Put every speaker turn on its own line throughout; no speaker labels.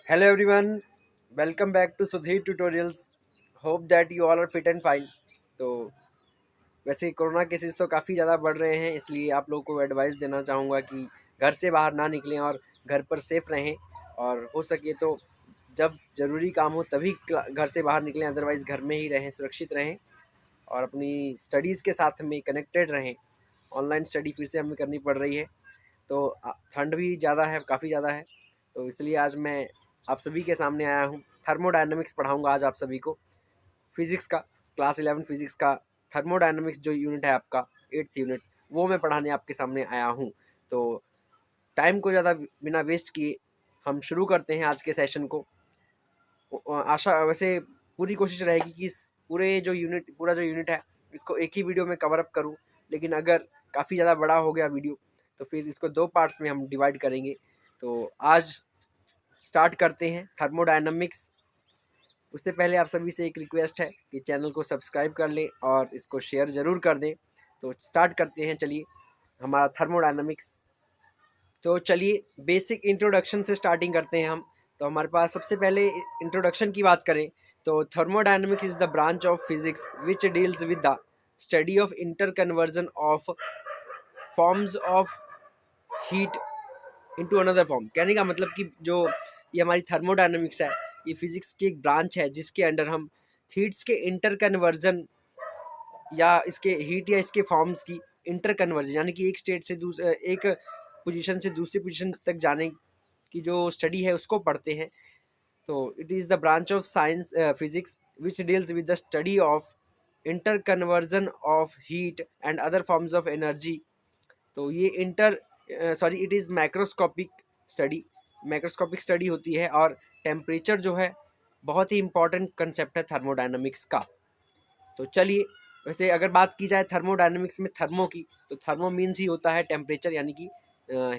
Hello everyone, welcome back to Sudhir Tutorials. Hope that you all are fit and fine. तो वैसे corona cases तो काफ़ी ज़्यादा बढ़ रहे हैं, इसलिए आप लोगों को एडवाइस देना चाहूँगा कि घर से बाहर ना निकलें और घर पर सेफ रहें। और हो सके तो जब ज़रूरी काम हो तभी घर से बाहर निकलें, अदरवाइज़ घर में ही रहें, सुरक्षित रहें और अपनी स्टडीज़ के साथ में कनेक्टेड रहें। ऑनलाइन स्टडी फिर से हमें करनी पड़ रही है, तो ठंड भी ज़्यादा है, काफ़ी ज़्यादा है, तो इसलिए आज मैं आप सभी के सामने आया हूँ। थर्मोडायनामिक्स पढ़ाऊँगा आज आप सभी को, फिज़िक्स का, क्लास 11 फिज़िक्स का थर्मोडायनामिक्स जो यूनिट है आपका 8th यूनिट, वो मैं पढ़ाने आपके सामने आया हूँ। तो टाइम को ज़्यादा बिना वेस्ट किए हम शुरू करते हैं आज के सेशन को। आशा वैसे पूरी कोशिश रहेगी कि इस पूरा जो यूनिट है इसको एक ही वीडियो में कवर अप करूँ, लेकिन अगर काफ़ी ज़्यादा बड़ा हो गया वीडियो तो फिर इसको 2 पार्ट्स में हम डिवाइड करेंगे। तो आज स्टार्ट करते हैं थर्मोडायनामिक्स। उससे पहले आप सभी से एक रिक्वेस्ट है कि चैनल को सब्सक्राइब कर लें और इसको शेयर ज़रूर कर दें। तो स्टार्ट करते हैं, चलिए हमारा थर्मोडायनामिक्स। तो चलिए बेसिक इंट्रोडक्शन से स्टार्टिंग करते हैं हम। तो हमारे पास सबसे पहले इंट्रोडक्शन की बात करें तो thermodynamics is the branch of physics which deals with the study of inter conversion of forms of heat into another form. कहने का मतलब कि जो ये हमारी थर्मोडायनामिक्स है, ये फिजिक्स की एक ब्रांच है जिसके अंडर हम हीट्स के इंटर कन्वर्जन या इसके हीट या इसके फॉर्म्स की इंटर कन्वर्जन यानी कि एक स्टेट से एक पोजीशन से दूसरी पोजीशन तक जाने की जो स्टडी है उसको पढ़ते हैं। तो it is the branch of science physics which deals with the study of inter conversion of heat and other forms of energy. तो ये इट इज़ मैक्रोस्कोपिक स्टडी होती है और टेम्परेचर जो है बहुत ही इंपॉर्टेंट कंसेप्ट है थर्मोडायनामिक्स का। तो चलिए वैसे अगर बात की जाए थर्मोडायनामिक्स में थर्मो की, तो थर्मो मीन्स ही होता है टेम्परेचर यानी कि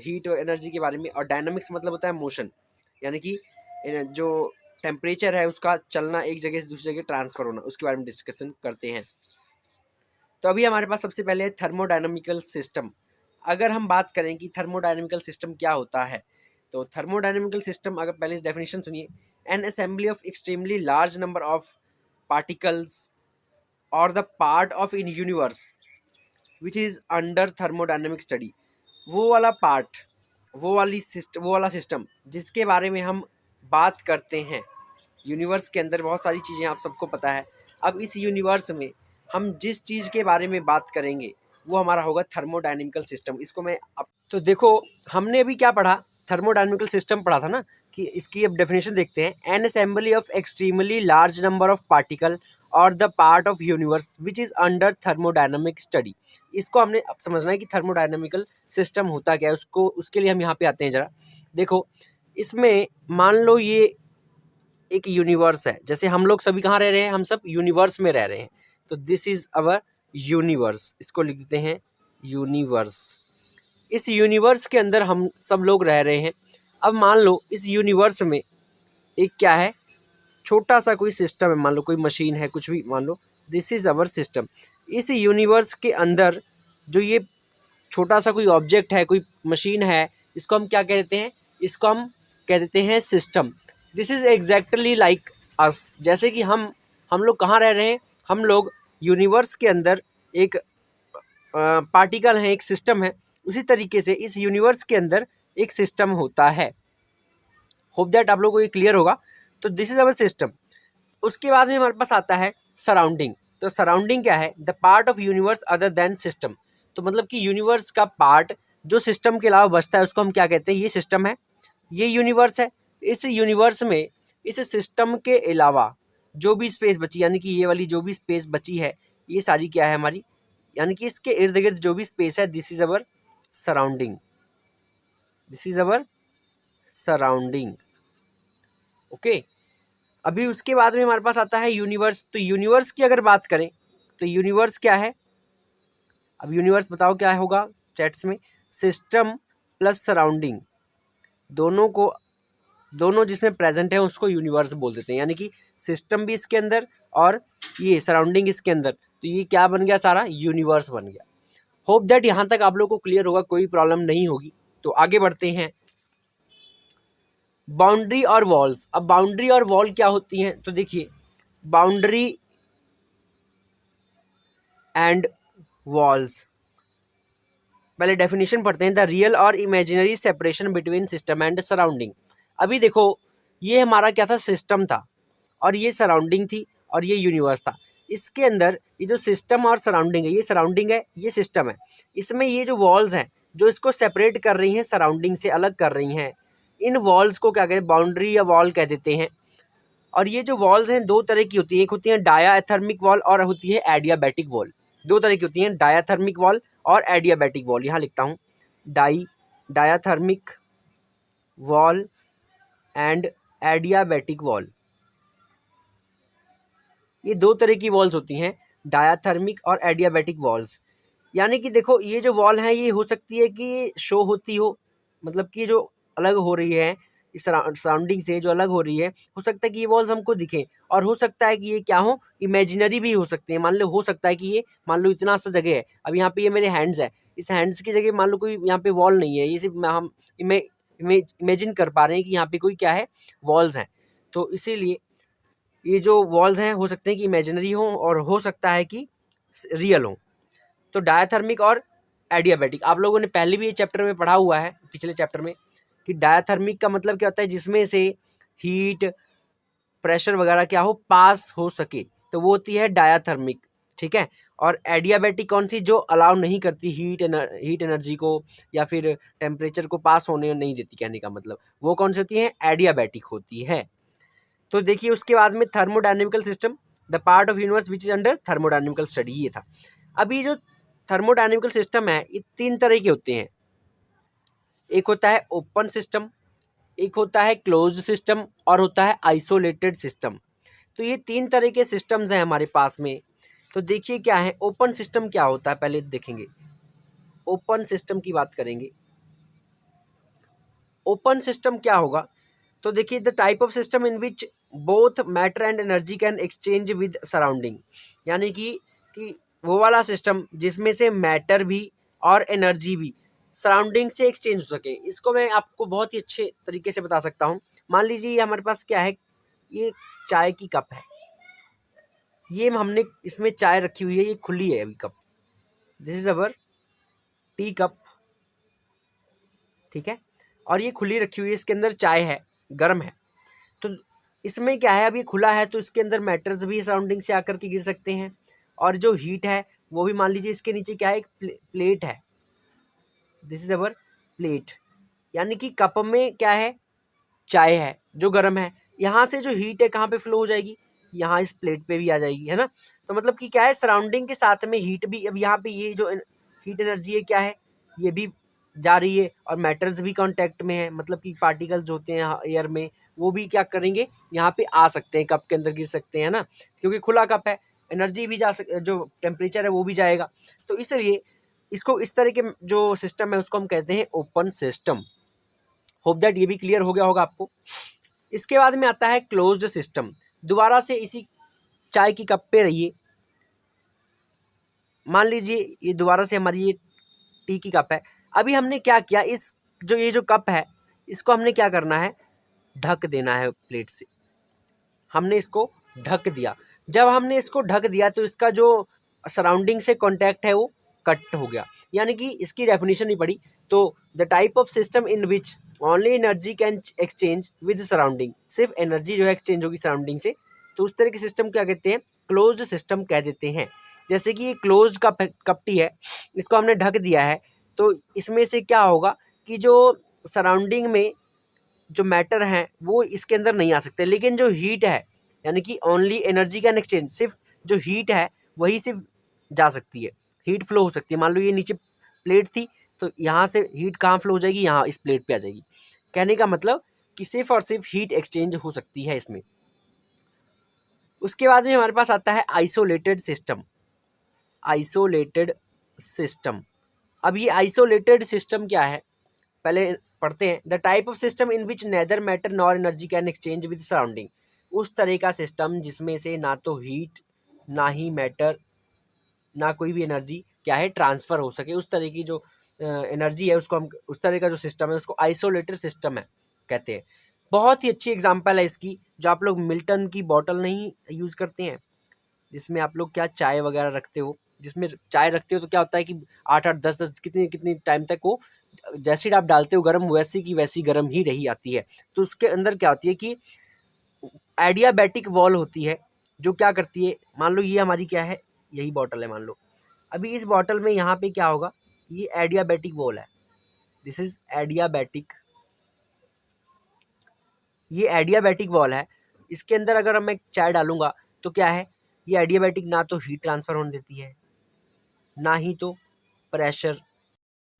हीट और एनर्जी के बारे में, और डायनामिक्स मतलब होता है मोशन यानी कि जो टेम्परेचर है उसका चलना, एक जगह से दूसरी जगह ट्रांसफर होना, उसके बारे में डिस्कशन करते हैं। तो अभी हमारे पास सबसे पहले है थर्मोडायनामिकल सिस्टम। अगर हम बात करें कि थर्मोडायनामिकल सिस्टम क्या होता है, तो थर्मोडायनामिकल सिस्टम अगर पहले डेफिनेशन सुनिए, an assembly of extremely large number of particles और the part of in universe which is under thermodynamic study. वो वाला पार्ट, वो वाला सिस्टम जिसके बारे में हम बात करते हैं। यूनिवर्स के अंदर बहुत सारी चीज़ें आप सबको पता है। अब इस यूनिवर्स में हम जिस चीज़ के बारे में बात करेंगे वो हमारा होगा थर्मोडायनेमिकल सिस्टम। इसको मैं अब तो देखो, हमने अभी क्या पढ़ा, थर्मोडायनेमिकल सिस्टम पढ़ा था ना, कि इसकी अब डेफिनेशन देखते हैं। An assembly of extremely large number of particle और the part of universe which is under thermodynamic study. इसको हमने अब समझना है कि थर्मोडायनेमिकल सिस्टम होता क्या है, उसको उसके लिए हम यहाँ पे आते हैं। ज़रा देखो, इसमें मान लो ये एक यूनिवर्स है, जैसे हम लोग सभी कहाँ रह रहे हैं, हम सब यूनिवर्स में रह रहे हैं। तो दिस इज अवर यूनिवर्स, इसको लिख देते हैं यूनिवर्स। इस यूनिवर्स के अंदर हम सब लोग रह रहे हैं। अब मान लो इस यूनिवर्स में एक क्या है, छोटा सा कोई सिस्टम है, मान लो कोई मशीन है, कुछ भी मान लो, दिस इज अवर सिस्टम। इस यूनिवर्स के अंदर जो ये छोटा सा कोई ऑब्जेक्ट है, कोई मशीन है, इसको हम क्या कह देते हैं, इसको हम कह देते हैं system. This is exactly like us, जैसे कि हम लोग कहाँ रह रहे हैं, हम लोग यूनिवर्स के अंदर एक पार्टिकल है, एक सिस्टम है। उसी तरीके से इस यूनिवर्स के अंदर एक सिस्टम होता है। होप दैट आप लोगों को ये क्लियर होगा। तो दिस इज अवर सिस्टम। उसके बाद में हमारे पास आता है सराउंडिंग। तो सराउंडिंग क्या है, the part of universe other than system. तो मतलब कि यूनिवर्स का पार्ट जो सिस्टम के अलावा बचता है उसको हम क्या कहते हैं, ये सिस्टम है, ये यूनिवर्स है। इस यूनिवर्स में इस सिस्टम के अलावा जो भी स्पेस बची, यानी कि ये वाली जो भी स्पेस बची है, ये सारी क्या है हमारी, यानी कि इसके इर्द गिर्द जो भी स्पेस है, this is our surrounding, this is our surrounding. Okay, अभी उसके बाद में हमारे पास आता है यूनिवर्स। तो यूनिवर्स की अगर बात करें तो यूनिवर्स क्या है, अब यूनिवर्स बताओ क्या होगा चैट्स में, सिस्टम प्लस सराउंडिंग, दोनों जिसमें प्रेजेंट है उसको यूनिवर्स बोल देते हैं। यानी कि सिस्टम भी इसके अंदर और ये सराउंडिंग इसके अंदर, तो ये क्या बन गया, सारा यूनिवर्स बन गया। होप दैट यहाँ तक आप लोग को क्लियर होगा, कोई प्रॉब्लम नहीं होगी। तो आगे बढ़ते हैं। बाउंड्री और वॉल्स। अब बाउंड्री और वॉल क्या होती हैं, तो देखिए बाउंड्री एंड वॉल्स, पहले डेफिनेशन पढ़ते हैं। द रियल और imaginary separation between system and surrounding. अभी देखो ये हमारा क्या था, सिस्टम था, और ये सराउंडिंग थी, और ये यूनिवर्स था। इसके अंदर ये जो सिस्टम और सराउंडिंग है, ये सराउंडिंग है, ये सिस्टम है। इसमें ये जो वॉल्स हैं जो इसको सेपरेट कर रही हैं, सराउंडिंग से अलग कर रही हैं, इन वॉल्स को क्या कहते हैं, बाउंड्री या वॉल कह देते हैं। और ये जो वॉल्स हैं दो तरह की होती है, एक होती है डायाथर्मिक वॉल और होती है एडियाबैटिक वॉल। दो तरह की होती हैं, डायाथर्मिक वॉल और एडियाबैटिक वॉल। यहाँ लिखता हूँ diathermic wall and adiabatic wall. ये दो तरह की वॉल्स होती हैं, डायाथर्मिक और एडियाबैटिक वॉल्स। यानी कि देखो ये जो वॉल है ये हो सकती है कि शो होती हो, मतलब कि जो अलग हो रही है इस सराउंडिंग से, जो अलग हो रही है, हो सकता है कि ये वॉल्स हमको दिखें, और हो सकता है कि ये क्या हो, इमेजिनरी भी हो सकते हैं। मान लो हो सकता है कि ये, मान लो इतना सा जगह है, अब यहाँ पे ये मेरे हैंड्स है, इस हैंड्स की जगह मान लो कोई यहाँ पे वॉल नहीं है, ये सिर्फ हम इमेजिन कर पा रहे हैं कि यहाँ पे कोई क्या है, वॉल्स हैं। तो इसीलिए ये जो वॉल्स हैं हो सकते हैं कि इमेजिनरी हो, और हो सकता है कि रियल हो। तो डायाथर्मिक और एडियाबैटिक आप लोगों ने पहले भी ये चैप्टर में पढ़ा हुआ है, पिछले चैप्टर में, कि डायाथर्मिक का मतलब क्या होता है, जिसमें से हीट, प्रेशर वगैरह क्या हो, पास हो सके, तो वो होती है डायाथर्मिक। ठीक है। और एडियाबैटिक कौन सी, जो अलाउ नहीं करती हीट एनर्जी को या फिर टेम्परेचर को पास होने नहीं देती, कहने का मतलब वो कौन सी होती है, एडियाबैटिक होती है। तो देखिए उसके बाद में thermodynamical system, the part of universe which is under thermodynamical study, ये था। अभी जो थर्मोडायनेमिकल सिस्टम है ये तीन तरह के होते हैं, एक होता है ओपन सिस्टम, एक होता है क्लोज्ड सिस्टम, और होता है आइसोलेटेड सिस्टम। तो ये तीन तरह के सिस्टम्स हैं हमारे पास में। तो देखिए क्या है, ओपन सिस्टम क्या होता है पहले देखेंगे, ओपन सिस्टम की बात करेंगे। ओपन सिस्टम क्या होगा, तो देखिए the type of system in which both matter and energy can exchange with surrounding. यानी कि वो वाला सिस्टम जिसमें से मैटर भी और एनर्जी भी सराउंडिंग से एक्सचेंज हो सके। इसको मैं आपको बहुत ही अच्छे तरीके से बता सकता हूँ। मान लीजिए हमारे पास क्या है, ये चाय की कप है, ये हमने इसमें चाय रखी हुई है, ये खुली है अभी cup, this is our tea cup. ठीक है। और ये खुली रखी हुई है, इसके अंदर चाय है, गर्म है। तो इसमें क्या है, अभी खुला है तो इसके अंदर मैटर्स भी सराउंडिंग से आकर के गिर सकते हैं, और जो हीट है वो भी, मान लीजिए इसके नीचे क्या है, एक प्लेट है, दिस इज अवर प्लेट। यानी कि कप में क्या है, चाय है जो गर्म है, यहाँ से जो हीट है कहाँ पे फ्लो हो जाएगी, यहाँ इस प्लेट पे भी आ जाएगी, है ना। तो मतलब कि क्या है, सराउंडिंग के साथ में हीट भी, अब यहाँ पे ये जो हीट एनर्जी है क्या है, ये भी जा रही है, और मैटर्स भी कांटेक्ट में है, मतलब कि पार्टिकल्स होते हैं एयर में, वो भी क्या करेंगे, यहाँ पे आ सकते हैं, कप के अंदर गिर सकते हैं ना, क्योंकि खुला कप है, एनर्जी भी जो टेम्परेचर है वो भी जाएगा। तो इसलिए इसको इस तरह के जो सिस्टम है उसको हम कहते हैं ओपन सिस्टम। होप दैट ये भी क्लियर हो गया होगा आपको। इसके बाद में आता है क्लोज्ड सिस्टम। दोबारा से इसी चाय की कप पे रहिए, मान लीजिए ये दोबारा से हमारी ये टी की कप है। अभी हमने क्या किया, इस जो ये जो कप है इसको हमने क्या करना है, ढक देना है प्लेट से, हमने इसको ढक दिया। जब हमने इसको ढक दिया तो इसका जो सराउंडिंग से कांटेक्ट है वो कट हो गया, यानी कि इसकी डेफिनेशन नहीं पड़ी। तो the type of system in which only energy can exchange with surrounding, सिर्फ एनर्जी जो है एक्सचेंज होगी सराउंडिंग से, तो उस तरह के सिस्टम क्या कहते हैं, क्लोज्ड सिस्टम कह देते हैं। जैसे कि ये क्लोज्ड कपटी है, इसको हमने ढक दिया है, तो इसमें से क्या होगा कि जो सराउंडिंग में जो मैटर हैं वो इसके अंदर नहीं आ सकते, लेकिन जो हीट है, यानी कि ओनली एनर्जी कैन एक्सचेंज, सिर्फ जो हीट है वही सिर्फ जा सकती है, हीट फ्लो हो सकती है। मान लो ये नीचे प्लेट थी, तो यहाँ से हीट कहाँ फ्लो हो जाएगी, यहाँ इस प्लेट पे आ जाएगी। कहने का मतलब कि सिर्फ और सिर्फ हीट एक्सचेंज हो सकती है इसमें। उसके बाद में हमारे पास आता है आइसोलेटेड सिस्टम। आइसोलेटेड सिस्टम, अब ये आइसोलेटेड सिस्टम क्या है पहले पढ़ते हैं। The type of system in which neither matter nor energy can exchange with surrounding, उस तरह का सिस्टम जिसमें से ना तो हीट, ना ही मैटर, ना कोई भी एनर्जी क्या है ट्रांसफर हो सके, उस तरह की जो एनर्जी है उसको हम, उस तरह का जो सिस्टम है उसको आइसोलेटेड सिस्टम है कहते हैं। बहुत ही अच्छी एग्जांपल है इसकी, जो आप लोग मिल्टन की बॉटल नहीं यूज़ करते हैं, जिसमें आप लोग क्या चाय वगैरह रखते हो, जिसमें चाय रखते हो तो क्या होता है कि 8-8 10-10 कितनी कितनी टाइम तक वो जैसे ही आप डालते हो गर्म वैसी की वैसी गर्म ही रही आती है। तो उसके अंदर क्या होती है कि एडियाबैटिक वॉल होती है, जो क्या करती है, मान लो ये हमारी क्या है, यही बॉटल है मान लो। अभी इस बॉटल में यहाँ पे क्या होगा, ये एडियाबैटिक वॉल है, दिस इज एडियाबैटिक, ये एडियाबैटिक वॉल है। इसके अंदर अगर मैं चाय डालूंगा तो क्या है, ये एडियाबैटिक ना तो हीट ट्रांसफर होने देती है, ना ही तो प्रेशर,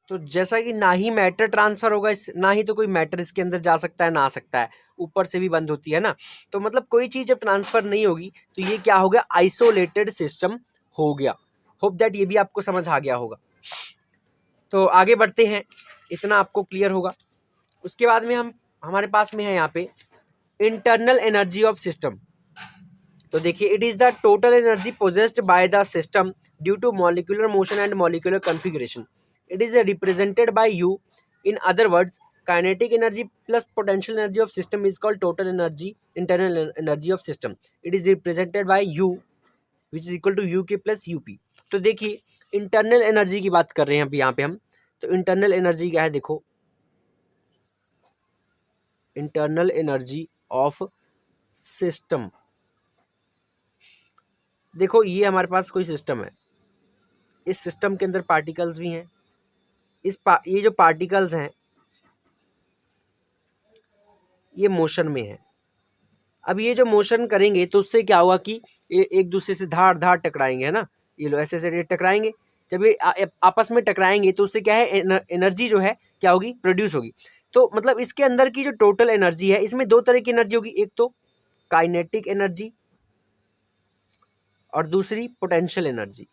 तो जैसा कि ना ही मैटर ट्रांसफर होगा ना ही तो कोई मैटर इसके अंदर जा सकता है ना आ सकता है, ऊपर से भी बंद होती है ना। तो मतलब कोई चीज़ जब ट्रांसफर नहीं होगी तो ये क्या हो गया, आइसोलेटेड सिस्टम हो गया। होप दैट ये भी आपको समझ आ गया होगा। तो आगे बढ़ते हैं, इतना आपको क्लियर होगा। उसके बाद में हम हमारे पास में है यहाँ पे इंटरनल एनर्जी ऑफ सिस्टम। तो देखिए, it is the total energy possessed by the system due to molecular motion and molecular configuration. It is represented by U, in other words kinetic energy plus potential energy of system is called total energy, internal energy of system. It is represented by U which is equal to U K plus U P. तो देखिए, internal energy की बात कर रहे हैं अभी यहाँ पे हम। तो इंटरनल एनर्जी क्या है, देखो, इंटरनल एनर्जी ऑफ सिस्टम। देखो, ये हमारे पास कोई सिस्टम है, इस सिस्टम के अंदर पार्टिकल्स भी हैं। ये जो पार्टिकल्स हैं ये मोशन में है। अब ये जो मोशन करेंगे तो उससे क्या होगा कि ये एक दूसरे से धार धार टकराएंगे, है ना। ये लो ऐसे ऐसे टकराएंगे, जब ये आपस में टकराएंगे तो उससे क्या है, एनर्जी जो है क्या होगी, प्रोड्यूस होगी। तो मतलब इसके अंदर की जो टोटल एनर्जी है, इसमें दो तरह की एनर्जी होगी, एक तो काइनेटिक एनर्जी और दूसरी पोटेंशियल एनर्जी।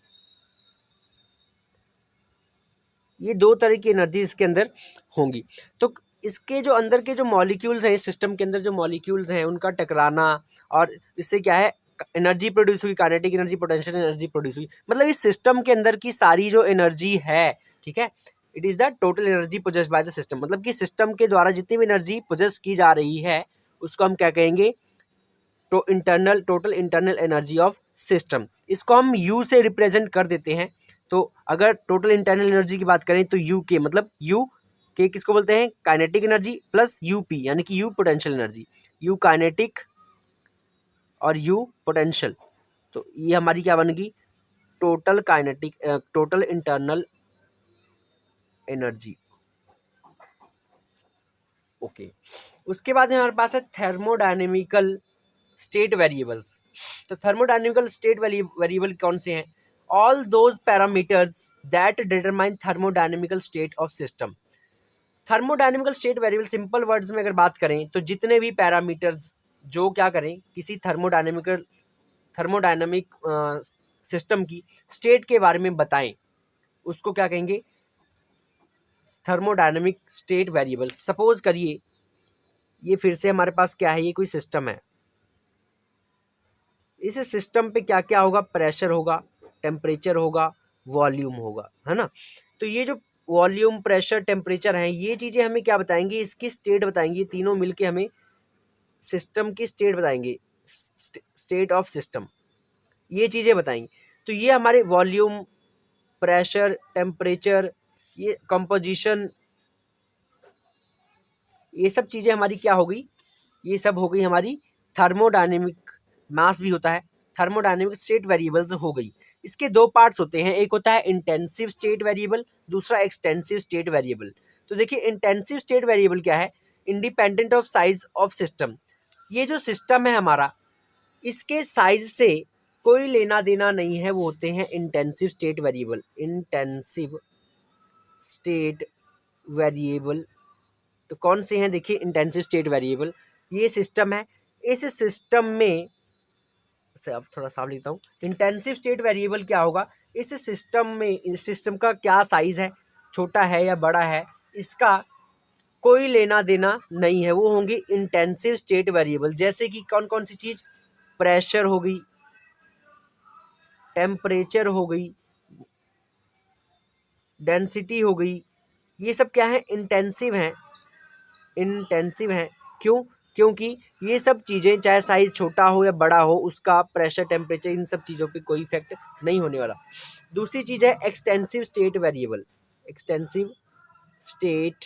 ये दो तरह की एनर्जी इसके अंदर होंगी। तो इसके जो अंदर के जो मॉलिक्यूल्स हैं, इस सिस्टम के अंदर जो मॉलिक्यूल्स हैं उनका टकराना, और इससे क्या है, एनर्जी प्रोड्यूस हुई, kinetic energy, potential energy produce हुई। मतलब इस सिस्टम के अंदर की सारी जो एनर्जी है, ठीक है, it is the total energy possessed by the system. मतलब कि सिस्टम के द्वारा जितनी भी एनर्जी पोजेस की जा रही है उसको हम क्या कहेंगे, तो total internal energy of system. इसको हम यू से रिप्रेजेंट कर देते हैं। तो अगर टोटल इंटरनल एनर्जी की बात करें तो यू के मतलब यू के किसको बोलते हैं, काइनेटिक एनर्जी प्लस यूपी, यानी कि you potential energy, you kinetic और यू पोटेंशियल। तो ये हमारी क्या बनेगी, total kinetic, total internal energy. Okay, उसके बाद हमारे पास है थर्मोडायनेमिकल स्टेट वेरिएबल्स। तो थर्मोडायनेमिकल स्टेट वेरिएबल कौन से हैं, all those parameters that determine thermodynamical state of system. Thermodynamical state variable simple words में अगर बात करें तो जितने भी पैरामीटर्स जो क्या करें, किसी थर्मोडायनेमिक सिस्टम की स्टेट के बारे में बताएं, उसको क्या कहेंगे, थर्मोडायनेमिक स्टेट वेरिएबल। सपोज करिए ये फिर से हमारे पास क्या है, ये कोई सिस्टम है, इस सिस्टम पे क्या क्या होगा, प्रेशर होगा, टेम्परेचर होगा, वॉल्यूम होगा, है ना। तो ये जो वॉल्यूम, प्रेशर, टेम्परेचर है, ये चीज़ें हमें क्या बताएंगी, इसकी स्टेट बताएंगी। तीनों मिलके हमें सिस्टम की स्टेट बताएंगे, स्टेट ऑफ सिस्टम, ये चीज़ें बताएंगी। तो ये हमारे वॉल्यूम, प्रेशर, टेम्परेचर, ये कंपोजिशन, ये सब चीज़ें हमारी क्या हो गई, ये सब हो गई हमारी थर्मोडायनेमिक, मास भी होता है, थर्मोडायनेमिक स्टेट वेरिएबल्स हो गई। इसके दो पार्ट्स होते हैं, एक होता है इंटेंसिव स्टेट वेरिएबल, दूसरा एक्सटेंसिव स्टेट वेरिएबल। तो देखिए, इंटेंसिव स्टेट वेरिएबल क्या है, independent of size of system. ये जो सिस्टम है हमारा, इसके साइज से कोई लेना देना नहीं है, वो होते हैं intensive state variable. Intensive state variable तो कौन से हैं, देखिए, इंटेंसिव स्टेट वेरिएबल, ये सिस्टम है, इस सिस्टम में से अब थोड़ा साफ लिखता हूँ, इंटेंसिव स्टेट वेरिएबल क्या होगा, इस सिस्टम में, इस सिस्टम का क्या साइज है, छोटा है या बड़ा है, इसका कोई लेना देना नहीं है, वो होंगे इंटेंसिव स्टेट वेरिएबल। जैसे कि कौन कौन सी चीज़, प्रेशर हो गई, टेम्परेचर हो गई, डेंसिटी हो गई, ये सब क्या है, इंटेंसिव हैं, इंटेंसिव हैं। क्यों, क्योंकि ये सब चीज़ें चाहे साइज छोटा हो या बड़ा हो, उसका प्रेशर, टेम्परेचर, इन सब चीज़ों पे कोई इफेक्ट नहीं होने वाला। दूसरी चीज़ है extensive state variable. Extensive state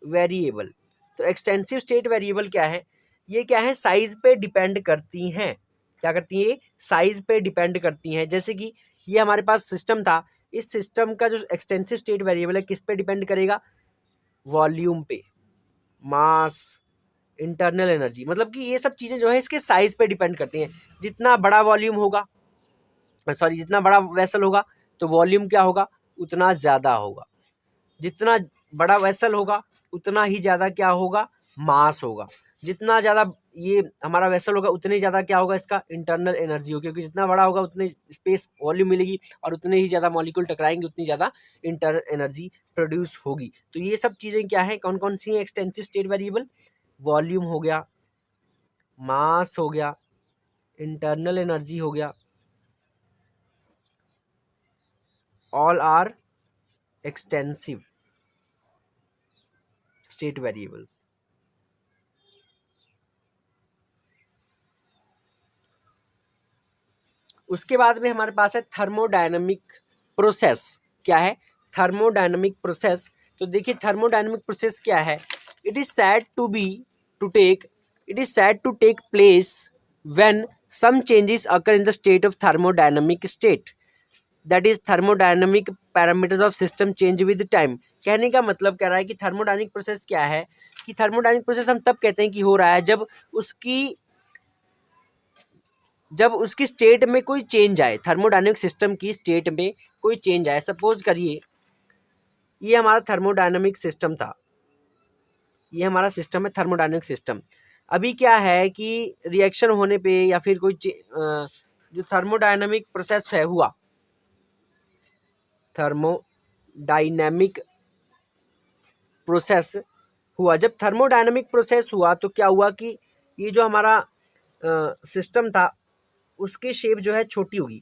variable, तो एक्सटेंसिव स्टेट वेरिएबल क्या है? ये क्या है, साइज पे डिपेंड करती हैं। क्या करती हैं? साइज पे डिपेंड करती हैं। जैसे कि ये हमारे पास सिस्टम था, इस सिस्टम का जो एक्सटेंसिव स्टेट वेरिएबल है किस पे डिपेंड करेगा? वॉल्यूम पे, मास, इंटरनल एनर्जी, मतलब कि ये सब चीज़ें जो है इसके साइज पे डिपेंड करती हैं। जितना बड़ा वॉल्यूम होगा, सॉरी जितना बड़ा वेसल होगा तो वॉल्यूम क्या होगा? उतना ज़्यादा होगा। जितना बड़ा वेसल होगा उतना ही ज़्यादा क्या होगा? मास होगा। जितना ज़्यादा ये हमारा वेसल होगा उतनी ज़्यादा क्या होगा? इसका इंटरनल एनर्जी होगी, क्योंकि जितना बड़ा होगा उतने स्पेस वॉल्यूम मिलेगी और उतने ही ज़्यादा मॉलिक्यूल टकराएंगे, उतनी ज़्यादा इंटरनल एनर्जी प्रोड्यूस होगी। तो ये सब चीज़ें क्या हैं, कौन कौन सी हैं एक्सटेंसिव स्टेट वेरिएबल? वॉल्यूम हो गया, मास हो गया, इंटरनल एनर्जी हो गया, all are extensive state variables. उसके बाद में हमारे पास है थर्मोडायनामिक प्रोसेस। क्या है? Thermodynamic process. तो देखिए थर्मोडायनामिक प्रोसेस क्या है? It is said to take place when some changes occur in the state of thermodynamic state, that is thermodynamic parameters of system change with time. कहने का मतलब कह रहा है कि थर्मोडायनामिक प्रोसेस क्या है, कि थर्मोडायनामिक प्रोसेस हम तब कहते हैं कि हो रहा है जब उसकी स्टेट में कोई चेंज आए, थर्मोडायनेमिक सिस्टम की स्टेट में कोई चेंज आए। सपोज करिए ये हमारा थर्मोडायनेमिक सिस्टम था, ये हमारा सिस्टम है थर्मोडायनेमिक सिस्टम। अभी क्या है कि रिएक्शन होने पे या फिर कोई जो थर्मोडायनेमिक प्रोसेस है हुआ, थर्मोडायनेमिक प्रोसेस हुआ, जब थर्मोडायनेमिक प्रोसेस हुआ तो क्या हुआ कि ये जो हमारा सिस्टम था उसकी शेप जो है छोटी होगी,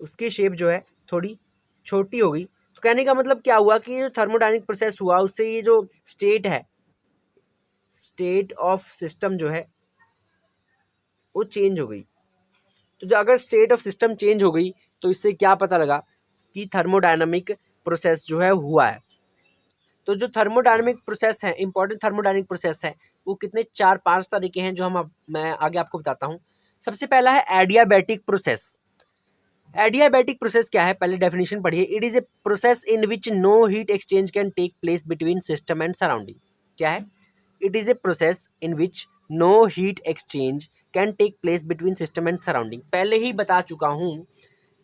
उसकी शेप जो है थोड़ी छोटी हो गई। तो कहने का मतलब क्या हुआ कि जो थर्मोडायनेमिक प्रोसेस हुआ उससे ये जो स्टेट है, स्टेट ऑफ सिस्टम जो है वो चेंज हो गई। तो जो अगर स्टेट ऑफ सिस्टम चेंज हो गई तो इससे क्या पता लगा कि थर्मोडायनेमिक प्रोसेस जो है हुआ है। तो जो थर्मोडायनेमिक प्रोसेस है, इंपॉर्टेंट थर्मोडायनेमिक प्रोसेस है, वो कितने 4-5 तरीके हैं जो मैं आगे आपको बताता हूँ। सबसे पहला है एडियाबैटिक प्रोसेस। एडियाबैटिक प्रोसेस क्या है, पहले डेफिनेशन पढ़िए। It is a process in which no heat exchange can take place between system and surrounding. क्या है? It is a process in which no heat exchange can take place between system and surrounding. पहले ही बता चुका हूँ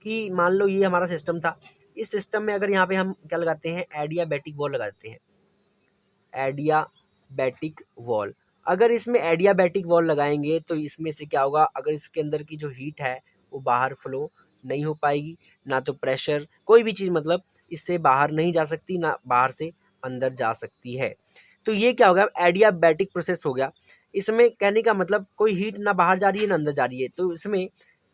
कि मान लो ये हमारा सिस्टम था, इस सिस्टम में अगर यहाँ पे हम क्या लगाते हैं, एडियाबैटिक वॉल लगा देते हैं, एडियाबैटिक वॉल। अगर इसमें एडियाबैटिक वॉल लगाएंगे तो इसमें से क्या होगा, अगर इसके अंदर की जो हीट है वो बाहर फ्लो नहीं हो पाएगी, ना तो प्रेशर, कोई भी चीज़ मतलब इससे बाहर नहीं जा सकती, ना बाहर से अंदर जा सकती है। तो ये क्या हो गया, एडियाबैटिक प्रोसेस हो गया। इसमें कहने का मतलब कोई हीट ना बाहर जा रही है ना अंदर जा रही है। तो इसमें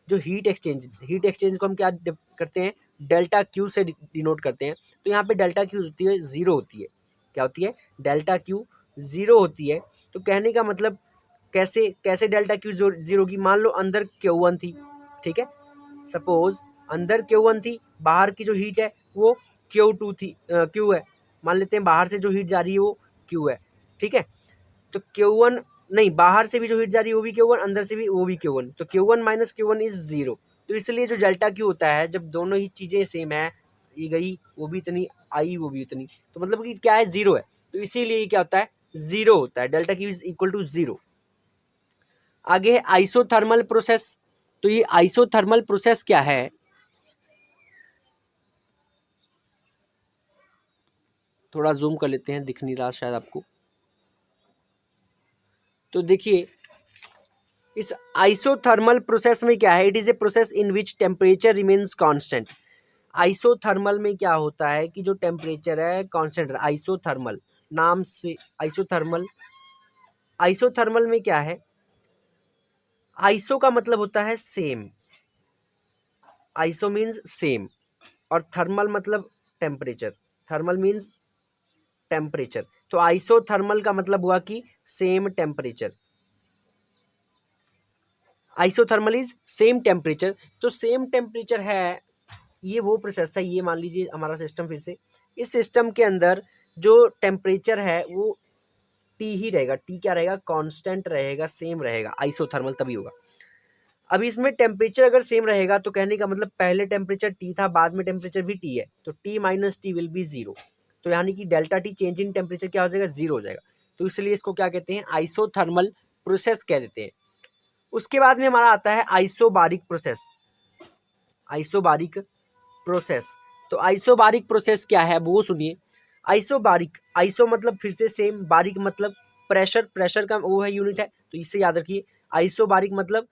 जो हीट एक्सचेंज को हम क्या करते हैं, डेल्टा क्यू से डिनोट करते हैं। तो यहाँ पे डेल्टा क्यू होती है ज़ीरो होती है। क्या होती है? डेल्टा क्यू ज़ीरो होती है। तो कहने का मतलब कैसे कैसे डेल्टा क्यू ज़ीरो की, मान लो अंदर Q1 थी, ठीक है, सपोज अंदर Q1 थी, बाहर की जो हीट है वो Q2 थी, Q है, मान लेते हैं बाहर से जो हीट जा रही है वो Q है, ठीक है। तो Q1 नहीं, बाहर से भी जो हीट जा रही है वो भी Q1, अंदर से भी वो भी Q1, तो Q1 minus Q1 is zero. तो इसलिए जो डेल्टा क्यू होता है, जब दोनों ही चीज़ें सेम है, ये गई वो भी इतनी, आई वो भी उतनी, तो मतलब कि क्या है, ज़ीरो है। तो इसीलिए क्या होता है, ज़ीरो होता है, delta Q is equal to zero. आगे है आइसोथर्मल प्रोसेस। तो ये आइसोथर्मल प्रोसेस क्या है, थोड़ा जूम कर लेते हैं, दिख नहीं रहा शायद आपको। तो देखिए इस आइसोथर्मल प्रोसेस में क्या है, it is a process in which temperature remains constant. Isothermal में क्या होता है कि जो टेम्परेचर है कांस्टेंट, आइसोथर्मल नाम से, आइसोथर्मल, आइसोथर्मल में क्या है, आइसो का मतलब होता है सेम, आइसो मीन्स सेम, और थर्मल मतलब टेम्परेचर, थर्मल मीन्स टेम्परेचर। तो आइसोथर्मल का मतलब हुआ कि same temperature, isothermal is same temperature. तो सेम टेम्परेचर है, ये वो प्रोसेस है, ये मान लीजिए हमारा सिस्टम, फिर से इस सिस्टम के अंदर जो टेम्परेचर है वो टी ही रहेगा। टी क्या रहेगा? कांस्टेंट रहेगा, सेम रहेगा, आइसोथर्मल तभी होगा। अब इसमें टेम्परेचर अगर सेम रहेगा तो कहने का मतलब पहले टेम्परेचर टी था, बाद में टेम्परेचर भी टी है, तो T minus T will be zero. तो यानी कि delta T change in temperature क्या हो जाएगा? जीरो हो जाएगा। तो इसलिए इसको क्या कहते हैं? आइसोथर्मल प्रोसेस कह देते हैं। उसके बाद में हमारा आता है आइसोबारिक प्रोसेस। आइसोबारिक प्रोसेस, तो आइसोबारिक प्रोसेस क्या है वो सुनिए। आइसोबारिक, आइसो मतलब फिर से सेम, बारिक मतलब प्रेशर, प्रेशर का वो है यूनिट है, तो इससे याद रखिए आइसोबारिक मतलब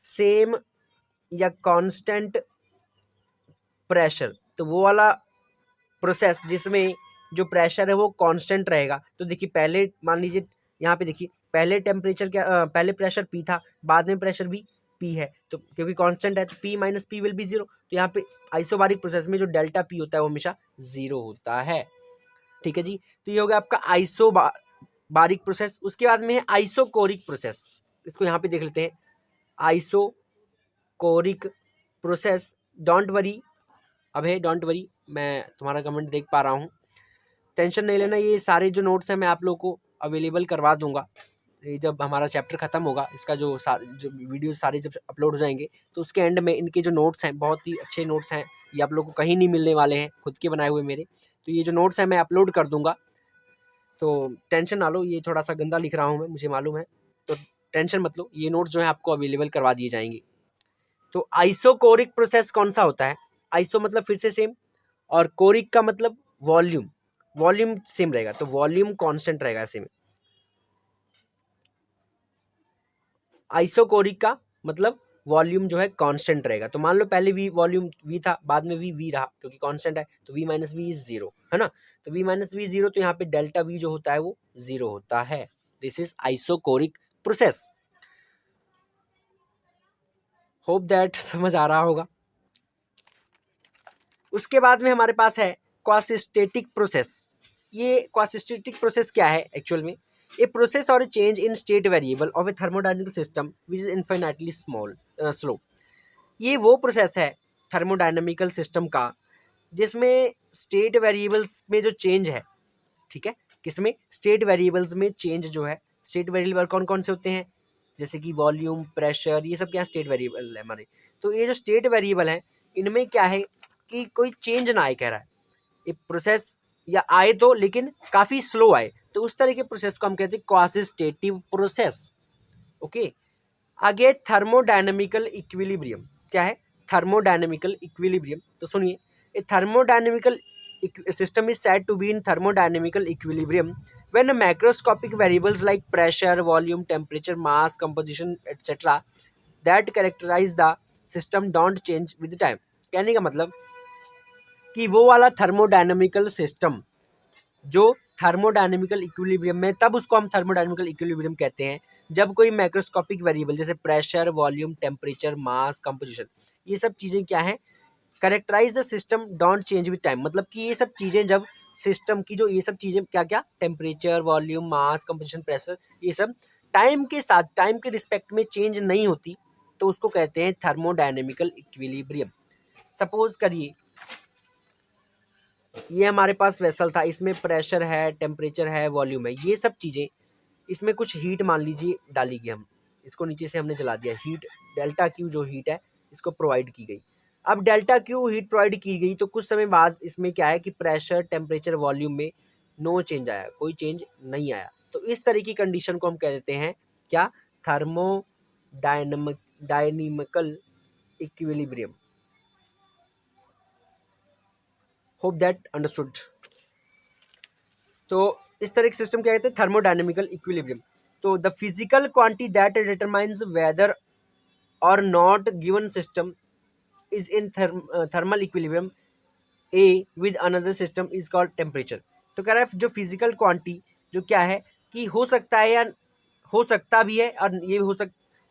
सेम या कांस्टेंट प्रेशर। तो वो वाला प्रोसेस जिसमें जो प्रेशर है वो कांस्टेंट रहेगा। तो देखिए पहले मान लीजिए यहाँ पे देखिए पहले टेम्परेचर क्या पहले प्रेशर पी था, बाद में प्रेशर भी पी है, तो क्योंकि कांस्टेंट है तो P minus P will be zero. तो यहाँ पे आइसोबारिक प्रोसेस में जो डेल्टा पी होता है वो हमेशा जीरो होता है। ठीक है जी, तो ये हो गया आपका आइसोबारिक प्रोसेस। उसके बाद में है आइसोकोरिक प्रोसेस, इसको यहाँ पे देख लेते हैं। Isochoric process, don't worry, Abhay don't worry, मैं तुम्हारा कमेंट देख पा रहा हूँ, टेंशन नहीं लेना। ये सारे जो नोट्स हैं मैं आप लोगों को अवेलेबल करवा दूंगा। ये जब हमारा चैप्टर खत्म होगा, इसका जो वीडियो सारे जब अपलोड हो जाएंगे तो उसके एंड में इनके जो नोट्स हैं, बहुत ही अच्छे नोट्स हैं, ये आप लोगों को कहीं नहीं मिलने वाले हैं, खुद के बनाए हुए मेरे। तो ये जो नोट्स हैं मैं अपलोड कर दूंगा, तो टेंशन ना लो। ये थोड़ा सा गंदा लिख रहा हूँ मैं, मुझे मालूम है, तो टेंशन मत लो, ये नोट्स जो है आपको अवेलेबल करवा दिए जाएंगे। तो आइसोकोरिक प्रोसेस कौन सा होता है? आइसो मतलब फिर से सेम, और कोरिक का मतलब वॉल्यूम, वॉल्यूम सेम रहेगा, तो वॉल्यूम कांस्टेंट रहेगा ऐसे में। आइसोकोरिक का मतलब वॉल्यूम जो है कांस्टेंट रहेगा। तो मान लो पहले वी वॉल्यूम वी था, बाद में वी रहा, क्योंकि कांस्टेंट है, तो V minus V is zero, है ना। तो वी माइनस वी जीरो, तो यहाँ पे डेल्टा वी जो होता है वो जीरो होता है। This is isochoric process. Hope that समझ आ रहा होगा। उसके बाद में हमारे पास है क्वासिस्टेटिक प्रोसेस। ये क्वासिस्टेटिक प्रोसेस क्या है एक्चुअल में? ए प्रोसेस और change in state variable of A thermodynamic system which is infinitely slow. ये वो प्रोसेस है थर्मोडायनेमिकल सिस्टम का जिसमें स्टेट वेरिएबल्स में जो चेंज है, ठीक है, किसमें? स्टेट वेरिएबल्स में चेंज जो है। स्टेट वेरिएबल कौन कौन से होते हैं? जैसे कि वॉल्यूम, प्रेशर, ये सब क्या स्टेट वेरिएबल है हमारे। तो ये जो स्टेट वेरिएबल है इनमें क्या है कि कोई चेंज ना आए, कह रहा है ये प्रोसेस, या आए तो लेकिन काफ़ी स्लो आए, तो उस तरह के प्रोसेस को हम कहते हैं क्वासिस्टेटिव प्रोसेस। ओके, आगे थर्मोडायनेमिकल इक्विलिब्रियम क्या है? थर्मोडायनेमिकल इक्विलिब्रियम, तो सुनिए, ए thermodynamical system is said to be in thermodynamical equilibrium when macroscopic variables like pressure, volume, temperature, mass, composition, etc. that characterize the system don't change with time। कहने का मतलब कि वो वाला थर्मोडायनेमिकल सिस्टम जो thermodynamical equilibrium में, तब उसको हम थर्मोडायनेमिकल इक्विलिब्रियम कहते हैं जब कोई मैक्रोस्कोपिक वेरिएबल जैसे pressure, volume, temperature, mass, composition, ये सब चीज़ें क्या हैं? Characterize the system don't change with time. मतलब कि ये सब चीज़ें जब सिस्टम की जो ये सब चीज़ें क्या क्या, टेम्परेचर, वॉल्यूम, मास, कंपोजिशन, प्रेशर, ये सब टाइम के साथ, टाइम के रिस्पेक्ट में चेंज नहीं होती, तो उसको कहते हैं थर्मोडायनेमिकल इक्विलिब्रियम। सपोज करिए ये हमारे पास वेसल था, इसमें प्रेशर है, टेम्परेचर है, वॉल्यूम है, ये सब चीज़ें, इसमें कुछ हीट मान लीजिए डाली गई, हम इसको नीचे से हमने जला दिया, हीट डेल्टा क्यू जो हीट है इसको प्रोवाइड की गई। अब डेल्टा क्यू हीट प्रोवाइड की गई, तो कुछ समय बाद इसमें क्या है कि प्रेशर, टेम्परेचर, वॉल्यूम में नो चेंज आया, कोई चेंज नहीं आया, तो इस तरह की कंडीशन को हम कह देते हैं क्या? Thermodynamical equilibrium. Hope that understood. तो इस तरह के सिस्टम क्या कहते हैं? Thermodynamical equilibrium. तो the physical quantity that determines whether or not given system is in thermal equilibrium a with another system is called temperature. तो कह रहा है जो फिजिकल क्वांटिटी जो क्या है कि हो सकता है या हो सकता भी है, और ये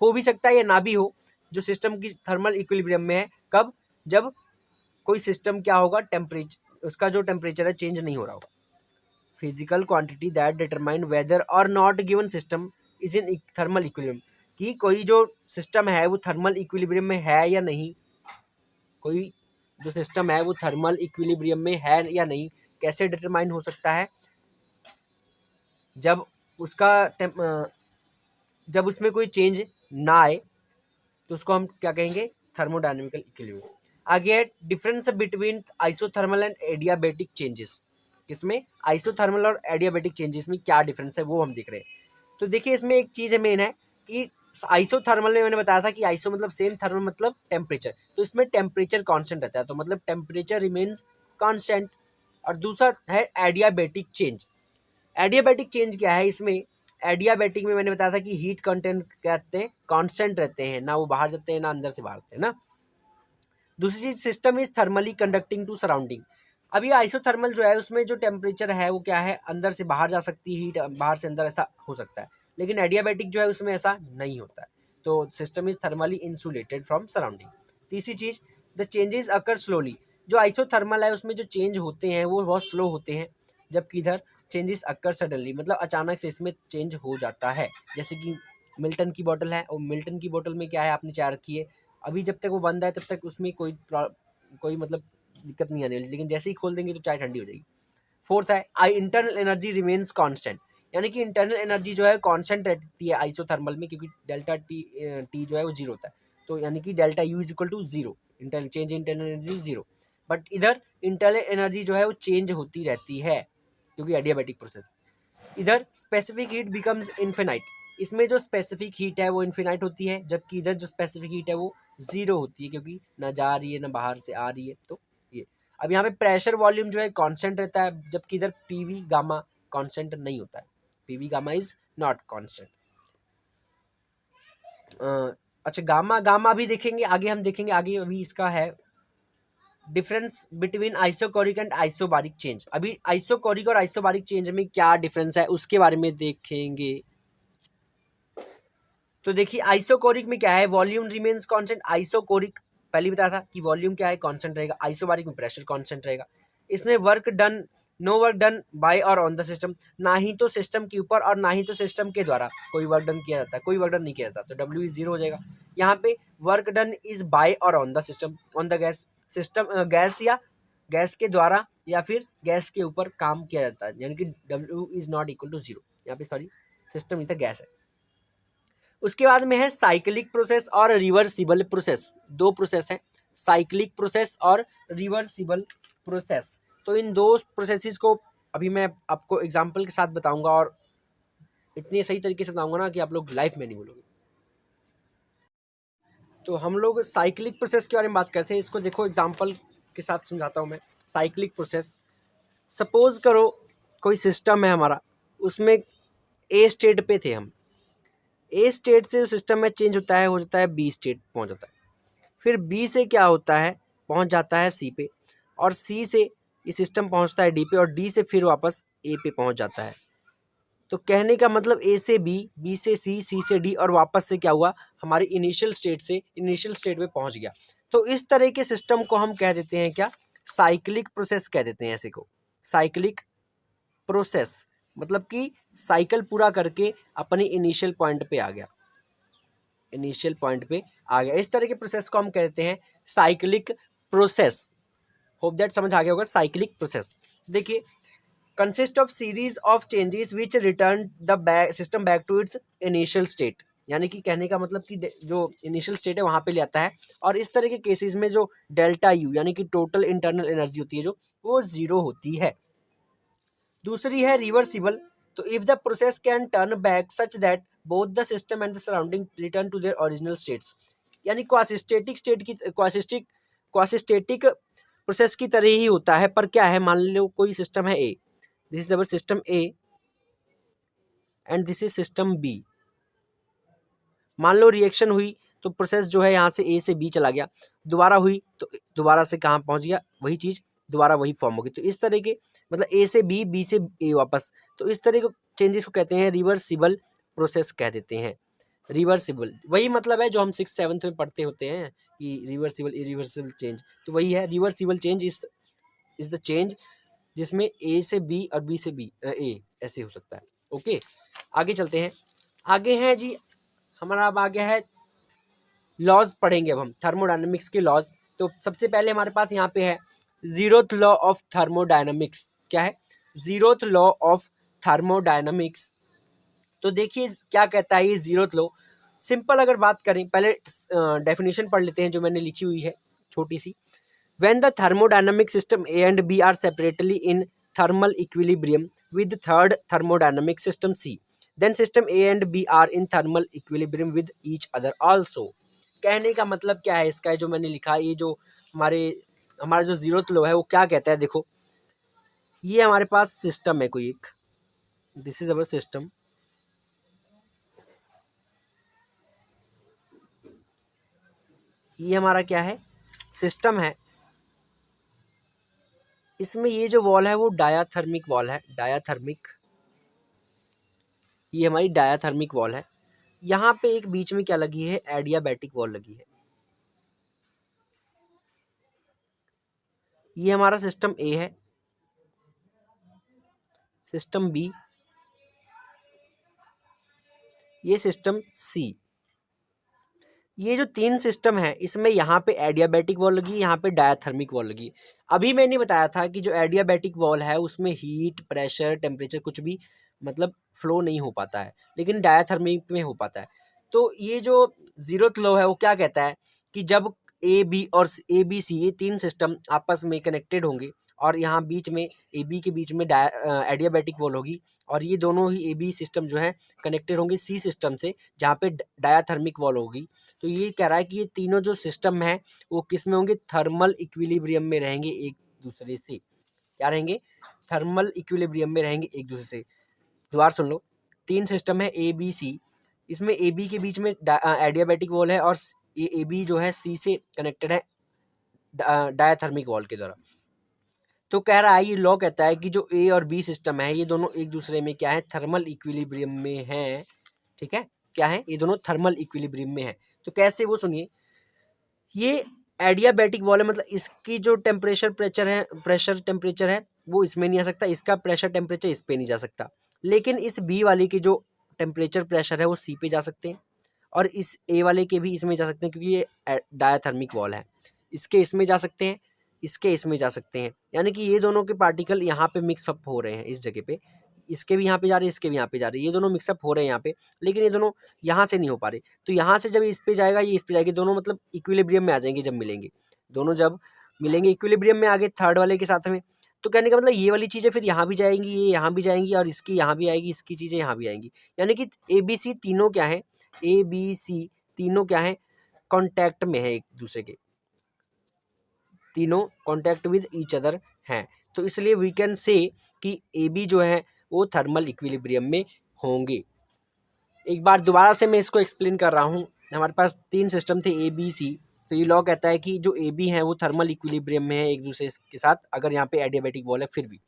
हो भी सकता है या ना भी हो, जो सिस्टम की थर्मल इक्विलिब्रियम में है, कब? जब कोई सिस्टम क्या होगा, टेम्परेचर, उसका जो टेम्परेचर है चेंज नहीं हो रहा होगा। Physical quantity that determine whether or not given system is in thermal equilibrium, कि कोई जो सिस्टम है वो थर्मल इक्विलिब्रियम में है या नहीं, कोई जो सिस्टम है वो थर्मल इक्विलिब्रियम में है या नहीं, कैसे डिटरमाइन हो सकता है, जब उसका जब उसमें कोई चेंज ना आए तो उसको हम क्या कहेंगे, थर्मोडायनेमिकल इक्विलिब्रियम। आगे है difference between isothermal and adiabatic changes, किसमें आइसोथर्मल और एडियाबैटिक चेंजेस में क्या डिफरेंस है वो हम देख रहे हैं। तो देखिए इसमें एक चीज मेन है कि आइसोथर्मल में मैंने बताया था कि आइसो मतलब सेम, थर्मल मतलब टेम्परेचर, तो इसमें टेम्परेचर कांस्टेंट रहता है, तो मतलब टेम्परेचर रिमेन्स कांस्टेंट। और दूसरा है एडियाबैटिक चेंज। एडियाबैटिक चेंज क्या है, इसमें एडियाबैटिक में मैंने बताया था कि हीट कंटेंट क्या रहते हैं, कांस्टेंट रहते हैं, ना वो बाहर जाते हैं ना अंदर से बाहर आते हैं ना। दूसरी चीज system is thermally conducting to surrounding. अभी आइसोथर्मल जो है उसमें जो टेम्परेचर है वो क्या है, अंदर से बाहर जा सकती है हीट, बाहर से अंदर, ऐसा हो सकता है। लेकिन एडियाबैटिक जो है उसमें ऐसा नहीं होता है, तो system is thermally insulated from surrounding. तीसरी चीज द चेंजेस अकर स्लोली। जो आइसोथर्मल है उसमें जो चेंज होते हैं वो बहुत स्लो होते हैं, जबकि इधर चेंजेस अकर सडनली, मतलब अचानक से इसमें चेंज हो जाता है। जैसे कि मिल्टन की बोतल है, और मिल्टन की बोतल में क्या है, आपने चाय रखी है, अभी जब तक वो बंद है तब तक उसमें कोई मतलब दिक्कत नहीं आने वाली, लेकिन जैसे ही खोल देंगे तो चाय ठंडी हो जाएगी। फोर्थ है आई इंटरनल एनर्जी रिमेन्स कांस्टेंट, यानी कि इंटरनल एनर्जी जो है कांस्टेंट रहती है आइसोथर्मल में, क्योंकि डेल्टा टी जो है वो जीरो होता है, तो यानी कि delta U is equal to zero, internal change internal energy zero. But इधर इंटरनल एनर्जी जो है वो चेंज होती रहती है, क्योंकि एडियाबैटिक प्रोसेस। इधर स्पेसिफिक हीट बिकम्स इन्फिनाइट, इसमें जो स्पेसिफिक हीट है वो इन्फिनाइट होती है, जबकि इधर जो स्पेसिफिक हीट है वो जीरो होती है, क्योंकि ना जा रही है ना बाहर से आ रही है। तो ये अब यहाँ पे प्रेशर वॉल्यूम जो है कांस्टेंट रहता है, जबकि इधर पीवी गामा कांस्टेंट नहीं होता है, PV gamma is not constant. अच्छा गामा गामा भी देखेंगे आगे, हम देखेंगे आगे, अभी इसका है difference between isochoric and isobaric change. अभी आइसोकोरिक और आइसोबारिक चेंज में क्या डिफरेंस है उसके बारे में देखेंगे। तो देखिए आइसोकोरिक में क्या है, वॉल्यूम रिमेन्स कांस्टेंट। आइसोकोरिक पहले बताया था कि वॉल्यूम क्या है, कांस्टेंट रहेगा। आइसोबारिक में प्रेशर कांस्टेंट रहेगा। इसमें work done, no work done by और ऑन द सिस्टम, ना ही तो सिस्टम के ऊपर और ना ही तो सिस्टम के द्वारा कोई वर्क डन किया जाता है, कोई वर्क डन नहीं किया जाता, तो डब्ल्यू इज जीरो हो जाएगा। यहाँ पे वर्क डन इज बाय और on the system, on the gas, system gas या गैस के द्वारा या फिर गैस के ऊपर काम किया जाता है, यानी कि W is not equal to zero, यहाँ पे सॉरी सिस्टम इधर गैस है। उसके बाद में है साइक्लिक प्रोसेस और रिवर्सिबल प्रोसेस, दो प्रोसेस है, साइक्लिक प्रोसेस और रिवर्सिबल प्रोसेस। तो इन दो प्रोसेसेस को अभी मैं आपको एग्जांपल के साथ बताऊंगा, और इतने सही तरीके से बताऊंगा ना कि आप लोग लाइफ में नहीं बोलोगे। तो हम लोग साइक्लिक प्रोसेस के बारे में बात करते हैं, इसको देखो एग्जांपल के साथ समझाता हूँ मैं। साइक्लिक प्रोसेस, सपोज करो कोई सिस्टम है हमारा, उसमें ए स्टेट पे थे हम, ए स्टेट से सिस्टम में चेंज होता है, हो जाता है बी स्टेट पहुंच जाता है, फिर बी से क्या होता है, पहुंच जाता है सी पे, और सी से ये सिस्टम पहुंचता है डी पे, और डी से फिर वापस ए पे पहुंच जाता है। तो कहने का मतलब ए से बी, बी से सी, सी से डी, और वापस से क्या हुआ, हमारी इनिशियल स्टेट से इनिशियल स्टेट में पहुंच गया। तो इस तरह के सिस्टम को हम कह देते हैं क्या, साइक्लिक प्रोसेस कह देते हैं ऐसे को, साइक्लिक प्रोसेस, मतलब कि साइकिल पूरा करके अपनी इनिशियल पॉइंट पे आ गया, इनिशियल पॉइंट पे आ गया। इस तरह के प्रोसेस को हम कहते हैं साइक्लिक प्रोसेस। होप दैट समझ आ गया होगा साइक्लिक प्रोसेस। देखिए consist of series of changes which return the system back to its initial state, यानी कि कहने का मतलब कि जो इनिशियल स्टेट है वहां पे ले आता है। और इस तरह के केसेस में जो डेल्टा यू यानी कि टोटल इंटरनल एनर्जी होती है जो, वो जीरो होती है। दूसरी है रिवर्सिबल, तो if the process can turn back such that both the system and the surrounding return to their original states, यानी क्वासिस्टेटिक स्टेट की क्वासिस्टेटिक प्रोसेस की तरह ही होता है। पर क्या है, मान लो कोई सिस्टम है A, this is our system A and this is system B. मान लो रिएक्शन हुई तो प्रोसेस जो है यहाँ से ए से बी चला गया, दोबारा हुई तो दोबारा से कहाँ पहुँच गया, वही चीज़ दोबारा वही फॉर्म होगी। तो इस तरह के मतलब ए से बी, बी से ए वापस, तो इस तरह के चेंजेस को कहते हैं रिवर्सिबल प्रोसेस कह देते हैं। रिवर्सिबल वही मतलब है जो हम 6th-7th में पढ़ते होते हैं कि रिवर्सिबल इरिवर्सिबल चेंज, तो वही है reversible change is the change जिसमें ए से बी और बी से बी ए ऐसे हो सकता है। ओके, आगे चलते हैं। आगे है जी हमारा, अब आ गया है लॉज पढ़ेंगे अब हम थर्मोडायनेमिक्स के लॉज। तो सबसे पहले हमारे पास यहाँ पे है जीरोथ लॉ ऑफ थर्मोडायनेमिक्स। क्या है? Zeroth law of thermodynamics. तो देखिए क्या कहता है ये जीरोथ लॉ। सिंपल अगर बात करें, पहले डेफिनेशन पढ़ लेते हैं जो मैंने लिखी हुई है छोटी सी। When the thermodynamic system A and B are separately in thermal equilibrium with third thermodynamic system C, then system A and B are in thermal equilibrium with each other also। कहने का मतलब क्या है इसका, जो मैंने लिखा, ये जो हमारा जो जीरोथ लॉ है वो क्या कहता है, देखो ये हमारे पास सिस्टम है कोई एक, दिस इज अवर सिस्टम। ये हमारा क्या है? सिस्टम है। इसमें ये जो वॉल है वो डायाथर्मिक वॉल है, डायाथर्मिक, ये हमारी डायाथर्मिक वॉल है। यहाँ पे एक बीच में क्या लगी है? एडियाबैटिक वॉल लगी है। ये हमारा सिस्टम ए है, सिस्टम बी, ये सिस्टम सी। ये जो तीन सिस्टम है इसमें यहाँ पे एडियाबैटिक वॉल लगी है, यहाँ पे डायाथर्मिक वॉल लगी है। अभी मैंने बताया था कि जो एडियाबैटिक वॉल है उसमें हीट, प्रेशर, टेम्परेचर कुछ भी मतलब फ्लो नहीं हो पाता है, लेकिन डायाथर्मिक में हो पाता है। तो ये जो जीरोथ लॉ है वो क्या कहता है कि जब ए बी और ए बी सी, ये तीन सिस्टम आपस में कनेक्टेड होंगे और यहाँ बीच में ए बी के बीच में एडियाबैटिक वॉल होगी, और ये दोनों ही ए बी सिस्टम जो है कनेक्टेड होंगे सी सिस्टम से जहाँ पे डायाथर्मिक वॉल होगी। तो ये कह रहा है कि ये तीनों जो सिस्टम है वो किस में होंगे? थर्मल इक्विलिब्रियम में रहेंगे एक दूसरे से। क्या रहेंगे? थर्मल इक्विलिब्रियम में रहेंगे एक दूसरे से। दोबारा सुन लो, तीन सिस्टम है ए बी सी, इसमें ए बी के बीच में एडियाबैटिक वॉल है और ए बी जो है सी से कनेक्टेड है डायाथर्मिक वॉल के द्वारा। तो कह रहा है, ये लॉ कहता है कि जो ए और बी सिस्टम है ये दोनों एक दूसरे में क्या है? थर्मल इक्विलिब्रियम में है। ठीक है, क्या है? ये दोनों थर्मल इक्विलिब्रियम में है। तो कैसे, वो सुनिए। ये एडियाबैटिक वॉल है, मतलब इसकी जो प्रेशर टेम्परेचर है वो इसमें नहीं आ सकता, इसका प्रेशर टेम्परेचर इस पे नहीं जा सकता, लेकिन इस बी वाले की जो टेम्परेचर प्रेशर है वो सी पे जा सकते हैं, और इस ए वाले के भी इसमें जा सकते हैं क्योंकि ये डायाथर्मिक वॉल है। इसके इसमें जा सकते हैं, इसके इसमें जा सकते हैं, यानी कि ये दोनों के पार्टिकल यहाँ पे मिक्सअप हो रहे हैं इस जगह पे, इसके भी यहाँ पे जा रहे हैं, इसके भी यहाँ पे जा रहे हैं, ये दोनों मिक्सअप हो रहे हैं यहाँ पे, लेकिन ये दोनों यहाँ से नहीं हो पा रहे। तो यहाँ से जब इस पे जाएगा, ये इस पे जाएगी, दोनों मतलब इक्विलिब्रियम में आ जाएंगे जब मिलेंगे, दोनों जब मिलेंगे इक्विलिब्रियम में आगे थर्ड वाले के साथ में। तो कहने का मतलब ये वाली चीज़ें फिर यहाँ भी जाएंगी, ये यहाँ भी जाएंगी, और इसकी यहाँ भी आएगी, इसकी चीज़ें यहाँ भी आएंगी, यानी कि ए बी सी तीनों क्या है? ए बी सी तीनों क्या है? कॉन्टैक्ट में है एक दूसरे के, तीनों कॉन्टैक्ट विद ईच अदर हैं। तो इसलिए वी कैन से कि ए बी जो है वो थर्मल इक्विलिब्रियम में होंगे। एक बार दोबारा से मैं इसको एक्सप्लेन कर रहा हूँ। हमारे पास तीन सिस्टम थे ए बी सी, तो ये लॉ कहता है कि जो ए बी है वो थर्मल इक्विलिब्रियम में है एक दूसरे के साथ, अगर यहाँ पे एडियाबैटिक वॉल है फिर भी।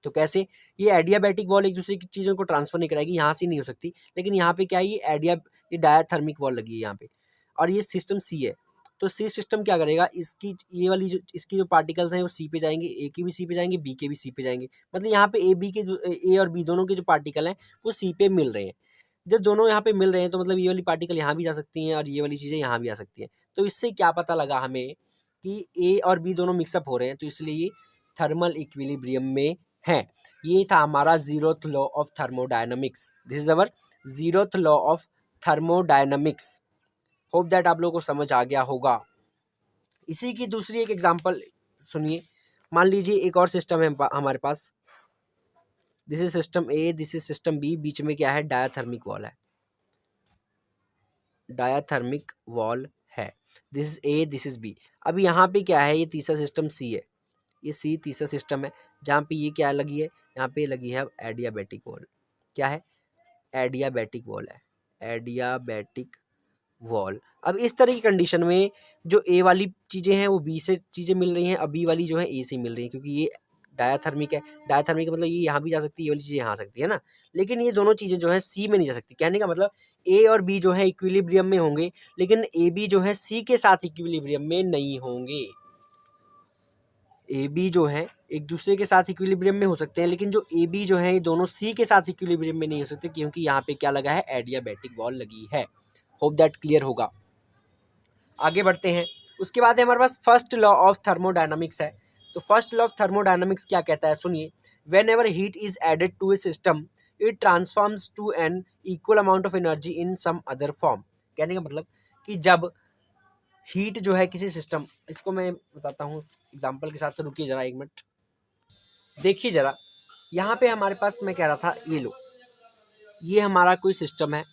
तो कैसे? ये एडियाबैटिक वॉल एक दूसरे की चीज़ों को ट्रांसफर नहीं कराएगी, यहाँ से नहीं हो सकती, लेकिन यहाँ पे क्या है? ये डायाथर्मिक वॉल लगी है यहाँ पे, और ये सिस्टम सी है। तो सी सिस्टम क्या करेगा? इसकी ये वाली जो इसकी जो पार्टिकल्स हैं वो सी पे जाएंगे, ए के भी सी पे जाएंगे, बी के भी सी पे जाएंगे, मतलब यहाँ पे ए और बी दोनों के जो पार्टिकल हैं वो सी पे मिल रहे हैं। जब दोनों यहाँ पे मिल रहे हैं तो मतलब ये वाली पार्टिकल यहाँ भी जा सकती हैं और ये वाली चीज़ें यहाँ भी आ सकती हैं। तो इससे क्या पता लगा हमें कि ए और बी दोनों मिक्सअप हो रहे हैं, तो इसलिए ये थर्मल इक्विलिब्रियम में है। ये था हमारा zeroth law of thermodynamics. This is our zeroth law of thermodynamics. Hope that आप लोगों को समझ आ गया होगा। इसी की दूसरी एक एग्जांपल सुनिए। मान लीजिए एक और सिस्टम है हमारे पास, this is system A, this is system B, बीच में क्या है? डायाथर्मिक वॉल है, डायाथर्मिक वॉल है। This is A, this is B. अब यहाँ पे क्या है? ये तीसरा सिस्टम सी है, ये सी तीसरा सिस्टम है, जहाँ पे ये क्या लगी है? यहाँ पे लगी है अब एडियाबैटिक वॉल। क्या है? एडियाबैटिक वॉल है, एडियाबैटिक वॉल। अब इस तरह की कंडीशन में जो ए वाली चीज़ें हैं वो बी से चीज़ें मिल रही हैं, अब बी वाली जो है ए से मिल रही हैं, क्योंकि ये डायाथर्मिक है। डायाथर्मिक मतलब ये यहाँ भी जा सकती है, ये वाली चीज़ें यहाँ आ सकती है ना, लेकिन ये दोनों चीज़ें जो है सी में नहीं जा सकती। कहने का मतलब ए और बी जो है इक्विलिब्रियम में होंगे, लेकिन ए बी जो है सी के साथ इक्विलिब्रियम में नहीं होंगे। ए बी जो है एक दूसरे के साथ इक्विलिब्रियम में हो सकते हैं, लेकिन जो ए बी जो है ये दोनों सी के साथ इक्विलिब्रियम में नहीं हो सकते, क्योंकि यहाँ पे क्या लगा है, एडियाबैटिक वॉल लगी है। होप दैट क्लियर होगा। आगे बढ़ते हैं। उसके बाद है हमारे पास फर्स्ट लॉ ऑफ थर्मोडायनामिक्स है। तो फर्स्ट लॉ ऑफ थर्मोडायनामिक्स क्या कहता है, सुनिए। Whenever heat is added to a system it transforms to an equal amount of energy in some other form. कहने का मतलब कि जब हीट जो है किसी सिस्टम, इसको मैं बताता हूँ एग्जाम्पल के साथ, तो रुकिए जरा 1 मिनट। देखिए जरा, यहाँ पे हमारे पास मैं कह रहा था, ये लो, ये हमारा कोई सिस्टम है,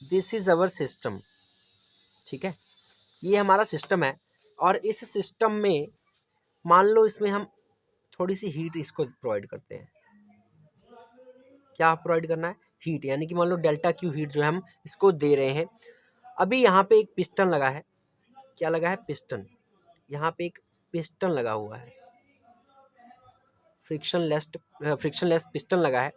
दिस इज अवर सिस्टम, ठीक है, ये हमारा सिस्टम है। और इस सिस्टम में मान लो इसमें हम थोड़ी सी हीट इसको प्रोवाइड करते हैं। क्या प्रोवाइड करना है, हीट, यानी कि मान लो डेल्टा क्यू हीट जो है हम इसको दे रहे हैं। अभी यहाँ पे एक पिस्टन लगा है, क्या लगा है, पिस्टन, यहाँ पे एक पिस्टन लगा हुआ है, फ्रिक्शनलेस पिस्टन लगा है।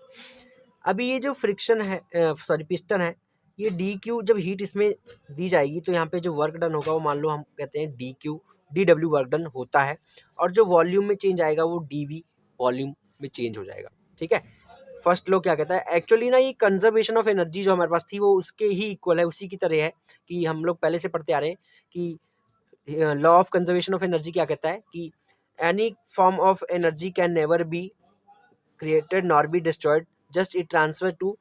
अभी ये जो फ्रिक्शन है, सॉरी पिस्टन है, ये डी क्यू जब हीट इसमें दी जाएगी तो यहाँ पे जो वर्क डन होगा वो मान लो हम कहते हैं डी डब्ल्यू वर्क डन होता है, और जो वॉल्यूम में चेंज आएगा वो डी वी वॉल्यूम में चेंज हो जाएगा, ठीक है। फर्स्ट लॉ क्या कहता है, एक्चुअली ना ये कंजर्वेशन ऑफ एनर्जी जो हमारे पास थी वो उसके ही इक्वल है, उसी की तरह है कि हम लोग पहले से पढ़ते आ रहे हैं कि law of conservation of energy क्या कहता है कि any form of energy can never be created nor be destroyed, just it transfer to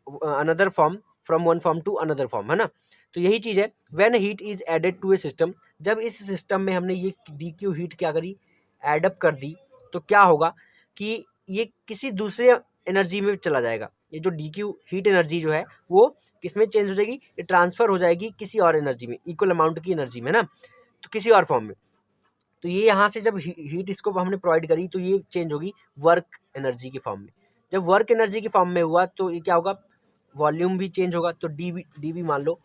another form from one form to another form, है ना। तो यही चीज़ है, when heat is added to a system, जब इस सिस्टम में हमने ये डी क्यू हीट क्या करी, एडअप कर दी, तो क्या होगा कि ये किसी दूसरे एनर्जी में चला जाएगा। ये जो डी क्यू हीट एनर्जी जो है वो किस में चेंज हो जाएगी, ये ट्रांसफर हो जाएगी किसी और एनर्जी में, इक्वल अमाउंट की एनर्जी में ना, तो किसी और फॉर्म में। तो ये यहाँ से जब हीट इसको हमने प्रोवाइड करी तो ये चेंज होगी वर्क एनर्जी के फॉर्म में। जब वर्क एनर्जी के फॉर्म में हुआ तो ये क्या होगा, वॉल्यूम भी चेंज होगा। तो डी वी मान लो,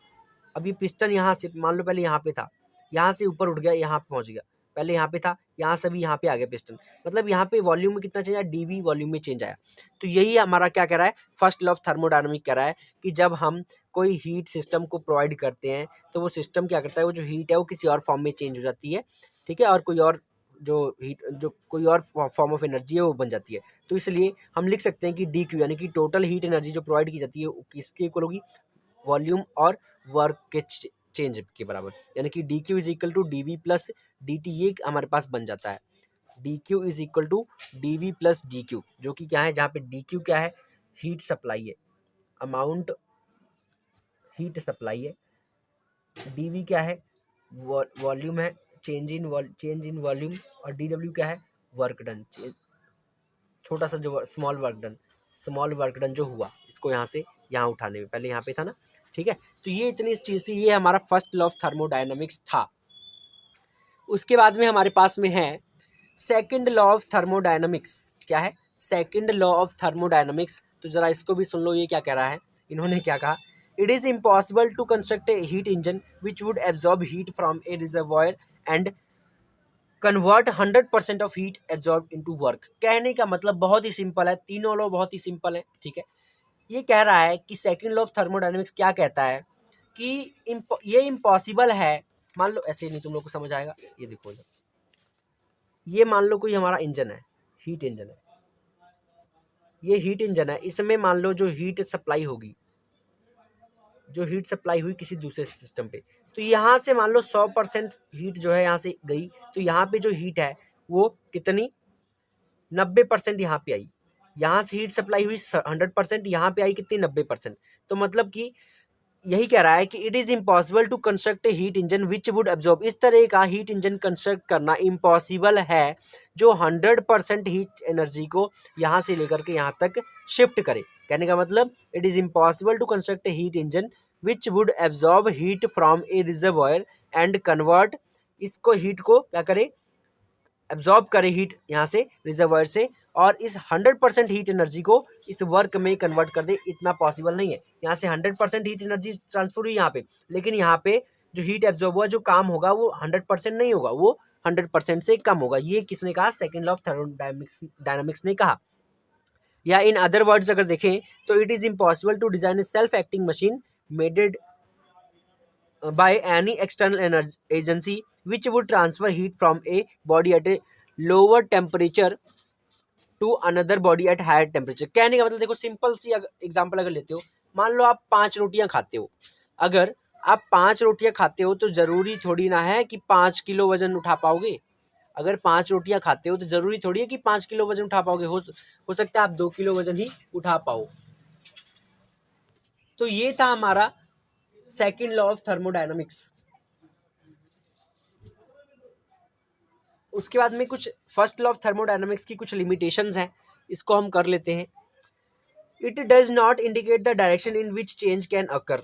अभी पिस्टन यहाँ से मान लो पहले यहाँ पे था, यहाँ से ऊपर उठ गया, यहाँ पे पहुँच गया, पहले यहाँ पे था, यहाँ से भी यहाँ पे आ गया पिस्टन, मतलब यहाँ पे वॉल्यूम में कितना चेंज आया, डी वी वॉल्यूम में चेंज आया। तो यही हमारा क्या कह रहा है, फर्स्ट लॉ ऑफ थर्मोडायनामिक कह रहा है कि जब हम कोई हीट सिस्टम को प्रोवाइड करते हैं तो वो सिस्टम क्या करता है, वो जो हीट है वो किसी और फॉर्म में चेंज हो जाती है, ठीक है, और कोई और जो कोई और फॉर्म ऑफ एनर्जी है वो बन जाती है। तो इसलिए हम लिख सकते हैं कि डी क्यू यानी कि टोटल हीट एनर्जी जो प्रोवाइड की जाती है किसके इक्वल होगी, वॉल्यूम और वर्क के चेंज के बराबर, यानी कि D Q is equal to D V plus D T, ये हमारे पास बन जाता है। D Q is equal to D V plus D Q, जो कि क्या है, जहाँ पे डी क्यू क्या है, हीट सप्लाई है, अमाउंट हीट सप्लाई है, डी वी क्या है, वॉल्यूम है, चेंज इन वॉल्यूम, और डी डब्ल्यू क्या है, वर्क डन, छोटा सा जो स्मॉल वर्क डन जो हुआ इसको यहाँ से यहाँ उठाने में, पहले यहाँ पे था ना, ठीक है। तो ये इतनी चीज़ थी, ये हमारा फर्स्ट लॉ ऑफ थर्मोडायनामिक्स था। उसके बाद में हमारे पास में है सेकंड लॉ ऑफ थर्मोडायनामिक्स। क्या है, सेकंड लॉ ऑफ थर्मोडायनामिक्स। तो जरा इसको भी सुन लो, ये क्या कह रहा है, इन्होंने क्या कहा, it is impossible to construct a heat engine which would absorb heat from a reservoir and convert 100% of heat absorb into work. कहने का मतलब बहुत ही सिंपल है, तीनों लॉ बहुत ही सिंपल है, ठीक है। ये कह रहा है कि सेकंड लॉ ऑफ थर्मोडायनामिक्स क्या कहता है कि ये इम्पॉसिबल है। मान लो ऐसे नहीं तुम लोग को समझ आएगा, ये देखो, ये मान लो कोई हमारा इंजन है, हीट इंजन है, ये हीट इंजन है, इसमें मान लो जो हीट सप्लाई होगी, जो हीट सप्लाई हुई किसी दूसरे सिस्टम पे, तो यहाँ से मान लो 100% हीट जो है यहाँ से गई, तो यहाँ पे जो हीट है वो कितनी, 90% यहाँ पे आई। यहाँ से हीट सप्लाई हुई 100%, यहाँ पे आई कितनी, 90%। तो मतलब कि यही कह रहा है कि it is impossible to construct a heat engine which would absorb, इस तरह का हीट इंजन कंस्ट्रक्ट करना इम्पॉसिबल है जो 100% हीट एनर्जी को यहाँ से लेकर के यहाँ तक शिफ्ट करे। कहने का मतलब it is impossible to construct a heat engine which would absorb heat from a reservoir and convert, इसको हीट को क्या करे, एब्जॉर्ब करे हीट यहाँ से रिजर्वायर से, और इस 100% हीट एनर्जी को इस वर्क में कन्वर्ट कर दे, इतना पॉसिबल नहीं है। यहाँ से 100% हीट एनर्जी ट्रांसफर हुई यहाँ पे, लेकिन यहाँ पे जो हीट एब्जॉर्ब हुआ, जो काम होगा वो 100% नहीं होगा, वो 100% से कम होगा। ये किसने कहा, सेकेंड लॉ ऑफ थर्मोडायनामिक्स ने कहा। या इन अदर वर्ड्स अगर देखें तो it is impossible to design a self acting machine aided by any external agency which would transfer heat from a body at a lower temperature to another body at higher temperature. कहने का मतलब देखो, simple सी example अगर लेते हो, मान लो आप 5 रोटियां खाते हो। अगर आप 5 रोटियां खाते हो तो जरूरी थोड़ी ना है कि 5 किलो वजन उठा पाओगे। अगर 5 रोटियां खाते हो तो जरूरी थोड़ी है कि 5 किलो वजन उठा पाओगे। हो सकता है आप 2 किलो वजन ही उठा पाओ। तो ये था हमारा सेकेंड लॉ ऑफ थर्मोडायनामिक्स। उसके बाद में कुछ फर्स्ट लॉ ऑफ थर्मोडायनामिक्स की कुछ लिमिटेशंस हैं, इसको हम कर लेते हैं। It does not indicate the direction in which change can अकर।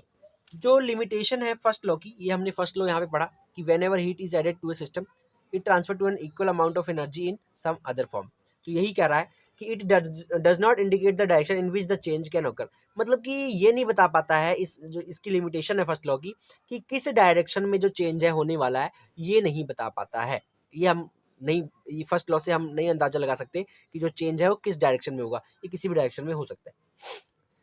जो लिमिटेशन है फर्स्ट लॉ की, ये हमने फर्स्ट लॉ यहाँ पे पढ़ा कि whenever heat is added to a system it transfer to an equal amount of energy in some other form. तो यही कह रहा है कि it does not indicate the direction in which the change can occur. मतलब कि ये नहीं बता पाता है, इस जो इसकी लिमिटेशन है फर्स्ट लॉ की, कि किस डायरेक्शन में जो चेंज है होने वाला है, ये नहीं बता पाता है। ये हम नहीं, ये फर्स्ट लॉ से हम नहीं अंदाजा लगा सकते कि जो चेंज है वो किस डायरेक्शन में होगा। ये किसी भी डायरेक्शन में हो सकता है।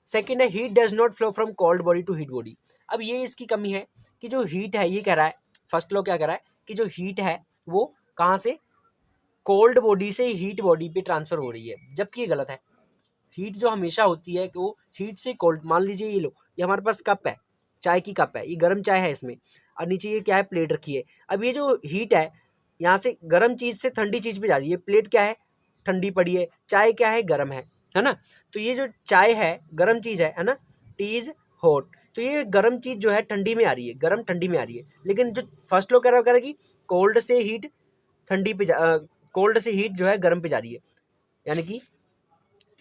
सेकेंड है heat does not flow from cold body to heat body. अब ये इसकी कमी है कि जो हीट है, ये कह रहा है फर्स्ट लॉ क्या कह रहा है कि जो हीट है वो कहाँ से, कोल्ड बॉडी से हीट बॉडी पे ट्रांसफर हो रही है, जबकि ये गलत है। हीट जो हमेशा होती है कि वो हीट से कोल्ड, मान लीजिए ये लो, ये हमारे पास कप है, चाय की कप है, ये गर्म चाय है इसमें, और नीचे ये क्या है, प्लेट रखी है। अब ये जो हीट है यहाँ से गर्म चीज़ से ठंडी चीज़ पे जा रही है। प्लेट क्या है, ठंडी पड़ी है, चाय क्या है, गर्म है ना। तो ये जो चाय है गर्म चीज़ है ना, टी इज हॉट। तो ये गर्म चीज़ जो है ठंडी में आ रही है, गर्म ठंडी में आ रही है। लेकिन जो फर्स्ट लोग कह रहा है कि कोल्ड से हीट ठंडी पे कोल्ड से हीट जो है गर्म पे जा रही है, यानी कि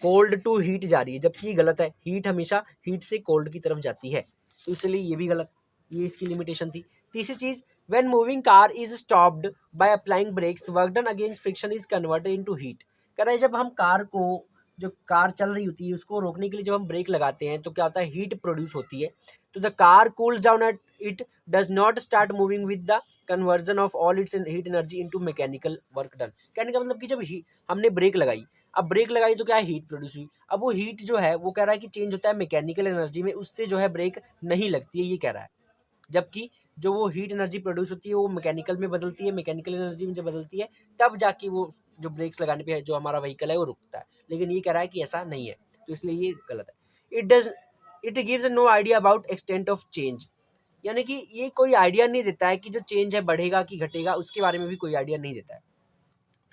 कोल्ड टू हीट जा रही है, जबकि ये गलत है। हीट हमेशा हीट से कोल्ड की तरफ जाती है, तो इसलिए ये भी गलत, ये इसकी लिमिटेशन थी। तीसरी चीज, when moving car is stopped by applying brakes work done against friction is converted into heat. कह रहा है जब हम कार को, जो कार चल रही होती है उसको रोकने के लिए जब हम ब्रेक लगाते हैं तो क्या होता है, हीट प्रोड्यूस होती है। तो the car cools down at it does not start moving with the conversion of all it's heat energy into mechanical work done. कहने का मतलब कि जब हमने ब्रेक लगाई, अब ब्रेक लगाई तो क्या है, हीट प्रोड्यूस हुई। अब वो हीट जो है वो कह रहा है कि चेंज होता है मैकेनिकल एनर्जी में, उससे जो है ब्रेक नहीं लगती है, ये कह रहा है। जबकि जो वो हीट एनर्जी प्रोड्यूस होती है वो मैकेनिकल में बदलती है, मैकेनिकल एनर्जी में जब बदलती है तब जाके वो जो ब्रेक्स लगाने पे जो हमारा व्हीकल है वो रुकता है। लेकिन ये कह रहा है कि ऐसा नहीं है, तो इसलिए ये गलत है। It gives no idea about extent of change. यानी कि ये कोई आइडिया नहीं देता है कि जो चेंज है बढ़ेगा कि घटेगा, उसके बारे में भी कोई आइडिया नहीं देता है।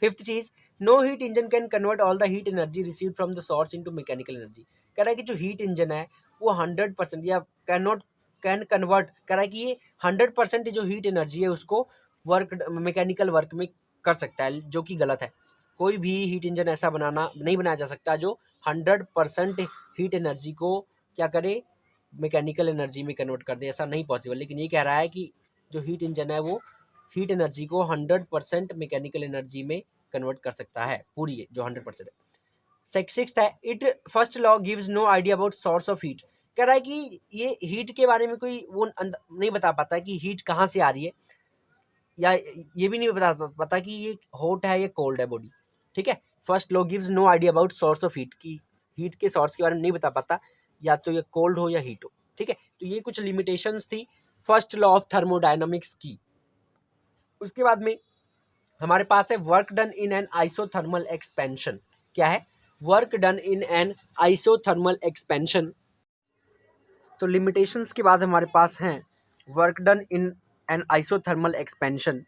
फिफ्थ चीज, no heat engine can convert all the heat energy received from the source into mechanical energy. कह रहा है कि जो हीट इंजन है वो 100% या कैन कन्वर्ट, कह रहा है कि ये 100% जो हीट एनर्जी है उसको वर्क, मैकेनिकल वर्क में कर सकता है, जो कि गलत है। कोई भी हीट इंजन ऐसा नहीं बनाया जा सकता जो 100% हीट एनर्जी को क्या करे, मैकेनिकल एनर्जी में कन्वर्ट कर दे, ऐसा नहीं पॉसिबल। लेकिन ये कह रहा है कि जो हीट इंजन है वो हीट एनर्जी को 100% मैकेनिकल एनर्जी में कन्वर्ट कर सकता है, पूरी जो 100% है। सिक्स्थ है, it first law gives no idea about source of heat. कह रहा है कि ये हीट के बारे में कोई वो नहीं बता पाता कि हीट कहाँ से आ रही है, या ये भी नहीं बता पाता कि ये हॉट है या कोल्ड है बॉडी। ठीक है, first law gives no idea about source of heat, की हीट के सोर्स के बारे में नहीं बता पाता, या तो ये कोल्ड हो या हीट हो। ठीक है, तो ये कुछ लिमिटेशंस थी फर्स्ट लॉ ऑफ थर्मोडायनामिक्स की। उसके बाद में हमारे पास है work done in an isothermal expansion. क्या है, work done in an isothermal expansion. तो लिमिटेशंस के बाद हमारे पास हैं work done in an isothermal expansion.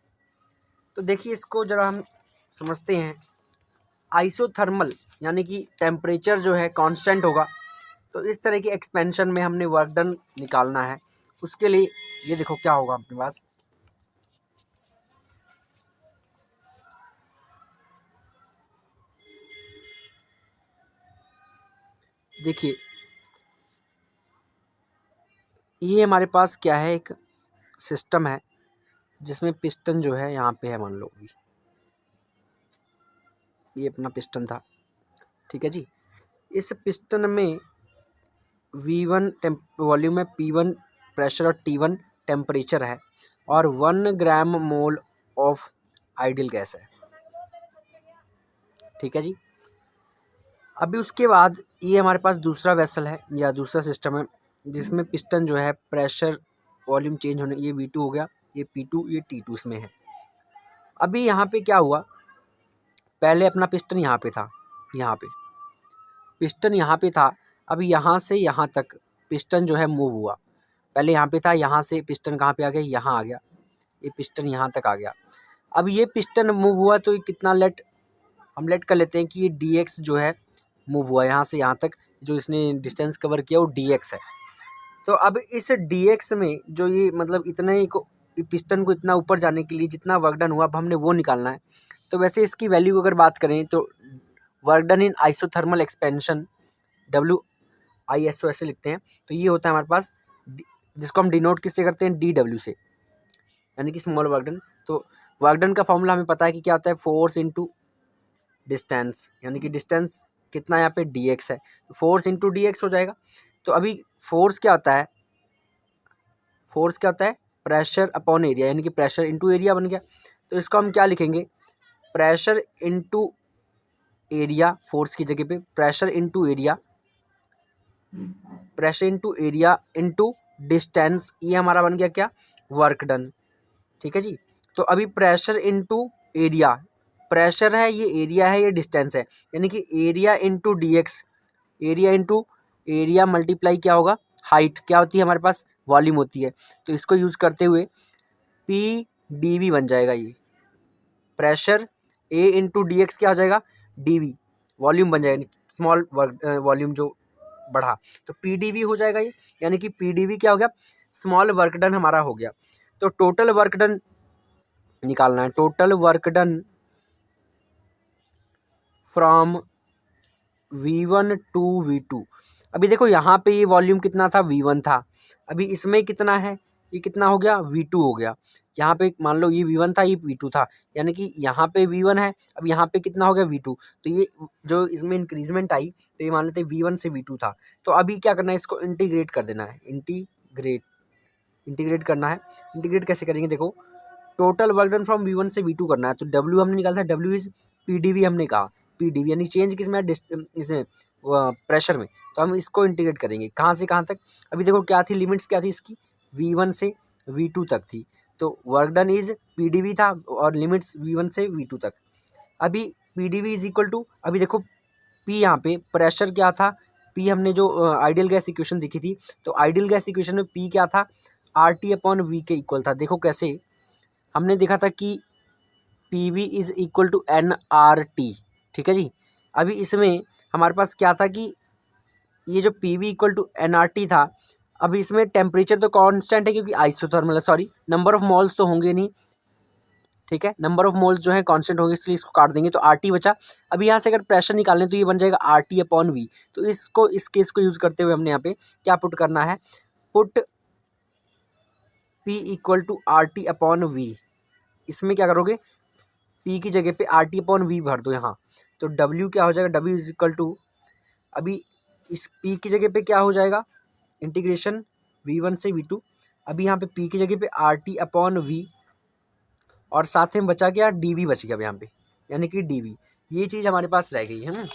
तो देखिए इसको जरा हम समझते हैं। आइसोथर्मल यानी कि टेम्परेचर जो है कांस्टेंट होगा, तो इस तरह की एक्सपेंशन में हमने वर्क डन निकालना है। उसके लिए ये देखो क्या होगा अपने पास, देखिए ये हमारे पास क्या है, एक सिस्टम है जिसमें पिस्टन जो है यहाँ पे है, मान लो ये अपना पिस्टन था। ठीक है जी, इस पिस्टन में V1 वॉल्यूम है, P1 प्रेशर और T1 टेम्परेचर है, और 1 ग्राम मोल ऑफ आइडियल गैस है। ठीक है जी, अभी उसके बाद ये हमारे पास दूसरा वेसल है या दूसरा सिस्टम है जिसमें पिस्टन जो है प्रेशर वॉल्यूम चेंज होने, ये V2 हो गया, ये P2, ये T2 इसमें है। अभी यहाँ पे क्या हुआ, पहले अपना पिस्टन यहाँ पे था, यहाँ पे पिस्टन यहाँ पे था, अभी यहाँ से यहाँ तक पिस्टन जो है मूव हुआ। पहले यहाँ पे था, यहाँ से पिस्टन कहाँ पे आ गया, यहाँ आ गया, ये पिस्टन यहाँ तक आ गया। अब ये पिस्टन मूव हुआ तो ये कितना हम लेट कर लेते हैं कि ये dx जो है मूव हुआ यहाँ से यहाँ तक, जो इसने डिस्टेंस कवर किया वो dx है। तो अब इस dx में जो ये मतलब इतने को पिस्टन को इतना ऊपर जाने के लिए जितना वर्क डन हुआ, अब हमने वो निकालना है। तो वैसे इसकी वैल्यू अगर बात करें तो work done in isothermal expansion WISO ऐसे लिखते हैं, तो ये होता है हमारे पास, जिसको हम डिनोट किससे करते हैं, DW से, यानी कि स्मॉल वर्क डन। तो वर्क डन का फॉर्मूला हमें पता है कि क्या होता है, फोर्स इंटू डिस्टेंस, यानी कि डिस्टेंस कितना यहाँ पे dx है, तो फोर्स इंटू dx हो जाएगा। तो अभी फोर्स क्या होता है, फोर्स क्या होता है, प्रेशर अपॉन एरिया, यानी कि प्रेशर इंटू एरिया बन गया। तो इसको हम क्या लिखेंगे, प्रेशर इंटू एरिया, फोर्स की जगह पे pressure into area, pressure into area into distance, ये हमारा बन गया क्या, वर्क डन। ठीक है जी। तो अभी प्रेशर इंटू एरिया, प्रेशर है, ये एरिया है, ये डिस्टेंस है, यानी कि area into dx, area into area multiply क्या होगा, हाइट क्या होती है हमारे पास, वॉल्यूम होती है। तो इसको यूज़ करते हुए PdV बन जाएगा, ये प्रेशर A इंटू dx क्या हो जाएगा, dV, वॉल्यूम बन जाएगा, स्मॉल वॉल्यूम जो बढ़ा, तो PdV हो जाएगा ये, यानी कि PdV क्या हो गया, स्मॉल वर्क डन हमारा हो गया। तो टोटल वर्क डन निकालना है, total work done from V1 to V2। अभी देखो यहाँ पे ये वॉल्यूम कितना था, V1 था, अभी इसमें कितना है, ये कितना हो गया, V2 हो गया। यहाँ पे मान लो ये V1 था, ये V2 था, यानी कि यहाँ पे V1 है, अब यहाँ पे कितना हो गया, V2। तो ये जो इसमें इंक्रीजमेंट आई, तो ये मान लेते हैं V1 से V2 था। तो अभी क्या करना है, इसको इंटीग्रेट कर देना है, इंटीग्रेट करना है। इंटीग्रेट कैसे करेंगे, देखो total work done from V1 से V2 करना है, तो W हमने निकाला था, W इज PdV हमने कहा, PdV यानी चेंज किसमें, इसमें प्रेशर में। तो हम इसको इंटीग्रेट करेंगे कहाँ से कहाँ तक, अभी देखो क्या थी, लिमिट्स क्या थी इसकी, V1 से V2 तक थी, तो वर्क डन इज PdV था और लिमिट्स V1 से V2 तक। अभी PdV इज इक्वल टू, अभी देखो P यहाँ पे प्रेशर क्या था, P हमने जो आइडियल गैस इक्वेशन देखी थी, तो आइडियल गैस इक्वेशन में P क्या था, RT अपॉन V के इक्वल था। देखो कैसे, हमने देखा था कि PV is equal to nRT, ठीक है जी। अभी इसमें हमारे पास क्या था कि ये जो PV इक्वल टू nRT था, अभी इसमें टेम्परेचर तो कांस्टेंट है क्योंकि आइसोथर्मल है, सॉरी नंबर ऑफ मोल्स तो होंगे नहीं, ठीक है, नंबर ऑफ मोल्स जो है कांस्टेंट होंगे, इसलिए इसको काट देंगे तो RT बचा। अभी यहाँ से अगर प्रेशर निकालें तो ये बन जाएगा RT अपॉन V। तो इसको, इस केस को यूज़ करते हुए हमने यहाँ पे क्या पुट करना है, put P equal to RT upon V। इसमें क्या करोगे, P की जगह पे RT अपॉन V भर दो यहाँ, तो W क्या हो जाएगा, W इज इक्वल टू, अभी इस P की जगह पे क्या हो जाएगा, इंटीग्रेशन V1 से V2। अभी यहाँ पे P की जगह पे RT अपॉन V और साथ में बचा क्या, DV बच गया यहाँ पे, यानी कि DV, ये चीज़ हमारे पास रह गई है ना।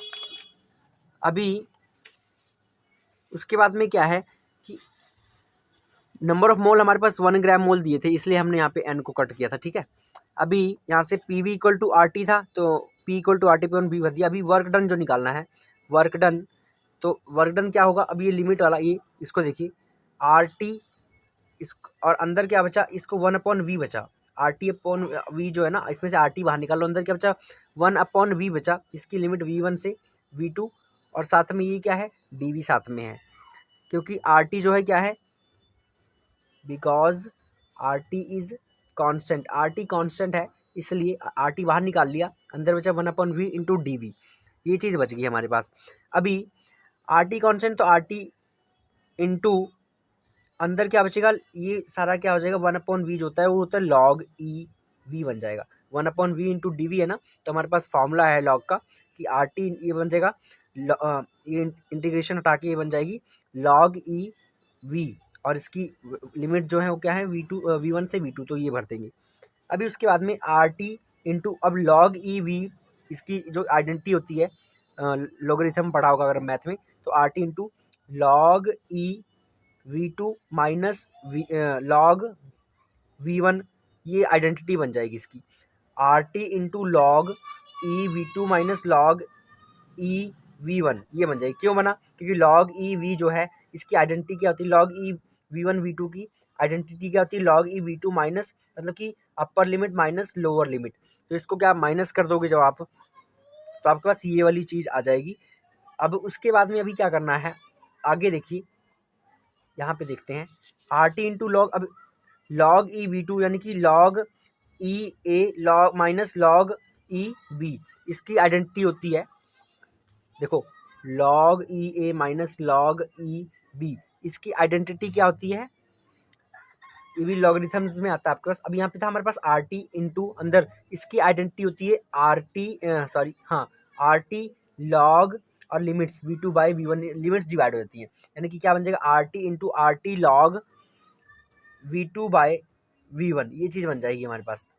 अभी उसके बाद में क्या है कि नंबर ऑफ मोल हमारे पास 1 ग्राम मोल दिए थे, इसलिए हमने यहाँ पे N को कट किया था, ठीक है। अभी यहाँ से PV इक्वल टू RT था, तो P equal to RT upon V भर दिया। अभी वर्क डन जो निकालना है, वर्क डन, तो वर्क डन क्या होगा, अब ये लिमिट वाला, ये इसको देखिए RT, इस और अंदर क्या बचा, इसको 1 अपॉन V बचा, RT अपॉन V जो है ना, इसमें से RT बाहर निकाल लो, अंदर क्या बचा, 1 अपॉन V बचा, इसकी लिमिट V1 से V2 और साथ में ये क्या है, DV साथ में है, क्योंकि RT जो है क्या है, because RT is constant, RT constant है, इसलिए RT बाहर निकाल लिया, अंदर बचा 1 अपॉन V इंटू DV, ये चीज़ बच गई हमारे पास। अभी RT कांस्टेंट, तो RT इंटू अंदर क्या बचेगा, ये सारा क्या हो जाएगा, 1 अपॉन V जो होता है वो होता है log E V बन जाएगा, 1 अपॉन V इंटू DV है ना। तो हमारे पास फॉर्मूला है लॉग का कि RT ये बन जाएगा, ये इंटीग्रेशन हटा के ये बन जाएगी log E V, और इसकी लिमिट जो है वो क्या है, V1 से V2, तो ये भर देंगे। अभी उसके बाद में RT इंटू, अब log E V इसकी जो आइडेंटिटी होती है, लॉगरिथम पढ़ा होगा अगर मैथ में, तो RT into log E V2 minus log V1, ये आइडेंटिटी बन जाएगी इसकी। RT into log e V2 minus log ई V1, ये बन जाएगी। क्यों बना? क्योंकि लॉग ई वी जो है इसकी आइडेंटिटी क्या होती है, लॉग ई V1 V2 की आइडेंटिटी क्या होती है, लॉग ई V2 माइनस मतलब कि upper limit minus lower limit. तो इसको क्या माइनस कर दोगे जब आप, तो आपके पास ये वाली चीज़ आ जाएगी। अब उसके बाद में अभी क्या करना है, आगे देखिए, यहाँ पे देखते हैं RT इंटू लॉग, अब लॉग ई V2 यानी कि log e a log minus log e b, इसकी आइडेंटिटी होती है, देखो log e a minus log e b, इसकी आइडेंटिटी क्या होती है, ये भी लॉगरिथम्स में आता है आपके पास। अब यहाँ पे था हमारे पास RT इंटू अंदर, इसकी आइडेंटिटी होती है RT लॉग और limits V2 by V1, limits divide हो जाती हैं, यानी कि क्या बन जाएगा RT into RT log V2 by V1, ये चीज़ बन जाएगी हमारे पास।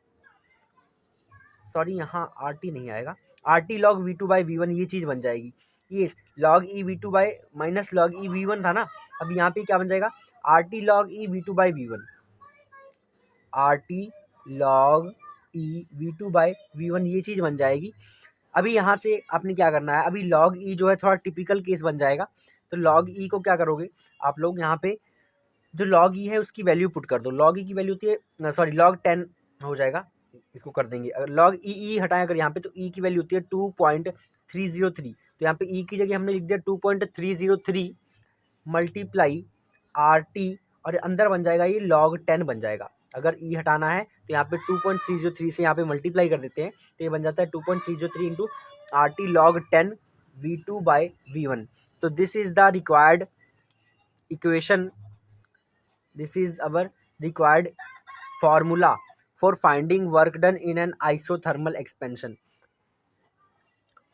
सॉरी, यहाँ RT नहीं आएगा, RT log V2 by V1, ये चीज़ बन जाएगी। ये log e V2 by minus log E V1 था ना, अब यहाँ पे क्या बन जाएगा RT log e V2 by V1, RT log e V2 by V1, ये चीज़ बन जाएगी। अभी यहाँ से आपने क्या करना है, अभी लॉग ई जो है थोड़ा टिपिकल केस बन जाएगा। तो लॉग ई को क्या करोगे आप लोग, यहाँ पे जो लॉग ई है उसकी वैल्यू पुट कर दो। लॉग ई की वैल्यू होती है, सॉरी लॉग 10 हो जाएगा, इसको कर देंगे। अगर लॉग ई हटाएं अगर यहाँ पे, तो ई की वैल्यू होती है 2.303, तो यहाँ पे ई की जगह हमने लिख दिया 2.303 मल्टीप्लाई RT, और अंदर बन जाएगा ये log 10 बन जाएगा। अगर ई हटाना है तो यहाँ पे 2.303 से यहाँ पे मल्टीप्लाई कर देते हैं, तो ये बन जाता है 2.303 into RT log 10 V2 by V1। तो this is the required equation, this is our required formula for finding work done in an isothermal expansion.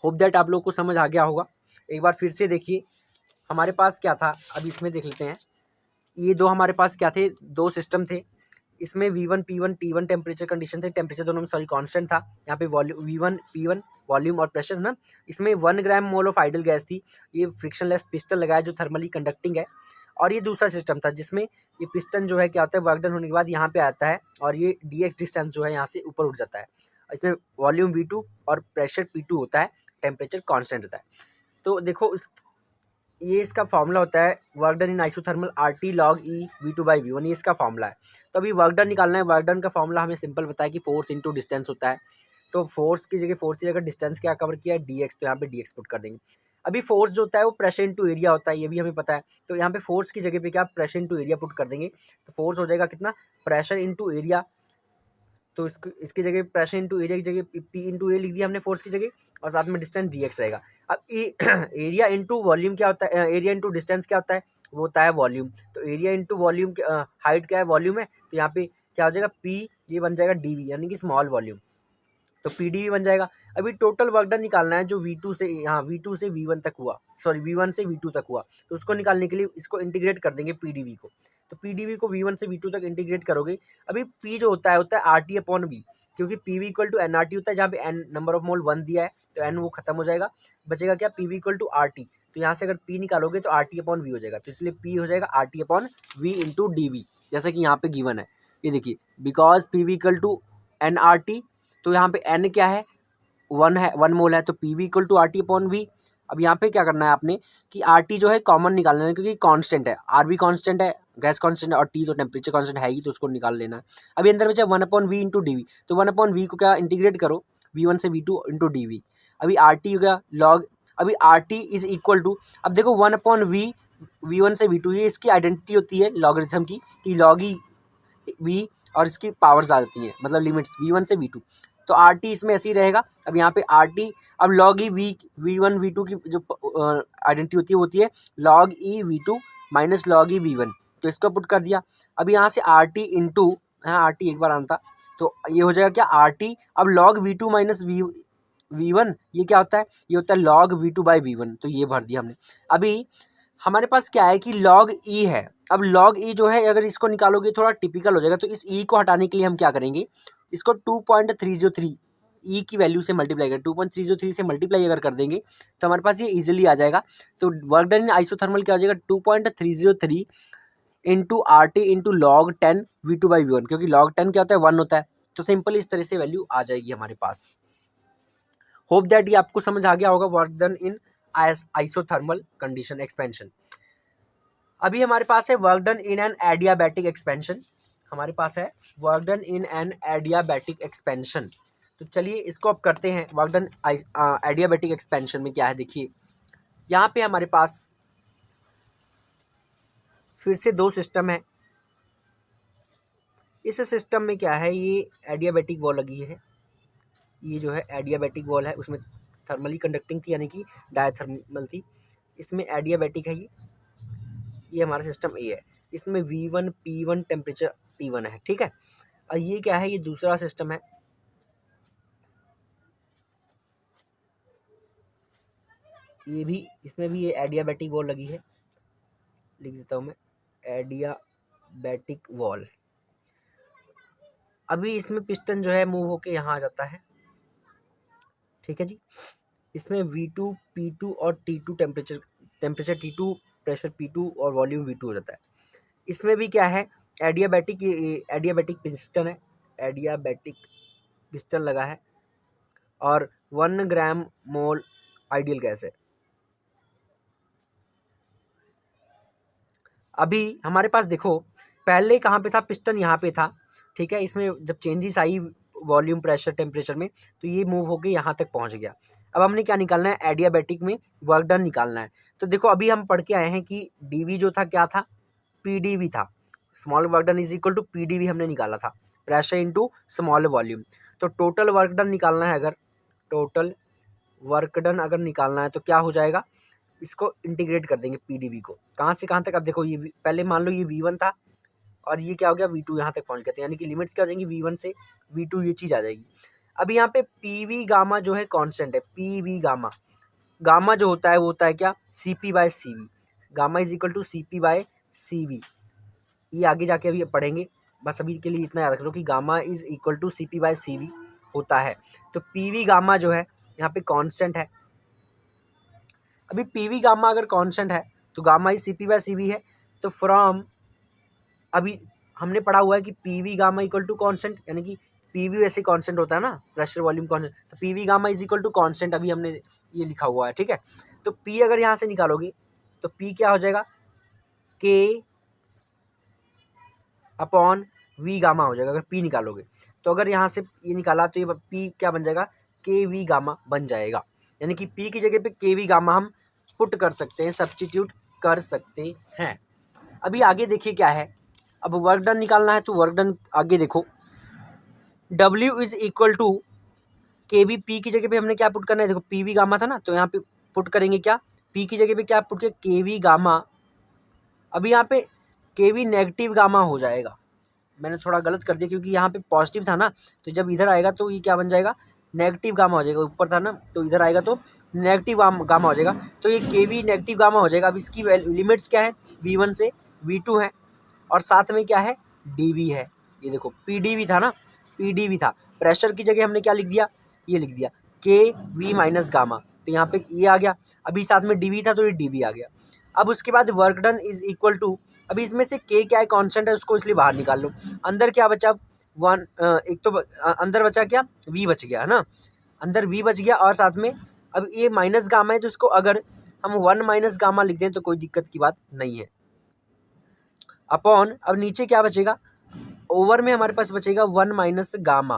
Hope that आप लोग को समझ आ गया होगा। एक बार फिर से देखिए हमारे पास क्या था, अब इसमें देख लेते हैं। ये दो हमारे पास क्या थे, दो सिस्टम थे, इसमें V1 P1 T1 temperature condition थे, टेम्परेचर दोनों में सॉरी कांस्टेंट था। यहाँ पे वॉल्यूम V1 P1 वॉल्यूम और प्रेशर ना, इसमें 1 ग्राम मोल ऑफ आइडल गैस थी, ये फ्रिक्शनलेस पिस्टन लगाया जो थर्मली कंडक्टिंग है। और ये दूसरा सिस्टम था जिसमें ये पिस्टन जो है क्या होता है, वर्क डन होने के बाद यहाँ पे आता है और ये dx डिस्टेंस जो है यहाँ से ऊपर उठ जाता है। इसमें वॉल्यूम V2 और प्रेशर P2 होता है, टेम्परेचर कॉन्स्टेंट होता है। तो देखो ये इसका फॉर्मूला होता है work done in isothermal RT log e V2 by V1, ये इसका फॉर्मूला है। तो अभी वर्क डन निकालना है, वर्क डन का फॉर्मूला हमें सिंपल पता है कि फोर्स इंटू डिस्टेंस होता है। तो फोर्स की जगह फोर्स की जगह डिस्टेंस क्या कवर किया है dx, तो यहाँ पे dx पुट कर देंगे। अभी फोर्स जो होता है वो प्रेशर इंटू एरिया होता है, ये भी हमें पता है। तो यहाँ पे फोर्स की जगह पे क्या प्रेशर इंटू एरिया पुट कर देंगे, तो फोर्स हो जाएगा कितना, प्रेशर इंटू एरिया। तो इसकी जगह प्रेशर इंटू एरिया की जगह P इंटू ए लिख दिया हमने फोर्स की जगह, और साथ में डिस्टेंस dx रहेगा। अब एरिया इंटू वॉल्यूम क्या होता है, एरिया इंटू डिस्टेंस क्या होता है, वो होता है वॉल्यूम। तो एरिया इंटू वॉल्यूम, हाइट क्या है, वॉल्यूम है, तो यहाँ पे क्या हो जाएगा P, ये बन जाएगा dV यानी कि स्मॉल वॉल्यूम, तो PdV बन जाएगा। अभी टोटल वर्क डन निकालना है जो V2 से यहाँ V2 से V1 तक हुआ, सॉरी V1 से V2 तक हुआ, तो उसको निकालने के लिए इसको इंटीग्रेट कर देंगे PdV को। तो PdV को V1 से V2 तक इंटीग्रेट करोगे। अभी P जो होता है RT अपॉन V, क्योंकि PV इक्वल टू NRT होता है, जहाँ पे N नंबर ऑफ मोल 1 दिया है तो N वो खत्म हो जाएगा, बचेगा क्या PV इक्वल टू RT। तो यहाँ से अगर P निकालोगे तो RT अपॉन V हो जाएगा, तो इसलिए P हो जाएगा RT upon V into DV, जैसे कि यहाँ पे गिवन है। ये देखिए because PV equal to NRT, तो यहाँ पे N क्या है, 1 है, 1 मोल है, तो PV equal to RT upon V। अब यहाँ पे क्या करना है आपने कि RT जो है कॉमन निकालना है, क्योंकि कांस्टेंट है, RV कांस्टेंट है, गैस कांस्टेंट है, और T तो टेम्परेचर कांस्टेंट है ही, तो उसको निकाल लेना है। अभी अंदर बचा 1 अपॉन V इंटू DV, तो 1 अपॉन V को क्या इंटीग्रेट करो V1 से V2 इंटू DV। अभी RT हो गया लॉग, अभी RT इज इक्वल टू, अब देखो 1 अपॉन V V1 से V2, ये इसकी आइडेंटिटी होती है लॉगरिथम की, कि लॉग ही V और इसकी पावर्स आ जाती हैं, मतलब लिमिट्स V1 से V2, तो RT इसमें ऐसे ही रहेगा। अब यहाँ पे RT, अब log ई V1 V2 की जो आइडेंटिटी होती है वो होती है log ई V2 माइनस log ई V1, तो इसको पुट कर दिया। अब यहाँ से RT इंटू, हाँ RT एक बार आना था, तो ये हो जाएगा क्या RT, अब log V2 माइनस V1, ये क्या होता है, ये होता है log V2 बाई V1, तो ये भर दिया हमने। अभी हमारे पास क्या है कि log E है, अब log E जो है अगर इसको निकालोगे थोड़ा टिपिकल हो जाएगा, तो इस E को हटाने के लिए हम क्या करेंगे, इसको 2.303 E की वैल्यू से मल्टीप्लाई कर 2.303 से मल्टीप्लाई अगर कर देंगे तो हमारे पास ये इजीली आ जाएगा। तो वर्क डन इन आइसोथर्मल क्या हो जाएगा 2.303 into R T into log 10 V2/V1, क्योंकि log 10 क्या होता है, 1 होता है। तो सिंपल इस तरह से वैल्यू आ जाएगी हमारे पास। होप दैट ये आपको समझ आ गया होगा work done in isothermal condition expansion. अभी हमारे पास है work done in an adiabatic expansion. हमारे पास है work done in an adiabatic expansion. तो चलिए इसको अब करते हैं। वर्क डन एडियाबैटिक एक्सपेंशन में क्या है, देखिए यहाँ पे हमारे पास फिर से दो सिस्टम है। इस सिस्टम में क्या है, ये एडियाबैटिक वॉल लगी है। ये जो है एडियाबैटिक वॉल है, उसमें थर्मली कंडक्टिंग थी यानी कि डायथर्मल थी। इसमें एडियाबैटिक है। ये हमारा सिस्टम ए है। इसमें V1 P1 टेम्परेचर T1 है, ठीक है। और ये क्या है, ये दूसरा सिस्टम है। ये भी, इसमें भी ये एडियाबैटिक वॉल लगी है। लिख देता हूँ मैं, एडियाबैटिक वॉल। अभी इसमें पिस्टन जो है मूव होके यहाँ आ जाता है, ठीक है जी। इसमें V2 P2 और T2 temperature T2, pressure P2 और वॉल्यूम V2 हो जाता है। इसमें भी क्या है, एडियाबैटिक पिस्टन है। एडियाबैटिक पिस्टन लगा है और 1 ग्राम मोल आइडियल गैस है। अभी हमारे पास देखो, पहले कहाँ पे था, पिस्टन यहाँ पे था, ठीक है। इसमें जब चेंजेस आई वॉल्यूम, प्रेशर, टेम्परेचर में, तो ये मूव होके यहाँ तक पहुँच गया। अब हमने क्या निकालना है, एडियाबैटिक में वर्क डन निकालना है। तो देखो अभी हम पढ़ के आए हैं कि डीवी जो था क्या था, पीडीवी था। Small work done is equal to P D V हमने निकाला था, प्रेशर इनटू स्मॉल वॉल्यूम। तो टोटल वर्क डन निकालना है, अगर टोटल वर्क डन अगर निकालना है तो क्या हो जाएगा, इसको इंटीग्रेट कर देंगे पीडीवी को। कहाँ से कहाँ तक, अब देखो ये पहले मान लो ये V1 था और ये क्या हो गया, V2 यहाँ तक पहुँच गया था, यानी कि लिमिट्स क्या हो जाएंगी, V1 से V2 ये चीज़ आ जाएगी। अब यहाँ पे पीवी गामा जो है कांस्टेंट है। पीवी गामा, गामा जो होता है वो होता है क्या, CP/CV। Gamma is equal to CP/CV। ये आगे जाके अभी पढ़ेंगे, बस अभी के लिए इतना याद रख लो कि gamma is equal to CP/CV होता है। तो पीवी गामा जो है यहाँ पे कांस्टेंट है। अभी पीवी गामा अगर कांस्टेंट है तो गामा ही CP/CV है। तो फ्रॉम, अभी हमने पढ़ा हुआ है कि P V gamma equal to constant, यानी कि पीवी वैसे कांस्टेंट होता है ना, प्रेशर वॉल्यूम कांस्टेंट। तो P V gamma is equal to constant, अभी हमने ये लिखा हुआ है, ठीक है। तो पी अगर यहाँ से निकालोगे तो पी क्या हो जाएगा, K अपॉन V गामा हो जाएगा अगर पी निकालोगे। तो अगर यहाँ से ये निकाला तो ये पी क्या बन जाएगा, KV गामा बन जाएगा। यानी कि पी की जगह पे KV गामा हम पुट कर सकते हैं, सब्स्टिट्यूट कर सकते हैं। अभी आगे देखिए क्या है, अब वर्क डन निकालना है तो वर्क डन आगे देखो, W is equal to KV। P की जगह पे हमने क्या पुट करना है, देखो PV गामा था ना, तो यहाँ पे पुट करेंगे क्या, पी की जगह पे क्या पुट के KV गामा। अभी यहाँ पे KV नेगेटिव गामा हो जाएगा, मैंने थोड़ा गलत कर दिया क्योंकि यहाँ पे पॉजिटिव था ना, तो जब इधर आएगा तो ये क्या बन जाएगा, नेगेटिव गामा हो जाएगा। ऊपर था ना तो इधर आएगा तो नेगेटिव गामा हो जाएगा, तो ये KV नेगेटिव गामा हो जाएगा। अब इसकी लिमिट्स क्या है, V1 से V2 है और साथ में क्या है, DV है। ये देखो PDV था ना, PDV था। प्रेशर की जगह हमने क्या लिख दिया, ये लिख दिया KV माइनस गामा, तो यहाँ पे ये आ गया। अभी साथ में DV था तो ये DV आ गया। अब उसके बाद work done is equal to, अभी इसमें से K क्या है, कांस्टेंट है, उसको इसलिए बाहर निकाल लो। अंदर क्या बचा, एक तो अंदर बचा क्या, V बच गया है ना, अंदर V बच गया। और साथ में अब ये माइनस गामा है तो इसको अगर हम 1 माइनस गामा लिख दें तो कोई दिक्कत की बात नहीं है। अपॉन, अब नीचे क्या बचेगा, ओवर में हमारे पास बचेगा 1 माइनस गामा,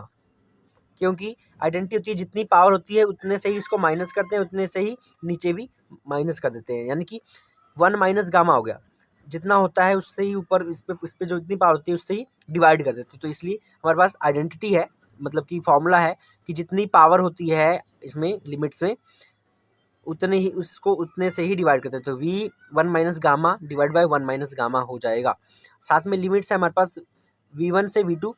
क्योंकि आइडेंटिटी होती है जितनी पावर होती है उतने से ही इसको माइनस करते हैं, उतने से ही नीचे भी माइनस कर देते हैं। यानी कि 1 माइनस गामा हो गया, जितना होता है उससे ही ऊपर, इस पे जो इतनी पावर होती है उससे ही डिवाइड कर देते हैं। तो इसलिए हमारे पास आइडेंटिटी है, मतलब कि फॉर्मूला है कि जितनी पावर होती है इसमें लिमिट्स में उतने ही, उसको उतने से ही डिवाइड करते हैं। तो V 1 minus gamma divide by 1 minus gamma हो जाएगा। साथ में लिमिट्स है हमारे पास V1 से V2।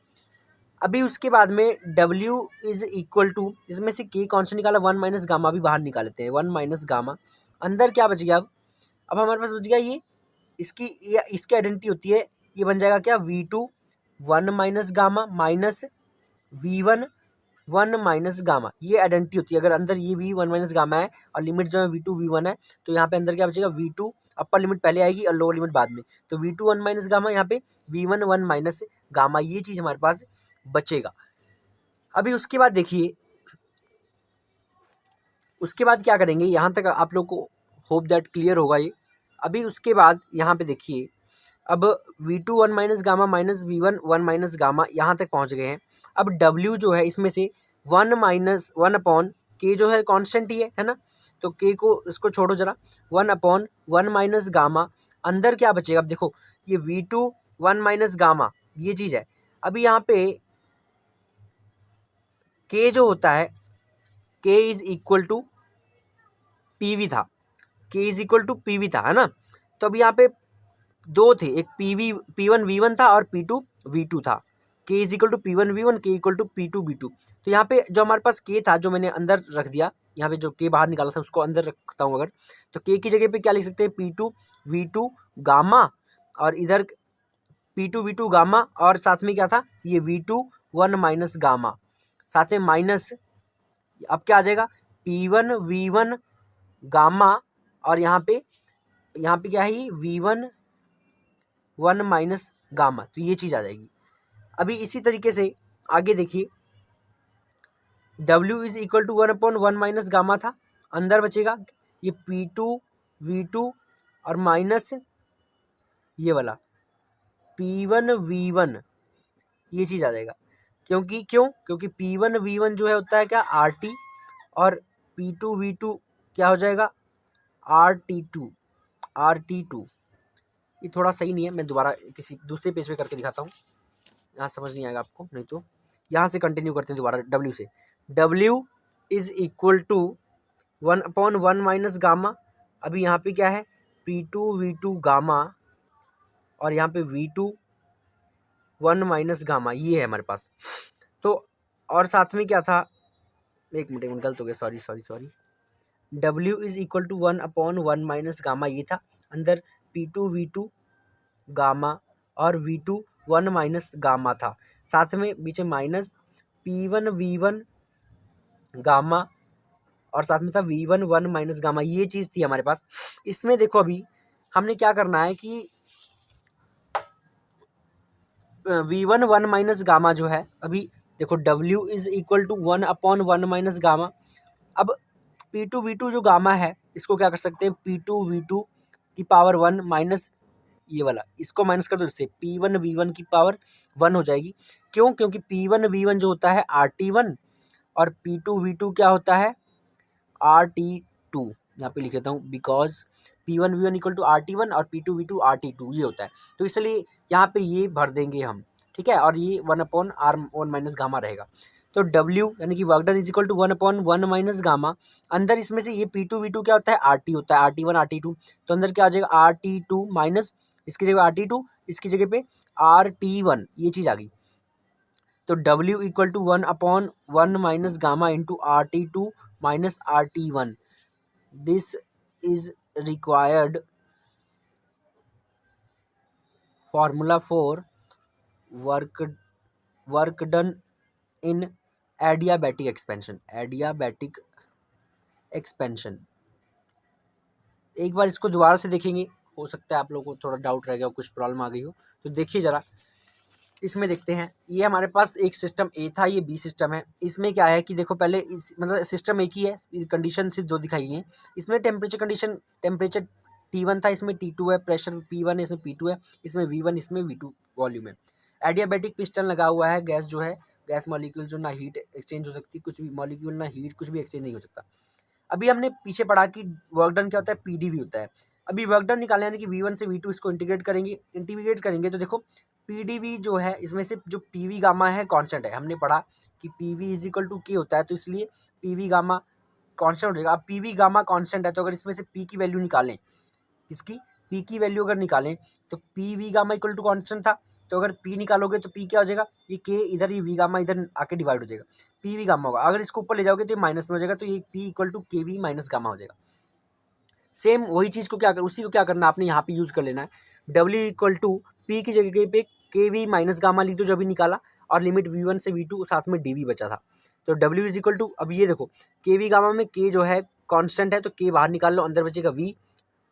अभी उसके बाद में W इज इक्वल टू, इसमें से K कॉन्स्टेंट निकाला, 1 माइनस गामा भी बाहर निकाल लेते हैं, 1 माइनस गामा। अंदर क्या बच गया, अब हमारे पास बच गया ये, इसकी आइडेंटिटी होती है, ये बन जाएगा क्या, V2 1 minus gamma minus V1 1 minus gamma. ये आइडेंटिटी होती है। अगर अंदर ये V 1 माइनस गामा है और लिमिट जो है V2 V1 है, तो यहाँ पे अंदर क्या बचेगा, V2 अपर लिमिट पहले आएगी और लोअर लिमिट बाद में। तो V2 1 माइनस गामा, यहाँ पे V1 1 माइनस गामा, ये चीज़ हमारे पास बचेगा। अभी उसके बाद देखिए, उसके बाद क्या करेंगे, यहाँ तक आप लोग को होप दैट क्लियर होगा ये। अभी उसके बाद यहाँ पे देखिए, अब V2 1 minus gamma minus V1 1 minus gamma यहाँ तक पहुँच गए हैं। अब W जो है इसमें से 1 माइनस 1 अपॉन K जो है कांस्टेंट ही है ना, तो K को इसको छोड़ो जरा, 1 अपॉन 1 माइनस गामा, अंदर क्या बचेगा। अब देखो ये V2 1 माइनस गामा ये चीज़ है। अभी यहाँ पे K जो होता है, K is equal to PV था, K is equal to PV था, है ना। तो अब यहाँ पे दो थे, एक P1 V1 था और P2 V2 था। K is equal to P1 V1, K equal to P2 V2। तो यहाँ पे जो हमारे पास K था, जो मैंने अंदर रख दिया, यहाँ पे जो K बाहर निकाला था उसको अंदर रखता हूँ अगर, तो K की जगह पे क्या लिख सकते हैं, P2 V2 गामा, और इधर P2 V2 गामा, और साथ में क्या था, ये V2 1 माइनस गामा, साथ में माइनस, अब क्या आ जाएगा, P1 V1 गामा, और यहाँ पे क्या है, V1 1 माइनस गामा, तो ये चीज़ आ जाएगी। अभी इसी तरीके से आगे देखिए, W is equal to 1 upon 1 minus gamma था, अंदर बचेगा ये P2 V2 और माइनस ये वाला P1 V1, ये चीज़ आ जाएगा। क्योंकि P1 V1 जो है होता है क्या, RT, और P2 V2 क्या हो जाएगा, RT2। ये थोड़ा सही नहीं है, मैं दोबारा किसी दूसरे पेज पे करके दिखाता हूँ, यहाँ समझ नहीं आएगा आपको, नहीं तो यहाँ से कंटिन्यू करते हैं दोबारा W से। W is equal to 1 upon 1 minus gamma, अभी यहाँ पे क्या है, P2 V2 गामा, और यहाँ पे V2 1 माइनस गामा, ये है हमारे पास। तो और साथ में क्या था, एक मिनट गलत हो गया, sorry. W is equal to 1 upon 1 minus gamma, ये था, अंदर P2 V2 गामा और V2 1 माइनस गामा था, साथ में बीच में माइनस P1 V1 गामा, और साथ में था V1 1 माइनस गामा, ये चीज़ थी हमारे पास। इसमें देखो अभी हमने क्या करना है कि V1 1 माइनस गामा जो है, अभी देखो W is equal to 1 upon 1 minus gamma. अब P2 V2 जो गामा है, इसको क्या कर सकते हैं, P2 V2 की पावर 1 माइनस ये वाला, इसको माइनस कर दो, इससे P1 V1 की पावर 1 हो जाएगी। क्योंकि P1 V1 जो होता है RT1, और P2 V2 क्या होता है, RT2। यहाँ पे लिख देता हूँ, because P1 V1 equal to RT1 और P2 V2 RT2 ये होता है, तो इसलिए यहाँ पे ये भर देंगे हम, ठीक है, और ये 1 अपॉन R1 माइनस गामा रहेगा। तो W यानी कि work done is equal to 1 upon 1 minus gamma, अंदर इसमें से ये P2 V2 क्या होता है, RT होता है, RT1 RT2, तो अंदर क्या आ जाएगा, RT2 माइनस इसकी जगह RT2, इसकी जगह पे RT1, ये चीज़ आ गई। तो W equal to 1 upon 1 minus gamma into RT2 minus RT1, this is required formula for work done in adiabatic expansion. एक बार इसको दोबारा से देखेंगे, हो सकता है आप लोगों को थोड़ा डाउट रह गया, कुछ प्रॉब्लम आ गई हो, तो देखिए ज़रा, इसमें देखते हैं, ये हमारे पास एक सिस्टम ए था, ये बी सिस्टम है। इसमें क्या है कि देखो पहले इस मतलब सिस्टम एक ही है, कंडीशन सिर्फ दो दिखाई है। इसमें टेम्परेचर T1 था, इसमें T2 है, प्रेशर P1 है, इसमें P2 है, इसमें V1, इसमें V2 वॉल्यूम है। एडियाबैटिक पिस्टन लगा हुआ है, गैस जो है, गैस मॉलिक्यूल जो ना हीट एक्सचेंज हो सकती, कुछ भी मॉलिक्यूल ना हीट, कुछ भी एक्सचेंज नहीं हो सकता। अभी हमने पीछे पढ़ा कि वर्क डन क्या होता है, PdV होता है। अभी वर्क डन निकालना यानी कि V1 से V2 इसको इंटीग्रेट करेंगे तो देखो PdV जो है, इसमें से जो PV गामा है कांस्टेंट है, हमने पढ़ा कि PV is equal to K होता है, तो इसलिए PV गामा कांस्टेंट हो जाएगा। अब PV गामा कांस्टेंट है, तो अगर इसमें से P की वैल्यू निकालें, किसकी, P की वैल्यू अगर निकालें, तो PV गामा इक्वल टू कांस्टेंट था, तो अगर P निकालोगे तो P क्या हो जाएगा, ये K इधर, ये V गामा इधर आके डिवाइड हो जाएगा, PV गामा होगा। अगर इसको ऊपर ले जाओगे तो ये माइनस में हो जाएगा, तो ये P equal to KV minus gamma हो जाएगा। सेम वही चीज़ को उसी को क्या करना है, आपने यहाँ पे यूज़ कर लेना है। W इक्वल टू P की जगह पे KV माइनस गामा लिख दो जो अभी निकाला, और लिमिट V1 से V2 साथ में DV बचा था। तो W इज इक्वल टू, अब ये देखो KV गामा में K जो है कांस्टेंट है, तो K बाहर निकाल लो, अंदर बचेगा V।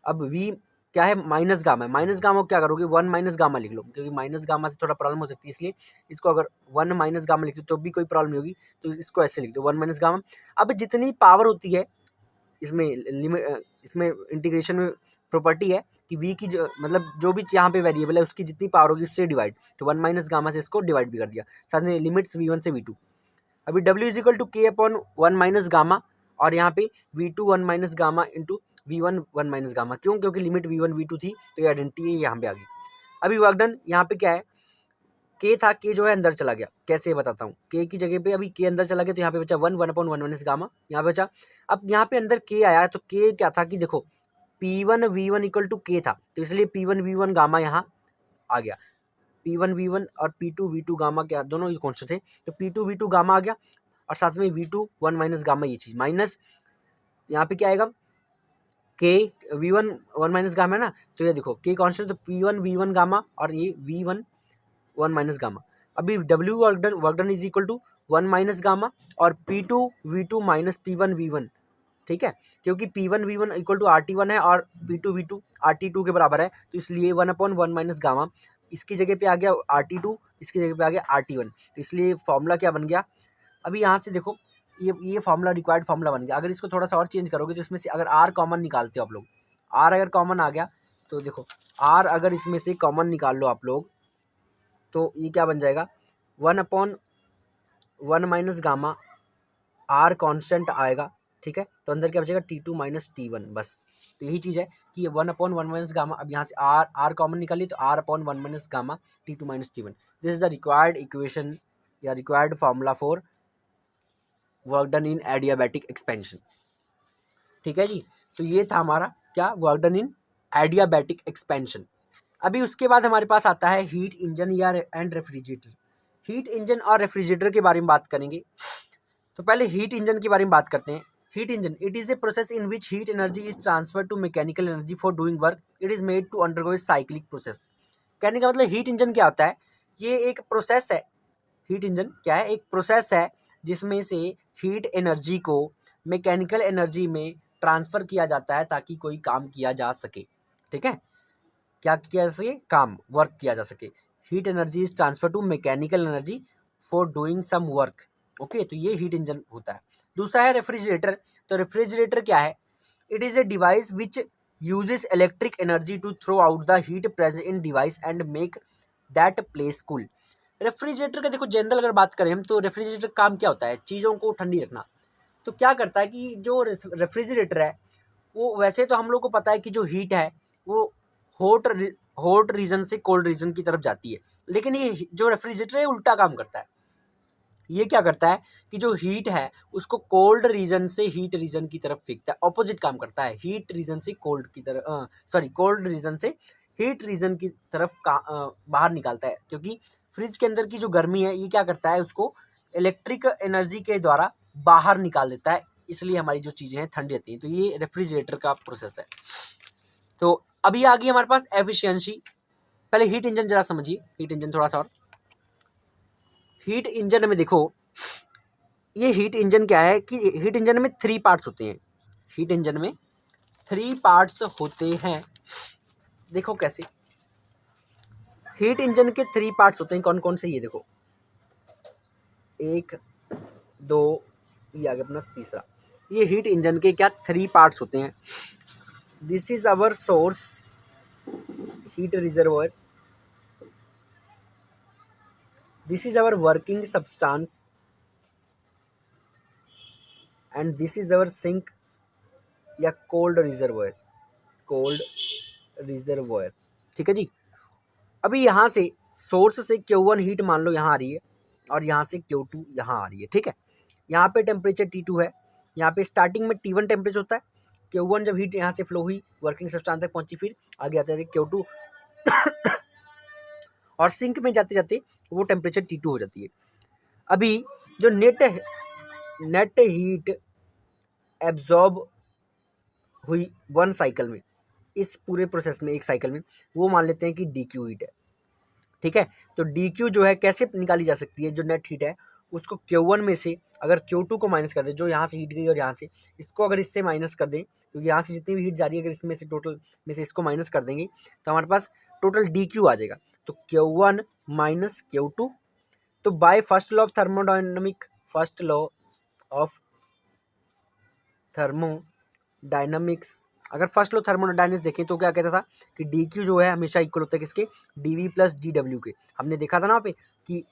अब V क्या है, माइनस गामा है। माइनस गामा को क्या करोगे, 1 माइनस गामा लिख लो, क्योंकि माइनस गामा से थोड़ा प्रॉब्लम हो सकती है, इसलिए इसको अगर 1 माइनस गामा लिख दो तो भी कोई प्रॉब्लम नहीं होगी, तो इसको ऐसे लिख दो 1 माइनस गामा। अब जितनी पावर होती है इसमें लिमिट, इसमें इंटीग्रेशन में प्रॉपर्टी है कि v की जो मतलब जो भी यहाँ पे वेरिएबल है उसकी जितनी पावर होगी उससे डिवाइड, तो 1 माइनस गामा से इसको डिवाइड भी कर दिया, साथ में लिमिट्स v1 से v2। अभी w is equal to k upon 1 minus gamma, और यहाँ पे v2 1 minus gamma into v1 1 minus gamma, क्यों, क्योंकि लिमिट v1 v2 थी तो ये आइडेंटिटी है, यहाँ पे आ गई। अभी वर्क डन यहाँ पे क्या है, k था, k जो है अंदर चला गया, कैसे बताता हूँ, k की जगह पे अभी k अंदर चला गया तो यहाँ पे बचा 1 अपॉन 1 माइनस गामा, यहाँ पे बचा। अब यहाँ पे अंदर k आया तो k क्या था कि देखो p1 v1 equal to k था, तो इसलिए p1 v1 गामा यहाँ आ गया, p1 v1 और p2 v2 गामा क्या दोनों ये कॉन्स्टेंट थे, तो p2 v2 गामा आ गया, और साथ में v2 1 माइनस गामा, ये चीज़ माइनस यहाँ पे क्या आएगा, k v1 1 माइनस गामा है ना, तो ये देखो k कॉन्स्टेंट, तो p1 v1 गामा और ये v1 1 माइनस गामा। अभी w work done is equal to 1 minus gamma और p2 v2 minus p1 v1, ठीक है, क्योंकि p1 v1 equal to RT1 है और p2 v2 RT2 के बराबर है, तो इसलिए 1 अपॉन 1 माइनस गामा, इसकी जगह पे आ गया RT2, इसकी जगह पे आ गया RT1, तो इसलिए फॉर्मूला क्या बन गया। अभी यहाँ से देखो ये फॉर्मूला रिक्वायर्ड फॉर्मूला बन गया। अगर इसको थोड़ा सा और चेंज करोगे तो इसमें से अगर R कॉमन निकालते हो आप लोग, R अगर कॉमन आ गया तो देखो R अगर इसमें से कॉमन निकाल लो आप लोग, तो ये क्या बन जाएगा, 1 upon 1 minus gamma, R constant आएगा, ठीक है, तो अंदर क्या बचेगा T2 माइनस T1, बस। तो यही चीज़ है कि ये 1 अपॉन 1 माइनस गामा, अब यहाँ से R कॉमन निकालिए तो R upon 1 minus gamma T2 minus T1, this is the required equation या required formula for work done in adiabatic expansion, ठीक है जी। तो ये था हमारा क्या, work done in adiabatic expansion. अभी उसके बाद हमारे पास आता है हीट इंजन या एंड रेफ्रिजरेटर। हीट इंजन और रेफ्रिजरेटर के बारे में बात करेंगे, तो पहले हीट इंजन के बारे में बात करते हैं। Heat engine, it is a process in which heat energy is transfer to mechanical energy for doing work, it is made to undergo a cyclic process. कहने का मतलब हीट इंजन क्या होता है, ये एक प्रोसेस है। हीट इंजन क्या है, एक प्रोसेस है जिसमें से हीट एनर्जी को मैकेनिकल एनर्जी में ट्रांसफर किया जाता है ताकि कोई काम किया जा सके, ठीक है, क्या किया सके, काम वर्क किया जा सके। Heat energy is transfer to mechanical energy for doing some work, okay, तो ये हीट इंजन होता है। दूसरा है रेफ्रिजरेटर। तो रेफ्रिजरेटर क्या है, it is a device which uses electric energy to throw out the heat present in device and make that place cool. Refrigerator का देखो जनरल अगर बात करें हम, तो रेफ्रिजरेटर काम क्या होता है, चीज़ों को ठंडी रखना। तो क्या करता है कि जो रेफ्रिजरेटर है वो, वैसे तो हम लोग को पता है कि जो हीट है वो हॉट रीजन से कोल्ड रीजन की तरफ जाती है, लेकिन ये जो रेफ्रिजरेटर है उल्टा काम करता है। ये क्या करता है कि जो हीट है उसको कोल्ड रीजन से हीट रीजन की तरफ फेंकता है, ऑपोजिट काम करता है, हीट रीजन से कोल्ड की तरफ, सॉरी कोल्ड रीजन से हीट रीजन की तरफ बाहर निकालता है, क्योंकि फ्रिज के अंदर की जो गर्मी है ये क्या करता है, उसको इलेक्ट्रिक एनर्जी के द्वारा बाहर निकाल देता है, इसलिए हमारी जो चीज़ें हैं ठंडी रहती हैं। तो ये रेफ्रिजरेटर का प्रोसेस है। तो अभी आ गई हमारे पास एफिशिएंसी। पहले हीट इंजन जरा समझिए, हीट इंजन थोड़ा सा और। हीट इंजन में देखो, ये हीट इंजन क्या है कि हीट इंजन में 3 पार्ट्स होते हैं। हीट इंजन में 3 पार्ट्स होते हैं, देखो कैसे। हीट इंजन के 3 पार्ट्स होते हैं, कौन कौन से, ये देखो 1 2, ये आ गया अपना तीसरा। ये हीट इंजन के क्या 3 पार्ट्स होते हैं। This is our source heat reservoir, this is our working substance and this is our sink या कोल्ड रिजर्वॉयर, कोल्ड रिजर्वॉयर, ठीक है जी। अभी यहाँ से सोर्स से Q1 हीट मान लो यहाँ आ रही है और यहाँ से Q2 यहाँ आ रही है, ठीक है। यहाँ पे टेम्परेचर T2 है, यहाँ पे स्टार्टिंग में T1 टेम्परेचर होता है, Q1 जब हीट यहाँ से फ्लो हुई वर्किंग सब्सटेंस तक पहुंची, फिर आगे आता है Q2 और सिंक में जाते जाते वो टेम्परेचर T2 हो जाती है। अभी जो नेट हीट एब्जॉर्ब हुई 1 साइकिल में, इस पूरे प्रोसेस में, एक साइकिल में, वो मान लेते हैं कि DQ हीट है, ठीक है। तो DQ जो है कैसे निकाली जा सकती है, जो नेट हीट है उसको Q1 में से अगर Q2 को माइनस कर दे, जो यहाँ से हीट गई और यहाँ से, इसको अगर इससे माइनस कर दें क्योंकि यहाँ से जितनी भी हीट जा रही है अगर इसमें से टोटल में से इसको माइनस कर देंगे तो हमारे पास टोटल DQ आ जाएगा। तो Q1 माइनस Q2। तो by first law of thermodynamics, अगर फर्स्ट लॉ थर्मोडायनामिक्स देखें तो क्या कहता था कि DQ जो है हमेशा इक्वल होता है किसके, DV प्लस DW के। हमने देखा था ना वहाँ पे कि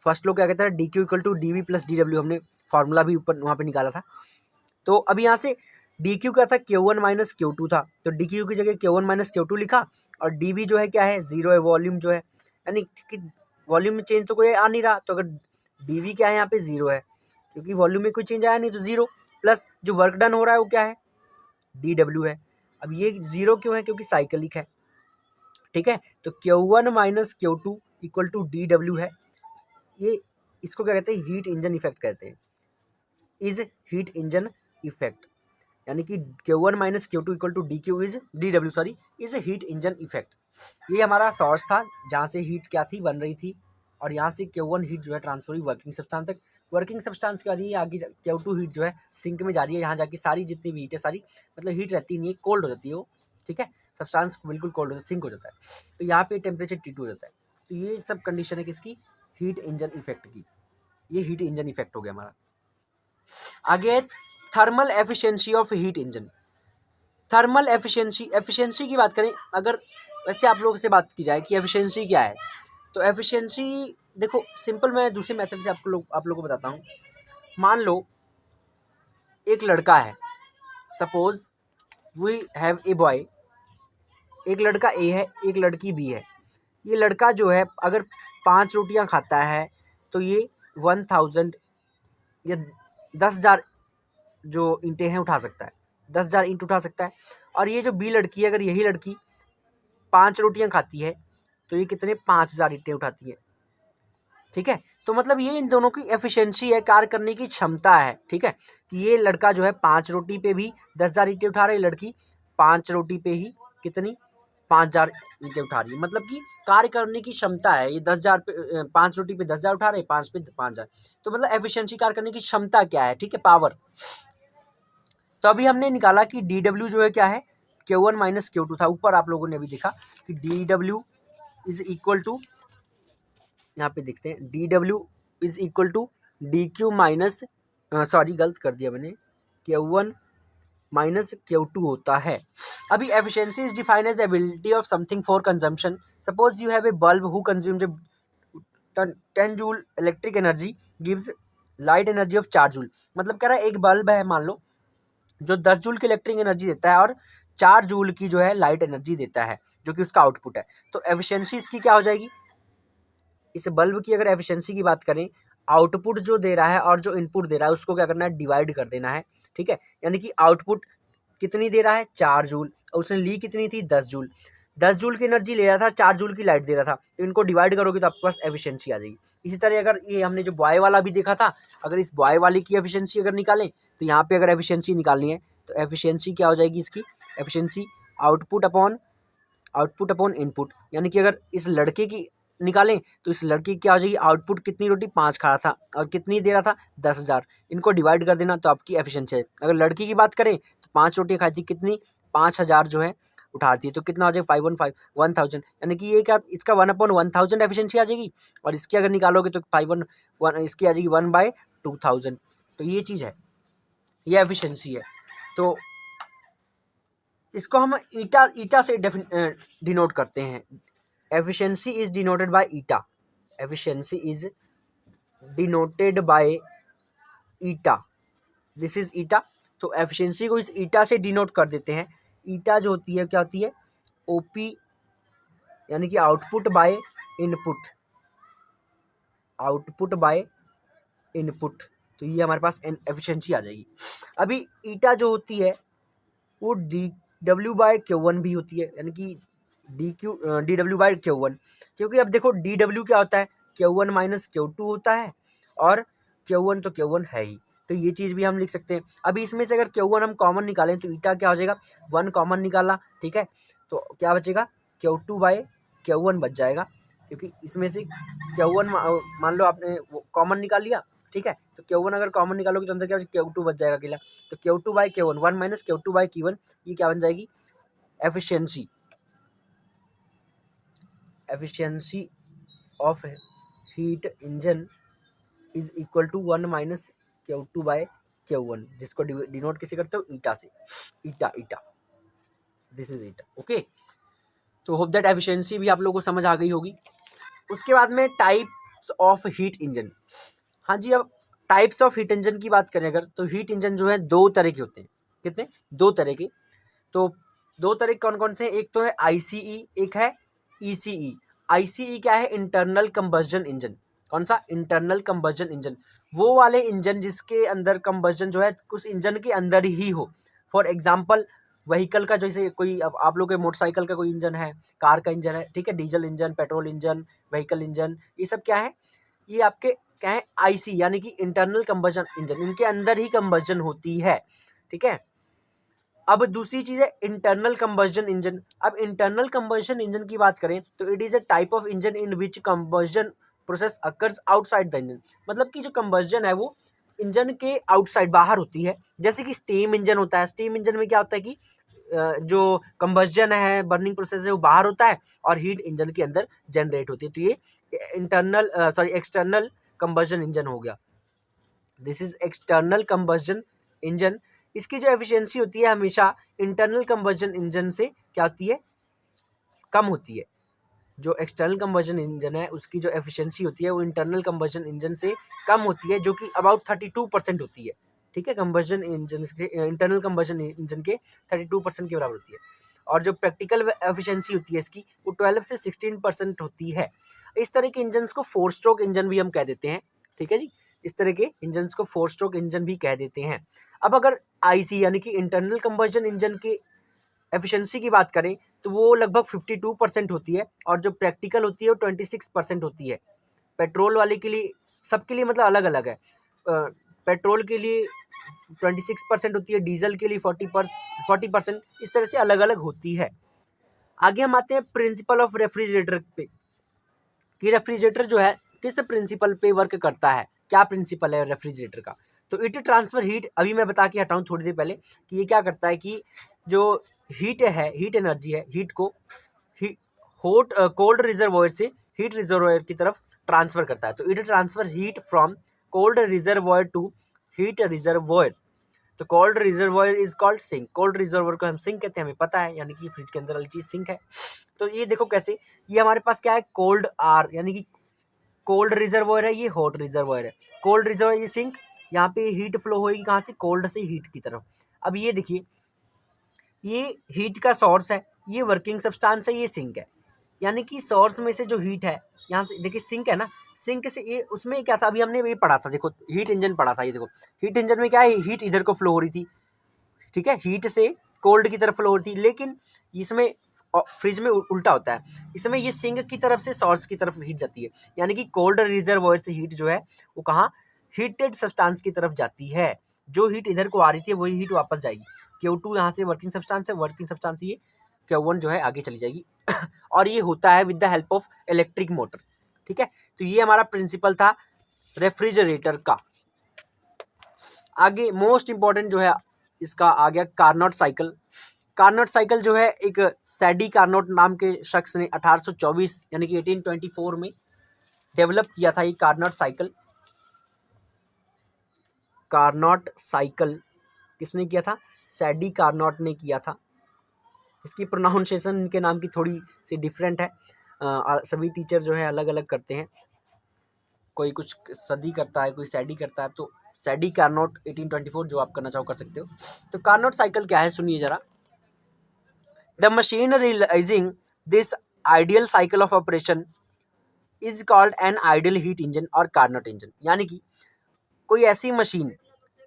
फर्स्ट लॉ क्या कहता है, DQ equal to DV plus DW, हमने फॉर्मूला भी ऊपर वहाँ पे निकाला था। तो अभी यहाँ से DQ क्या था, Q1 माइनस Q2 था, तो DQ की जगह Q1 माइनस Q2 लिखा, और DV जो है क्या है, जीरो है, वॉल्यूम जो है, यानी कि वॉल्यूम में चेंज तो कोई आ नहीं रहा, तो अगर DV क्या है यहाँ पे जीरो है, क्योंकि वॉल्यूम में कोई चेंज आया नहीं तो जीरो, प्लस जो वर्क डन हो रहा है वो क्या है, DW है। अब ये जीरो क्यों है, क्योंकि साइक्लिक है, ठीक है। तो Q1 minus Q2 equal to DW है। ये इसको क्या कहते हैं, हीट इंजन इफेक्ट कहते हैं, इज हीट इंजन इफेक्ट, यानी कि Q1 minus Q2 equal to DW is heat engine effect. ये हमारा सोर्स था जहाँ से हीट क्या थी, बन रही थी, और यहाँ से Q1 हीट जो है ट्रांसफर हुई वर्किंग सब्सटेंस तक। वर्किंग सब्सटेंस के बाद ये आगे Q2 हीट जो है सिंक में जा रही है, यहाँ जाके सारी जितनी भी हीट है सारी, मतलब हीट रहती नहीं है, कोल्ड हो जाती है वो, ठीक है, सब्सटेंस बिल्कुल कोल्ड हो जाता है, सिंक हो जाता है, तो यहाँ पे टेम्परेचर T2 हो जाता है। तो ये सब कंडीशन है किसकी, हीट इंजन इफेक्ट की। ये हीट इंजन इफेक्ट हो गया हमारा। आगे thermal efficiency of heat engine. Thermal efficiency की बात करें, अगर वैसे आप लोगों से बात की जाए कि एफिशिएंसी क्या है, तो एफिशिएंसी देखो सिंपल, मैं दूसरे मेथड से आप लोगों को बताता हूँ। मान लो एक लड़का है, suppose we have a boy, एक लड़का A है, एक लड़की B है। ये लड़का जो है अगर 5 रोटियां खाता है तो ये 1000 या 10,000 जो ईंटें हैं उठा सकता है, 10,000 ईंट उठा सकता है। और ये जो B लड़की है, अगर यही लड़की 5 रोटियां खाती है तो ये कितने, 5,000 ईंटें उठाती है, ठीक है। तो मतलब ये इन दोनों की एफिशिएंसी है, कार्य करने की क्षमता है, ठीक है, कि ये लड़का जो है 5 रोटी पे भी 10,000 ईंटें उठा रहा है, लड़की 5 रोटी पे ही कितनी, 5,000 ईंटें उठा रही है, मतलब कि कार्य करने की क्षमता है। ये 10,000 पे 5 रोटी पे 10,000 उठा रहे, 5 पे 5,000, तो मतलब एफिशिएंसी कार्य करने की क्षमता क्या है, ठीक है, पावर। तो अभी हमने निकाला कि DW जो है क्या है, Q1 माइनस Q2 था, ऊपर आप लोगों ने भी देखा कि DW इज इक्वल टू, यहाँ पे देखते हैं, DW is equal to DQ minus, sorry गलत कर दिया मैंने, Q1 माइनस Q2 होता है। अभी efficiency is defined as ability of something for consumption. Suppose you have a bulb who consumes 10 joule electric energy gives light energy of 4 joule. मतलब कह रहा है एक बल्ब है मान लो जो 10 जूल की इलेक्ट्रिक एनर्जी देता है और 4 जूल की जो है लाइट एनर्जी देता है, जो कि उसका आउटपुट है। तो एफिशिएंसी इसकी क्या हो जाएगी, इस बल्ब की अगर एफिशिएंसी की बात करें, आउटपुट जो दे रहा है और जो इनपुट दे रहा है उसको क्या करना है, डिवाइड कर देना है, ठीक है। यानी कि आउटपुट कितनी दे रहा है, 4 जूल, और उसने ली कितनी थी, 10 जूल। 10 जूल की एनर्जी ले रहा था, 4 जूल की लाइट दे रहा था, तो इनको डिवाइड करोगे तो आपके पास एफिशिएंसी आ जाएगी। इसी तरह अगर ये हमने जो बॉय वाला भी देखा था, अगर इस बॉय वाले की एफिशिएंसी अगर निकालें तो यहाँ पे अगर एफिशिएंसी निकालनी है तो एफिशिएंसी क्या हो जाएगी इसकी, एफिशिएंसी आउटपुट अपॉन इनपुट। यानी कि अगर इस लड़के की निकालें तो इस लड़की क्या हो जाएगी, आउटपुट कितनी रोटी, 5 खा रहा था और कितनी दे रहा था, 10,000। इनको डिवाइड कर देना तो आपकी एफिशिएंसी है। अगर लड़की की बात करें तो 5 रोटियां खाई थी, कितनी, 5,000 जो है उठाती है, तो कितना हो जाएगा, 515 1000, यानी कि ये क्या, इसका 1/1000 एफिशिएंसी आ जाएगी। और इसकी अगर निकालोगे तो 5 इसकी आ जाएगी 1/2000। तो ये चीज़ है, ये एफिशिएंसी है। तो इसको हम ईटा से डिनोट करते हैं। Efficiency is denoted by eta, efficiency is denoted by eta, this is ईटा। तो एफिशिएंसी को इस ईटा से डिनोट कर देते हैं। ईटा जो होती है क्या होती है, ओपी, यानी कि output by input, output by input. तो ये हमारे पास एफिशिएंसी आ जाएगी। अभी ईटा जो होती है वो DW/Q1 भी होती है, यानी कि DW/Q1, क्योंकि अब देखो DW क्या होता है, Q1 माइनस Q2 होता है, और Q1 तो Q1 है ही, तो ये चीज़ भी हम लिख सकते हैं। अभी इसमें से अगर Q1 हम कॉमन निकालें तो ईटा क्या हो जाएगा, 1 कॉमन निकाला, ठीक है, तो क्या बचेगा, Q2/Q1 बच जाएगा, क्योंकि इसमें से Q1 मान लो आपने कॉमन निकाल लिया, ठीक है। तो Q1 अगर कॉमन निकालोगे तो अंदर क्या Q2 बच जाएगा अकेला, तो Q2 by Q1, 1 minus Q2 by Q1, ये क्या बन जाएगी, efficiency of heat engine is equal to 1 minus Q2 by Q1, जिसको डिनोट किसे करते हो, ईटा से, eta, this is eta, okay. तो होप दैट एफिशिएंसी भी आप लोगों को समझ आ गई होगी। उसके बाद में टाइप्स ऑफ हीट इंजन। हाँ जी, अब टाइप्स ऑफ हीट इंजन की बात करें अगर, तो हीट इंजन जो है दो तरह के होते हैं। कितने, दो तरह के। तो दो तरह कौन कौन से हैं, एक तो है ICE, एक है ECE। ICE क्या है, इंटरनल कंबस्जन इंजन। कौन सा, इंटरनल कंबस्जन इंजन, वो वाले इंजन जिसके अंदर कंबस्जन जो है उस इंजन के अंदर ही हो। फॉर एग्जाम्पल व्हीकल का, जैसे कोई अब आप लोग के मोटरसाइकिल का कोई इंजन है, कार का इंजन है, ठीक है, diesel engine, petrol engine, vehicle engine, ये सब क्या है, ये आपके क्या है, IC यानी कि इंटरनल कंबस्जन इंजन, इनके अंदर ही कंबस्जन होती है, ठीक है। अब दूसरी चीज है इंटरनल कंबस्जन इंजन। अब इंटरनल कंबस्जन इंजन की बात करें तो it is a type of engine in which combustion process occurs outside the engine. मतलब कि जो कंबस्जन है वो इंजन के आउटसाइड, बाहर होती है। जैसे कि स्टीम इंजन होता है, स्टीम इंजन में क्या होता है कि जो कंबस्जन है, बर्निंग प्रोसेस है, वो बाहर होता है और हीट इंजन के अंदर जनरेट होती है। तो ये इंटरनल एक्सटर्नल कंबस्जन इंजन हो गया, दिस इज एक्सटर्नल कंबस्जन इंजन। इसकी जो एफिशिएंसी होती है हमेशा इंटरनल कंबस्जन इंजन से क्या होती है, कम होती है। जो एक्सटर्नल कंबस्जन इंजन है उसकी जो एफिशिएंसी होती है वो इंटरनल कंबस्जन इंजन से कम होती है, जो कि अबाउट 32% होती है, ठीक है। कंबस्जन इंजन से, इंटरनल कंबस्जन इंजन के 32% के बराबर होती है। और जो प्रैक्टिकल एफिशिएंसी होती है इसकी, वो 12 से 16% होती है। इस तरह के इंजन को 4 स्ट्रोक इंजन भी हम कह देते हैं, ठीक है जी। इस तरह के इंजन को 4 स्ट्रोक इंजन भी कह देते हैं। अब अगर IC यानी कि इंटरनल कंबस्जन इंजन की एफिशिएंसी की बात करें तो वो लगभग 52% होती है, और जो प्रैक्टिकल होती है वो 26% होती है। पेट्रोल वाले के लिए, सबके लिए मतलब अलग अलग है। पेट्रोल के लिए 26% होती है, डीजल के लिए 40%, इस तरह से अलग अलग होती है। आगे हम आते हैं प्रिंसिपल ऑफ रेफ्रिजरेटर पे, कि रेफ्रिजरेटर जो है किस प्रिंसिपल पे वर्क करता है, क्या प्रिंसिपल है रेफ्रिजरेटर का। तो इट ट्रांसफर हीट, अभी मैं बता के हटाऊं थोड़ी देर पहले, कि ये क्या करता है कि जो हीट है, हीट एनर्जी है, हीट को हॉट कोल्ड रिजर्वॉयर से हीट रिजर्वॉयर की तरफ ट्रांसफर करता है। तो it transfer heat from cold reservoir to heat reservoir. तो cold reservoir is called sink, cold reservoir को हम सिंक कहते हैं, हमें पता है, यानी कि फ्रिज के अंदर वाली चीज सिंक है। तो ये देखो कैसे, ये हमारे पास क्या है, कोल्ड आर यानी कि कोल्ड रिजर्वॉयर है, ये हॉट रिजर्वॉयर है। कोल्ड रिजर्वॉयर, ये सिंक, यहाँ पे हीट फ्लो होगी कहाँ से, कोल्ड से हीट की तरफ। अब ये देखिए, ये हीट का सोर्स है, ये वर्किंग सब्सटेंस है, ये सिंक है। यानी कि सोर्स में से जो हीट है, यहाँ से देखिए सिंक है ना, सिंक से ये, उसमें क्या था, अभी हमने ये पढ़ा था, देखो हीट इंजन पढ़ा था, ये देखो हीट इंजन में क्या है, हीट इधर को फ्लो हो रही थी, ठीक है, हीट से कोल्ड की तरफ फ्लो हो रही थी। लेकिन इसमें फ्रिज में उल्टा होता है, इसमें ये सिंक की तरफ से सोर्स की तरफ हीट जाती है। यानी कि कोल्ड रिजर्वॉयर से हीट जो है वो कहाँ, हीटेड सब्सटेंस की तरफ जाती है। जो हीट इधर को आ रही थी वही हीट वापस जाएगी। Q2 यहाँ से वर्किंग सब्सटेंस है, वर्किंग सब्सटेंस ये Q1 जो है आगे चली जाएगी और ये होता है with the help of electric motor, ठीक है। तो ये हमारा प्रिंसिपल था रेफ्रिजरेटर का। आगे मोस्ट इंपॉर्टेंट जो है इसका आ गया कार्नोट साइकिल। कार्नोट साइकिल जो है एक सैडी कार्नोट नाम के शख्स ने 1824 यानी कि 1824 में डेवलप किया था ये कार्नोट साइकिल। कार्नोट साइकिल किसने किया था, सैडी कार्नोट ने किया था। इसकी प्रोनाउंसिएशन इनके नाम की थोड़ी सी डिफरेंट है, सभी टीचर जो है अलग अलग करते हैं, कोई कुछ सदी करता है, कोई सैडी करता है। तो सैडी कार्नोट 1824 जो आप करना चाहो कर सकते हो। तो कार्नोट साइकिल क्या है सुनिए जरा। The machine realizing this ideal cycle of operation is called an ideal heat engine और कार्नोट इंजन। यानी कि कोई ऐसी मशीन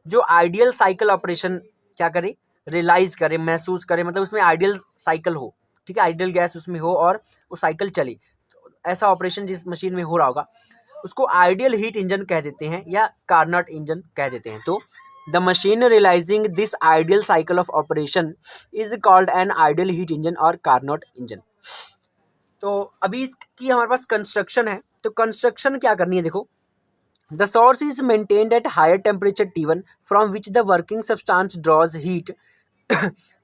जो आइडियल साइकिल ऑपरेशन क्या करे, रियलाइज करे, महसूस करे, मतलब उसमें आइडियल साइकिल हो, ठीक है, आइडियल गैस उसमें हो और वो साइकिल चले, तो ऐसा ऑपरेशन जिस मशीन में हो रहा होगा उसको आइडियल हीट इंजन कह देते हैं या कार्नोट इंजन कह देते हैं। तो the machine realizing this ideal cycle of operation is called an ideal heat engine और कार्नोट इंजन। तो अभी इसकी हमारे पास कंस्ट्रक्शन है, तो कंस्ट्रक्शन क्या करनी है देखो। The source is maintained at higher temperature T1 from which the working substance draws heat.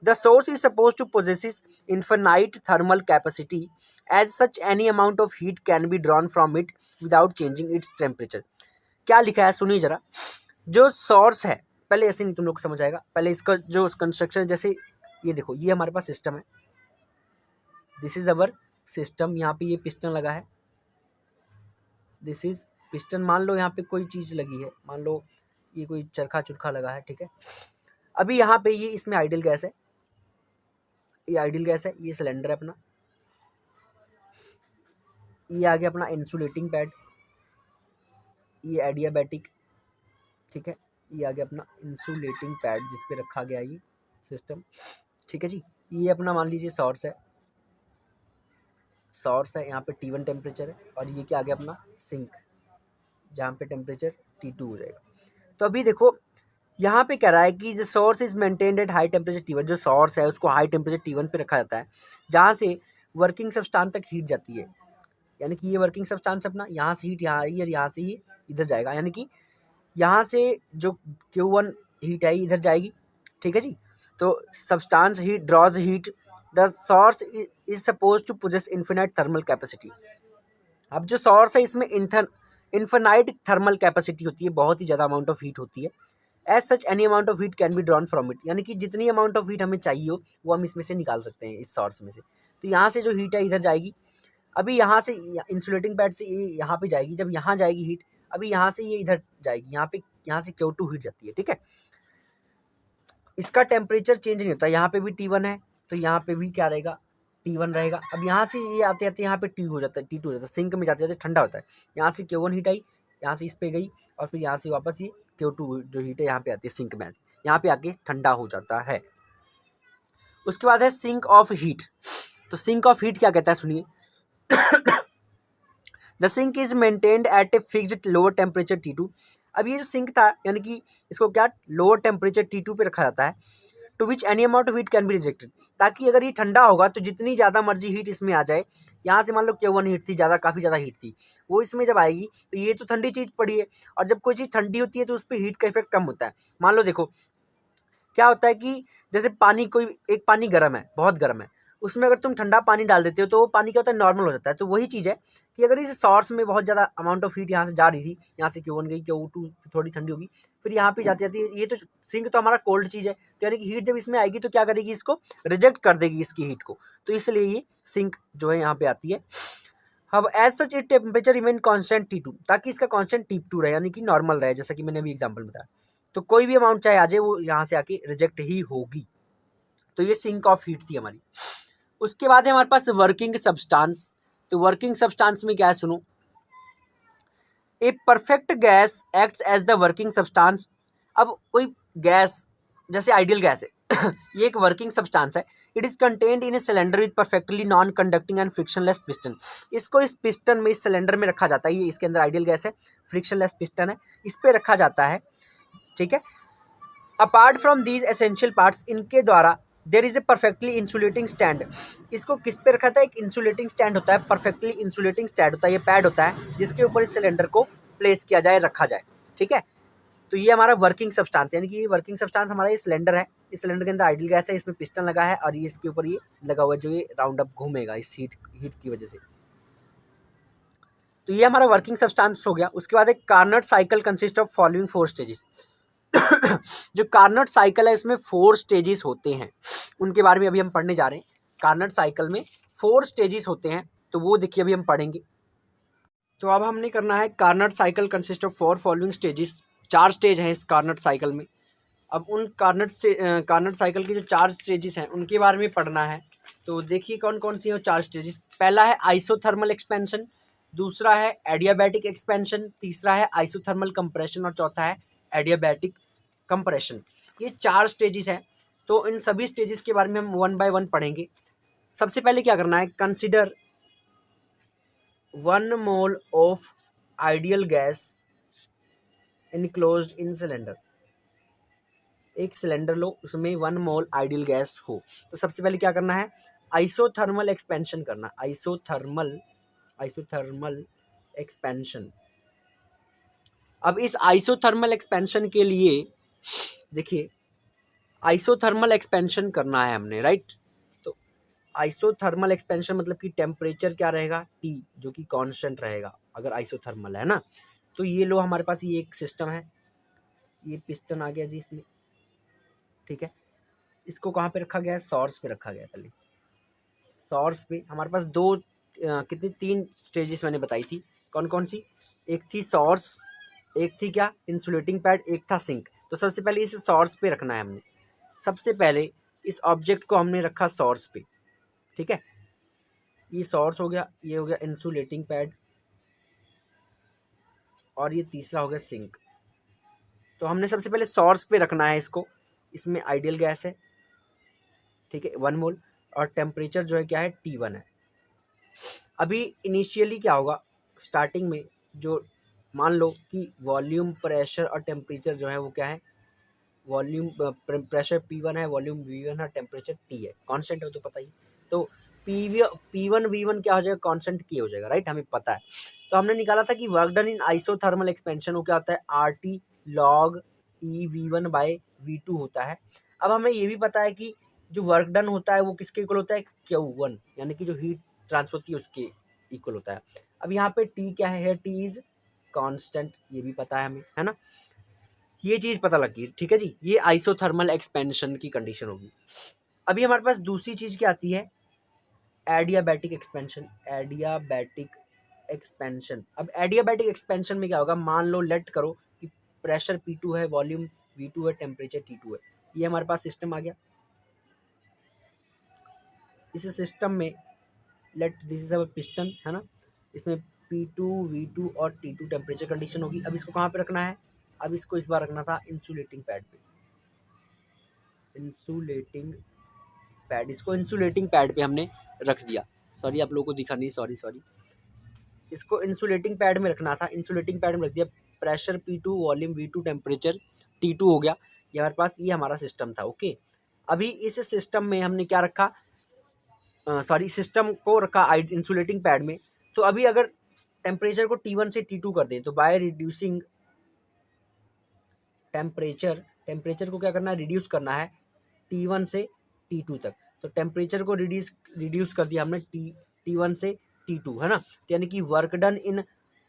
The source is supposed to possess infinite thermal capacity. As such, any amount of heat can be drawn from it without changing its temperature. क्या लिखा है सुनिए जरा। जो source है, पहले ऐसे नहीं तुम लोग समझ आएगा, पहले इसका जो कंस्ट्रक्शन, जैसे ये देखो, ये हमारे पास सिस्टम है, दिस इज अवर सिस्टम। यहाँ पे ये पिस्टन लगा है, दिस इज पिस्टन। मान लो यहाँ पे कोई चीज़ लगी है, मान लो ये कोई चरखा चुरखा लगा है, ठीक है। अभी यहाँ पे ये इसमें आइडियल गैस है, ये आइडियल गैस है, ये सिलेंडर है अपना, ये आ गया अपना इंसुलेटिंग पैड, ये एडियाबैटिक, ठीक है, ये आ गया अपना इंसुलेटिंग पैड जिस पे रखा गया ये सिस्टम, ठीक है जी। ये अपना मान लीजिए सोर्स है, सोर्स है, यहाँ पे T1 टेम्परेचर है, और ये क्या आ गया अपना सिंक, जहाँ पे टेम्परेचर T2 हो जाएगा। तो अभी देखो यहाँ पे कह रहा है कि the source is maintained at high temperature T1, जो सोर्स है उसको हाई टेम्परेचर T1 पे रखा जाता है, जहाँ से वर्किंग सब्सटेंस तक हीट जाती है। यानी कि ये वर्किंग सब्सटेंस अपना यहाँ से हीट यहाँ आई और यहाँ से ही इधर जाएगा, यानी कि यहाँ से जो Q1 हीट आई इधर जाएगी, ठीक है जी। तो substance heat draws heat, the source is suppose to possess infinite thermal capacity. अब जो सोर्स है इसमें इन्फिनाइट थर्मल कैपेसिटी होती है, बहुत ही ज़्यादा अमाउंट ऑफ हीट होती है। As such any amount of heat can be drawn from it, यानी कि जितनी अमाउंट ऑफ हीट हमें चाहिए हो वो हम इसमें से निकाल सकते हैं, इस सोर्स में से। तो यहाँ से जो हीट है इधर जाएगी, अभी यहाँ से इंसुलेटिंग पैड से ये यहाँ पे जाएगी, जब यहाँ जाएगी हीट, अभी यहाँ से ये इधर जाएगी, यहाँ से Q2 हीट जाती है, ठीक है। इसका टेम्परेचर चेंज नहीं होता, यहाँ पे भी T1 है तो यहाँ पे भी क्या रहेगा, T1 रहेगा। अब यहाँ से ये आते आते यहाँ पे T हो जाता है, T2 हो जाता है, सिंक में जाते जाते ठंडा होता है। यहाँ से Q1 हीट आई, यहाँ से इस पे गई, और फिर यहाँ से वापस ये Q2 जो हीट है यहाँ पे आती है, सिंक में आती है, यहाँ पे आके ठंडा हो जाता है। उसके बाद है सिंक ऑफ हीट। तो सिंक ऑफ हीट क्या कहता है सुनिए। The sink is maintained at a fixed lower temperature T2। अब ये जो सिंक था, यानी कि इसको क्या लोअर टेम्परेचर T2 पे रखा जाता है, to which any amount of heat can be rejected, ताकि अगर ये ठंडा होगा तो जितनी ज़्यादा मर्जी हीट इसमें आ जाए। यहाँ से मान लो Q1 हीट थी ज़्यादा, काफ़ी ज़्यादा हीट थी, वो इसमें जब आएगी तो ये तो ठंडी चीज़ पड़ी है, और जब कोई चीज़ ठंडी होती है तो उस पर हीट का इफेक्ट कम होता है। मान लो देखो क्या होता है कि जैसे पानी, कोई एक पानी गर्म है, बहुत गर्म है, उसमें अगर तुम ठंडा पानी डाल देते हो तो वो पानी क्या होता है, नॉर्मल हो जाता है। तो वही चीज़ है कि अगर इस सोर्स में बहुत ज़्यादा अमाउंट ऑफ हीट यहाँ से जा रही थी, यहाँ से Q1 गई, Q2 थोड़ी ठंडी होगी, फिर यहाँ पे जाती जाती है, ये तो सिंक तो हमारा कोल्ड चीज़ है, तो यानी कि हीट जब इसमें आएगी तो क्या करेगी, इसको रिजेक्ट कर देगी इसकी हीट को, तो इसलिए ये सिंक जो है यहाँ पे आती है। अब as such it temperature remain constant T2, ताकि इसका कॉन्स्टेंट T2 रहे, यानी कि नॉर्मल रहे, जैसा कि मैंने अभी एग्जाम्पल बताया। तो कोई भी अमाउंट चाहे आ जाए वो यहाँ से आके रिजेक्ट ही होगी। तो ये सिंक ऑफ हीट थी हमारी। उसके बाद है हमारे पास वर्किंग सब्सटेंस। तो वर्किंग सब्सटेंस में क्या है सुनो, a perfect gas acts as the working substance. अब कोई गैस जैसे आइडियल गैस है ये एक वर्किंग सब्सटेंस है। It is contained in a cylinder with perfectly non conducting and frictionless piston. इसको इस पिस्टन में, इस सिलेंडर में रखा जाता है, ये इसके अंदर आइडियल गैस है, फ्रिक्शनलेस पिस्टन है, इस पे रखा जाता है, ठीक है। Apart from these essential parts, इनके द्वारा there is a perfectly insulating stand. इसको किस पे रखा था, एक इंसुलेटिंग स्टैंड होता है, परफेक्टली इंसुलेटिंग स्टैंड होता है, ये पैड होता है जिसके ऊपर इस सिलेंडर को प्लेस किया जाए, रखा जाए, ठीक है। तो ये हमारा वर्किंग सब्सटेंस, यानी कि वर्किंग सब्सटेंस हमारा ये सिलेंडर है, इस सिलेंडर के अंदर आइडियल गैस है, इसमें पिस्टन लगा है, और ये इसके ऊपर ये लगा हुआ है जो ये राउंड अप घूमेगा इस हीट की वजह से। तो ये हमारा वर्किंग सब्सटेंस हो गया। उसके बाद एक Carnot cycle consist of following 4 stages. जो कार्नट साइकिल है इसमें 4 स्टेजेस होते हैं, उनके बारे में अभी हम पढ़ने जा रहे हैं। कार्नट साइकिल में 4 स्टेजेस होते हैं, तो वो देखिए अभी हम पढ़ेंगे। तो अब हमने करना है Carnot cycle consist of 4 following stages. 4 stage हैं इस कार्नट साइकिल में। अब उन कार्नट साइकिल के जो 4 स्टेजेस हैं उनके बारे में पढ़ना है। तो देखिए कौन कौन सी है वो 4 स्टेजेस। पहला है आइसोथर्मल एक्सपेंशन, दूसरा है एडियाबैटिक एक्सपेंशन, तीसरा है आइसोथर्मल कंप्रेशन, और चौथा है एडियाबैटिक कंप्रेशन। ये 4 स्टेजेस हैं। तो इन सभी स्टेजेस के बारे में हम 1 बाय 1 पढ़ेंगे। सबसे पहले क्या करना है, consider 1 mole of ideal gas enclosed in cylinder. एक सिलेंडर लो, उसमें 1 मोल आइडियल गैस हो। तो सबसे पहले क्या करना है, आइसोथर्मल एक्सपेंशन करना। Isothermal expansion. अब इस आइसोथर्मल एक्सपेंशन के लिए देखिए, आइसोथर्मल एक्सपेंशन करना है हमने, राइट। तो आइसोथर्मल एक्सपेंशन मतलब कि टेम्परेचर क्या रहेगा, T, जो कि कांस्टेंट रहेगा अगर आइसोथर्मल है ना। तो ये लो हमारे पास ये एक सिस्टम है, ये पिस्टन आ गया जी इसमें, ठीक है। इसको कहाँ पे रखा गया है, सोर्स पे रखा गया है। पहले सोर्स पे हमारे पास कितनी 3 स्टेजेस मैंने बताई थी, कौन कौन सी, एक थी सोर्स, एक थी क्या इंसुलेटिंग पैड, एक था सिंक। तो सबसे पहले इसे सोर्स पे रखना है हमने। सबसे पहले इस ऑब्जेक्ट को हमने रखा सोर्स पे, ठीक है। ये सोर्स हो गया, ये हो गया इंसुलेटिंग पैड, और ये तीसरा हो गया सिंक। तो हमने सबसे पहले सोर्स पे रखना है इसको। इसमें आइडियल गैस है, ठीक है, 1 मोल, और टेम्परेचर जो है क्या है, T1 है। अभी इनिशियली क्या होगा, स्टार्टिंग में जो मान लो कि वॉल्यूम, प्रेशर और टेम्परेचर जो है वो क्या है, वॉल्यूम प्रेशर P1 है, वॉल्यूम V1 है, टेम्परेचर T है, कांस्टेंट है तो पता ही। तो P1 V1 क्या हो जाएगा, कांस्टेंट K हो जाएगा, राइट, हमें पता है। तो हमने निकाला था कि work done in isothermal expansion वो क्या होता है, RT log E V1 bye V2 होता है। अब हमें ये भी पता है कि जो वर्क डन होता है वो किसके इक्वल होता है, Q1, यानी कि जो हीट ट्रांसफर होती है उसके इक्वल होता है। अब यहाँ पे T क्या है, T इज कांस्टेंट, ये भी पता है हमें, है ना। ये चीज पता लगी, ठीक है जी। ये आइसोथर्मल एक्सपेंशन की कंडीशन होगी। अभी हमारे पास दूसरी चीज क्या आती है, एडियाबैटिक एक्सपेंशन। एडियाबैटिक एक्सपेंशन, अब एडियाबैटिक एक्सपेंशन में क्या होगा, मान लो लेट करो कि प्रेशर P2 है, वॉल्यूम V2 है, टेम्परेचर T2 है। ये हमारे पास सिस्टम आ गया। इस सिस्टम में let this is a piston, है ना। इसमें P2 V2 और T2 टेम्परेचर कंडीशन होगी। अब इसको कहाँ पे रखना है, अब इसको इस बार रखना था इंसुलेटिंग पैड पे। इंसुलेटिंग पैड, इसको इंसुलेटिंग पैड पे हमने रख दिया। सॉरी आप लोगों को दिखा नहीं, सॉरी सॉरी। इसको इंसुलेटिंग पैड में रखना था, इंसुलेटिंग पैड में रख दिया। Pressure P2, volume V2, temperature T2 हो गया। ये हमारे पास ये हमारा सिस्टम था, ओके। अभी इस सिस्टम में हमने क्या रखा, सॉरी सिस्टम को रखा इंसुलेटिंग पैड में। तो अभी अगर टेम्परेचर को T1 से T2 कर दें तो बाय रिड्यूसिंग टेम्परेचर को क्या करना है, रिड्यूस करना है T1 से T2 तक। तो टेम्परेचर को रिड्यूस कर दिया हमने T1 से T2, है ना। तो यानी कि वर्क डन इन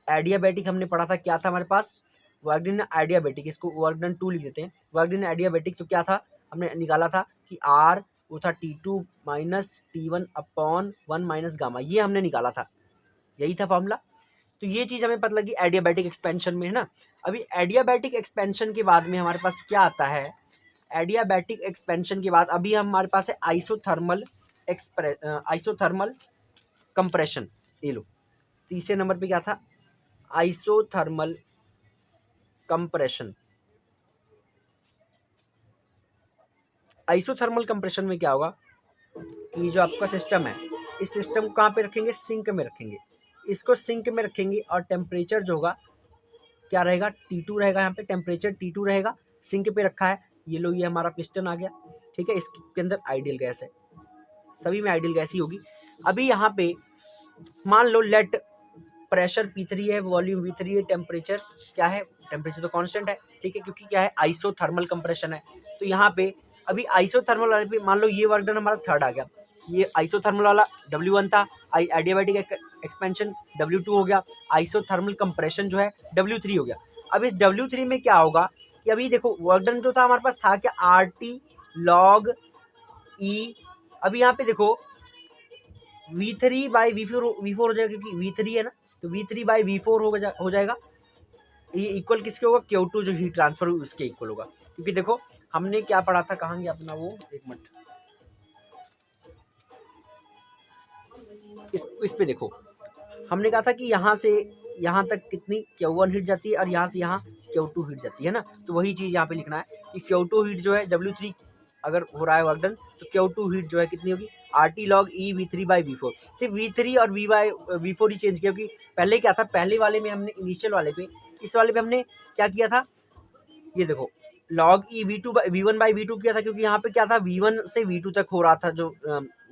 एडियाबैटिक हमने पढ़ा था, क्या था हमारे पास, वर्क डन एडियाबैटिक, इसको वर्क डन 2 लिख देते हैं। वर्क डन एडियाबैटिक तो क्या था, हमने निकाला था कि R वो था T2 minus T1 upon 1 minus gamma, ये हमने निकाला था, यही था फॉर्मूला। तो ये चीज हमें पता लगी एडियाबैटिक एक्सपेंशन में, है ना। अभी एडियाबैटिक एक्सपेंशन के बाद में हमारे पास क्या आता है, एडियाबैटिक एक्सपेंशन के बाद अभी हमारे पास है आइसोथर्मल कंप्रेशन। ये लो तीसरे नंबर पे क्या था, आइसोथर्मल कंप्रेशन। आइसोथर्मल कंप्रेशन में क्या होगा कि जो आपका सिस्टम है, इस सिस्टम को कहाँ पे रखेंगे, सिंक में रखेंगे। इसको सिंक में रखेंगे और टेम्परेचर जो होगा क्या रहेगा, T2 रहेगा। यहाँ पे टेम्परेचर T2 रहेगा, सिंक पे रखा है। ये लो ये हमारा पिस्टन आ गया, ठीक है। इसके अंदर आइडियल गैस है, सभी में आइडियल गैस ही होगी। अभी यहाँ पे मान लो लेट प्रेशर P3 है, वॉल्यूम V3 है, टेम्परेचर क्या है, टेम्परेचर तो कांस्टेंट है, ठीक है, क्योंकि क्या है आइसोथर्मल कंप्रेशन है। तो यहाँ पे अभी आइसोथर्मल वाले पे मान लो ये वर्क डन हमारा थर्ड आ गया, ये आइसोथर्मल वाला W1 था, एडियाबैटिक एक्सपेंशन W2 हो गया, आइसोथर्मल कंप्रेशन जो है W3 हो गया। अब इस W3 में क्या होगा कि अभी देखो वर्क डन जो था हमारे पास था क्या, RT log E। अभी यहाँ पे देखो V3 बाई V4 हो जाएगा, क्योंकि V3 है ना, तो V3 बाई V4 हो जाएगा। ये इक्वल किसके होगा, Q2 जो हीट ट्रांसफर हुई उसके इक्वल होगा। क्योंकि देखो हमने क्या पढ़ा था, कहाँ गया अपना वो, एक मिनट, इस पे देखो हमने कहा था कि यहाँ से यहाँ तक कितनी Q1 हीट जाती है और यहाँ से यहाँ Q2 हीट जाती है ना। तो वही चीज़ यहाँ पे लिखना है कि Q2 हीट जो है W3 अगर हो रहा है वर्क डन, तो Q2 हीट जो है कितनी होगी, RT log E V3 by V4। सिर्फ V3 और V4 ही चेंज किया, क्योंकि पहले क्या था, पहले वाले में हमने इनिशियल वाले पे, इस वाले पे हमने क्या किया था, ये देखो log E V1 by V2 किया था, क्योंकि यहाँ पे क्या था V1 से V2 तक हो रहा था, जो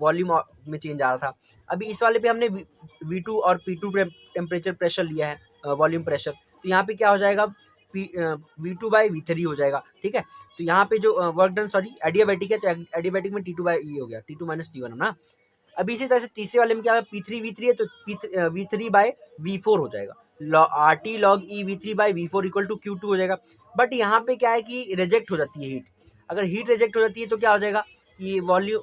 वॉल्यूम में चेंज आ रहा था। अभी इस वाले पे हमने V2 और P2 टेम्परेचर प्रेशर लिया है, वॉल्यूम प्रेशर। तो यहाँ पे क्या हो जाएगा, V2/V3 हो जाएगा, ठीक है। तो यहाँ पे जो वर्क डन, सॉरी एडियाबैटिक है, तो एडियाबैटिक में T2/E हो गया, T2 - T1 है ना। अभी इसी तरह से तीसरे वाले में क्या है, P3V3 है, तो V3/V4 हो जाएगा, RT log E V3/V4 equal to Q2 हो जाएगा। बट यहाँ पे क्या है कि रिजेक्ट हो जाती है हीट। अगर हीट रिजेक्ट हो जाती है तो क्या हो जाएगा, ये वॉल्यूम,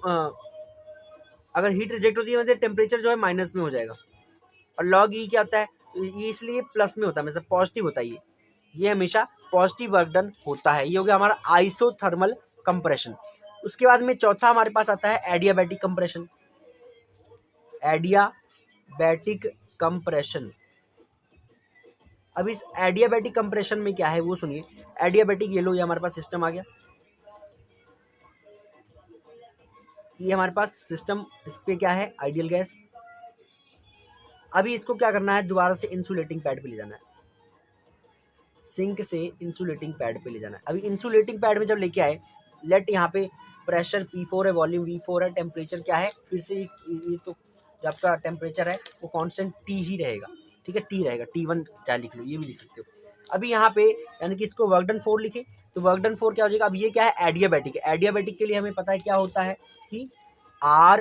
अगर हीट रिजेक्ट होती है मतलब टेम्परेचर जो है माइनस में हो जाएगा। और लॉग ई क्या होता है, ये इसलिए प्लस में होता है, मतलब पॉजिटिव होता है, ये हमेशा पॉजिटिव वर्क डन होता है। ये हो गया हमारा आइसोथर्मल कंप्रेशन। उसके बाद में चौथा हमारे पास आता है एडियाबैटिक कंप्रेशन। एडियाबैटिक कंप्रेशन, अब इस एडियाबैटिक कंप्रेशन में क्या है वो सुनिए। एडियाबैटिक, ये लो, ये हमारे पास सिस्टम आ गया, ये हमारे पास सिस्टम, इस पे क्या है, आइडियल गैस। अभी इसको क्या करना है, दोबारा से इंसुलेटिंग पैड पे ले जाना है, सिंक से इंसुलेटिंग पैड पे ले जाना है। अभी इंसुलेटिंग पैड में जब लेके आए, लेट यहाँ पे प्रेशर P4 है, वॉल्यूम V4 है, टेम्परेचर क्या है, फिर से ये तो जो आपका टेम्परेचर है वो कांस्टेंट T ही रहेगा, ठीक है, T रहेगा, T1 चाहे लिख लो, ये भी लिख सकते हो। अभी यहाँ पे यानी कि इसको वर्क डन 4 लिखे, तो वर्क डन 4 क्या हो जाएगा। अब ये क्या है, एडियाबैटिक है। एडियाबैटिक के लिए हमें पता है क्या होता है कि R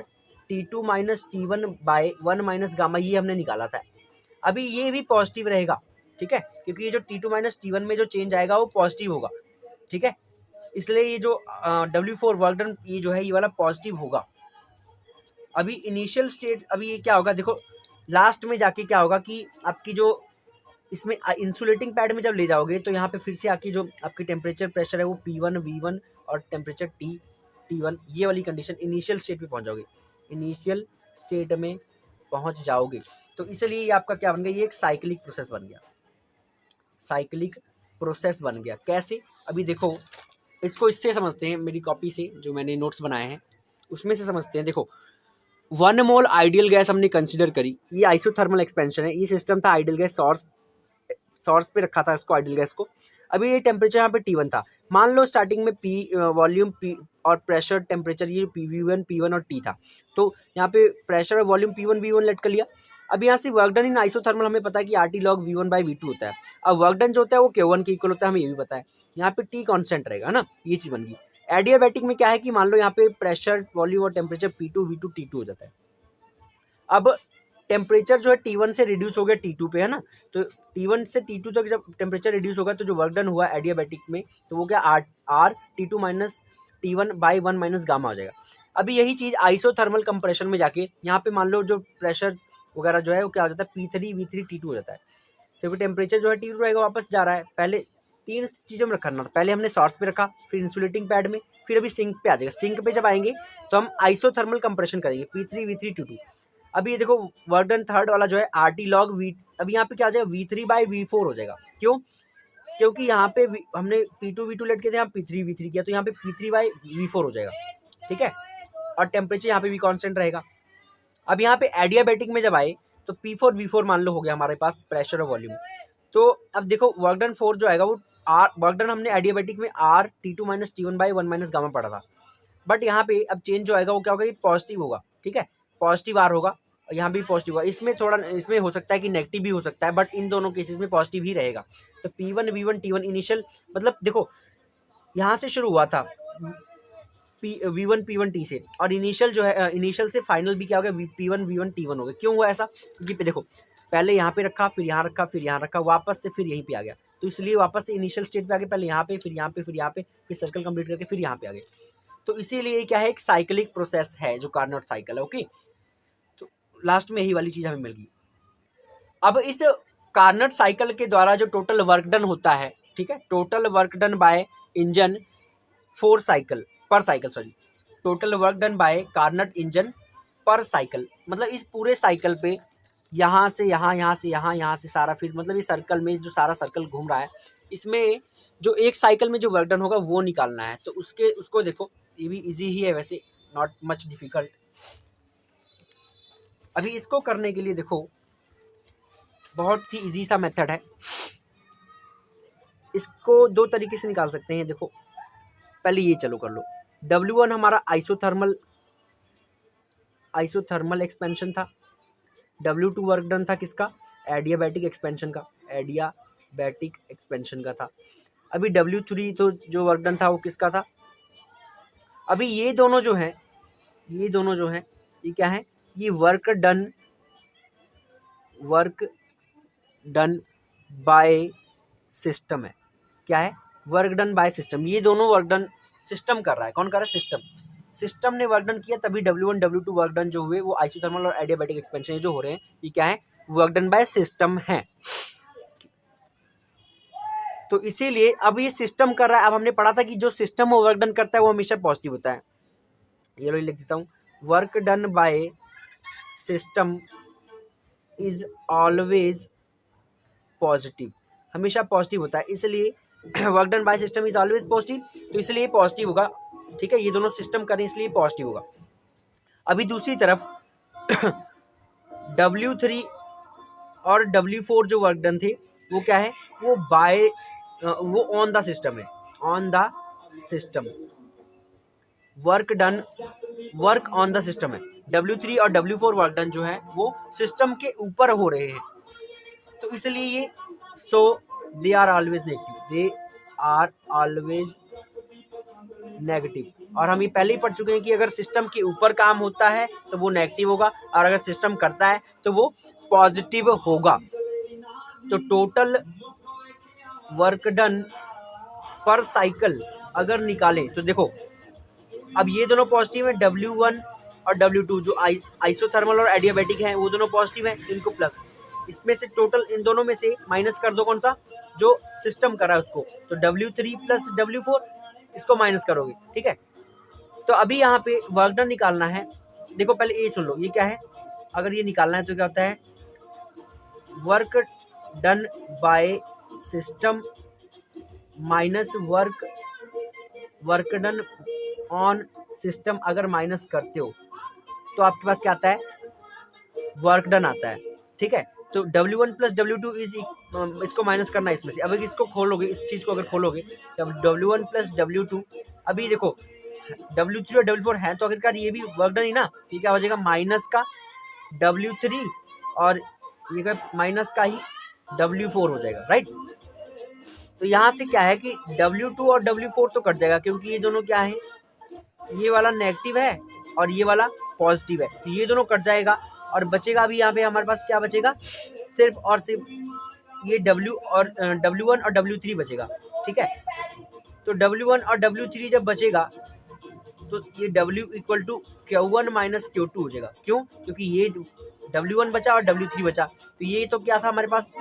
T2 - T1/1 - गामा, ये हमने निकाला था। अभी ये भी पॉजिटिव रहेगा, ठीक है, क्योंकि ये जो T2 - T1 में जो चेंज आएगा वो पॉजिटिव होगा, ठीक है, इसलिए ये जो W4 वर्क डन, ये जो है ये वाला पॉजिटिव होगा। अभी इनिशियल स्टेट, अभी ये क्या होगा, देखो लास्ट में जाके क्या होगा कि आपकी जो इसमें इंसुलेटिंग पैड में जब ले जाओगे तो यहाँ पे फिर से आके जो आपकी टेम्परेचर प्रेशर है वो P1 V1 और टेम्परेचर T1, ये वाली कंडीशन इनिशियल स्टेट पे पहुंच जाओगे, इनिशियल स्टेट में पहुंच जाओगे। तो इसलिए ये आपका क्या बन गया, ये एक साइक्लिक प्रोसेस बन गया, साइक्लिक प्रोसेस बन गया। कैसे, अभी देखो इसको इससे समझते हैं, मेरी कॉपी से जो मैंने नोट्स बनाए हैं उसमें से समझते हैं। देखो 1 मोल आइडियल गैस हमने कंसीडर करी, ये आइसोथर्मल एक्सपेंशन है, ये सिस्टम था आइडियल गैस, सोर्स पे रखा था इसको, आइडियल गैस को। अभी ये टेम्परेचर यहाँ पे T1 था, मान लो स्टार्टिंग में वॉल्यूम P और प्रेशर टेम्परेचर ये P1 P1 और T था, तो यहाँ पे प्रेशर और वॉल्यूम P1 V1 लेट कर लिया। अब यहाँ से वर्क डन इन आइसोथर्मल हमें पता है कि RT log V1/V2 होता है। अब वर्क डन जो होता है वो Q1 के इक्वल होता है, हमें ये भी पता है। यहाँ पे T कांस्टेंट रहेगा ना, ये चीज़ बन गई। एडियाबैटिक में क्या है कि मान लो यहाँ पे प्रेशर वॉल्यूम और टेम्परेचर P2 V2 T2 हो जाता है। अब टेम्परेचर जो है T1 से रिड्यूस हो गया T2 पे, है ना, तो T1 से T2 तक जब टेम्परेचर रिड्यूस होगा तो जो वर्क डन हुआ एडियाबैटिक में, तो वो क्या R T2 - T1/1 - गामा हो जाएगा। अभी यही चीज़ आइसोथर्मल कंप्रेशन में जाके यहाँ पे मान लो जो प्रेशर वगैरह जो है वो क्या हो जाता है, P3V3 T2 हो जाता है, क्योंकि टेम्परेचर जो है T2 रहेगा, वापस जा रहा है। पहले 3 चीज़ों में रखना था, पहले हमने सोर्स पे रखा, फिर इंसुलेटिंग पैड में, फिर अभी सिंक पे आ जाएगा। सिंक पे जब आएंगे तो हम आइसोथर्मल कंप्रेशन करेंगे, P3V3 T2। अभी ये देखो वर्क डन थर्ड वाला जो है RT log V, अभी यहाँ पे क्या आ जाएगा, V3/V4 हो जाएगा। क्यों, क्योंकि यहाँ पे हमने P2 V2 लेट के थे, यहाँ P3V3 किया, तो यहाँ पे P3/V4 हो जाएगा, ठीक है, और टेम्परेचर यहाँ पे भी कांस्टेंट रहेगा। अब यहाँ पे एडियाबैटिक में जब आए तो P4 V4 मान लो हो गया हमारे पास प्रेशर और वॉल्यूम। तो अब देखो वर्क डन 4 जो आएगा वो वर्क डन हमने एडियाबैटिक में R T2 - T1/1 - गामा पढ़ा था, बट यहाँ पे अब चेंज जो आएगा वो क्या होगा, ये पॉजिटिव होगा, ठीक है, पॉजिटिव R होगा, और यहाँ भी पॉजिटिव होगा। इसमें थोड़ा, इसमें हो सकता है कि नेगेटिव भी हो सकता है, बट इन दोनों केसेस में पॉजिटिव ही रहेगा। तो P1 V1 T1 इनिशियल, मतलब देखो यहाँ से शुरू हुआ था V1 P1 T से, और इनिशियल जो है इनिशियल से फाइनल भी क्या हो गया, P1 V1 T1 हो गया। क्यों हुआ ऐसा, क्योंकि देखो पहले यहाँ पे रखा, फिर यहाँ रखा, फिर यहाँ रखा, वापस से फिर यहीं पे आ गया, तो इसलिए वापस से इनिशियल स्टेट पे आ गए, पहले यहाँ पे, फिर यहाँ पे, फिर यहाँ पे, फिर सर्कल कंप्लीट करके फिर यहाँ पे आ गए। तो इसीलिए क्या है, एक साइक्लिक प्रोसेस है जो कार्नोट साइकिल है, ओके। तो लास्ट में यही वाली चीज़ हमें मिल गई। अब इस कार्नोट साइकिल के द्वारा जो टोटल वर्क डन होता है, ठीक है, total work done by engine 4 cycle per cycle, sorry, total work done by Carnot engine per cycle, मतलब इस पूरे साइकिल पे यहाँ से यहाँ, यहाँ से यहाँ, यहाँ से सारा, फिर मतलब इस सर्कल में जो सारा सर्कल घूम रहा है, इसमें जो एक साइकिल में जो वर्क डन होगा वो निकालना है। तो उसको देखो, ये भी इजी ही है वैसे, नॉट मच डिफिकल्ट। अभी इसको करने के लिए देखो बहुत ही इजी सा मेथड है, इसको 2 तरीके से निकाल सकते हैं। देखो पहले ये चलो कर लो, W1 हमारा आइसोथर्मल एक्सपेंशन था, W2 वर्क डन था किसका, एडियाबैटिक एक्सपेंशन का, एडियाबैटिक एडियाबैटिक एक्सपेंशन का था। अभी W3 तो जो वर्क डन था वो किसका था? अभी ये दोनों जो है ये क्या है? ये वर्क डन बाय सिस्टम है। क्या है? Work done by system. ये दोनों वर्क डन सिस्टम कर रहा है। कौन कर रहा है? सिस्टम ने वर्क डन किया, तभी W1 W2 वर्क डन जो हुए वो आइसोथर्मल और एडियाबैटिक एक्सपेंशन जो हो रहे हैं ये क्या है? वर्क डन बाय सिस्टम है। तो इसीलिए अब ये सिस्टम कर रहा है। अब हमने पढ़ा था कि जो सिस्टम वो वर्क डन करता है वो हमेशा पॉजिटिव होता है। ये लो लिख देता हूँ, work done by system is always positive, हमेशा पॉजिटिव होता है। इसलिए work done by system is always positive, तो इसलिए पॉजिटिव होगा। ठीक है, ये दोनों सिस्टम करें इसलिए पॉजिटिव होगा। अभी दूसरी तरफ W3 और W4 जो वर्क डन थे वो क्या है? वो ऑन द सिस्टम है। On the system work on the system है। W3 और W4 वर्क डन जो है वो सिस्टम के ऊपर हो रहे हैं, तो इसलिए ये दे आर ऑलवेज नेगेटिव। और हम ये पहले ही पढ़ चुके हैं कि अगर सिस्टम के ऊपर काम होता है तो वो नेगेटिव होगा, और अगर सिस्टम करता है तो वो पॉजिटिव होगा। तो total work done per cycle अगर निकालें तो देखो, अब ये दोनों पॉजिटिव है, W1 और W2 जो आइसोथर्मल और एडियाबैटिक हैं वो दोनों पॉजिटिव हैं, इनको प्लस, इसमें से टोटल इन दोनों में से माइनस कर दो, कौन सा? जो सिस्टम करा है उसको। तो W3 प्लस W4 इसको माइनस करोगे। ठीक है, तो अभी यहाँ पे वर्क डन निकालना है। देखो पहले ये सुन लो, ये क्या है? अगर ये निकालना है तो क्या होता है? Work done by system minus work done on system अगर माइनस करते हो तो आपके पास क्या आता है? वर्क डन आता है। ठीक है, तो W1 प्लस W2 इसको माइनस करना है इसमें से। अब इसको खोलोगे, इस चीज़ को अगर खोलोगे तो W1 प्लस W2, अभी देखो W3 और W4 है तो आखिरकार ये भी वर्क डन ही ना। ये क्या हो जाएगा? माइनस का W3 और ये माइनस का ही W4 हो जाएगा, राइट। तो यहाँ से क्या है कि W2 और W4 तो कट जाएगा, क्योंकि ये दोनों क्या है? ये वाला नेगेटिव है और ये वाला पॉजिटिव है, तो ये दोनों कट जाएगा और बचेगा अभी यहाँ पे हमारे पास क्या बचेगा? सिर्फ और सिर्फ ये W1 और W3 बचेगा। ठीक है, तो W1 और W3 जब बचेगा तो ये W equal to Q1 minus Q2 हो जाएगा। क्यों? क्योंकि ये W1 बचा और W3 बचा, तो ये तो क्या था हमारे पास?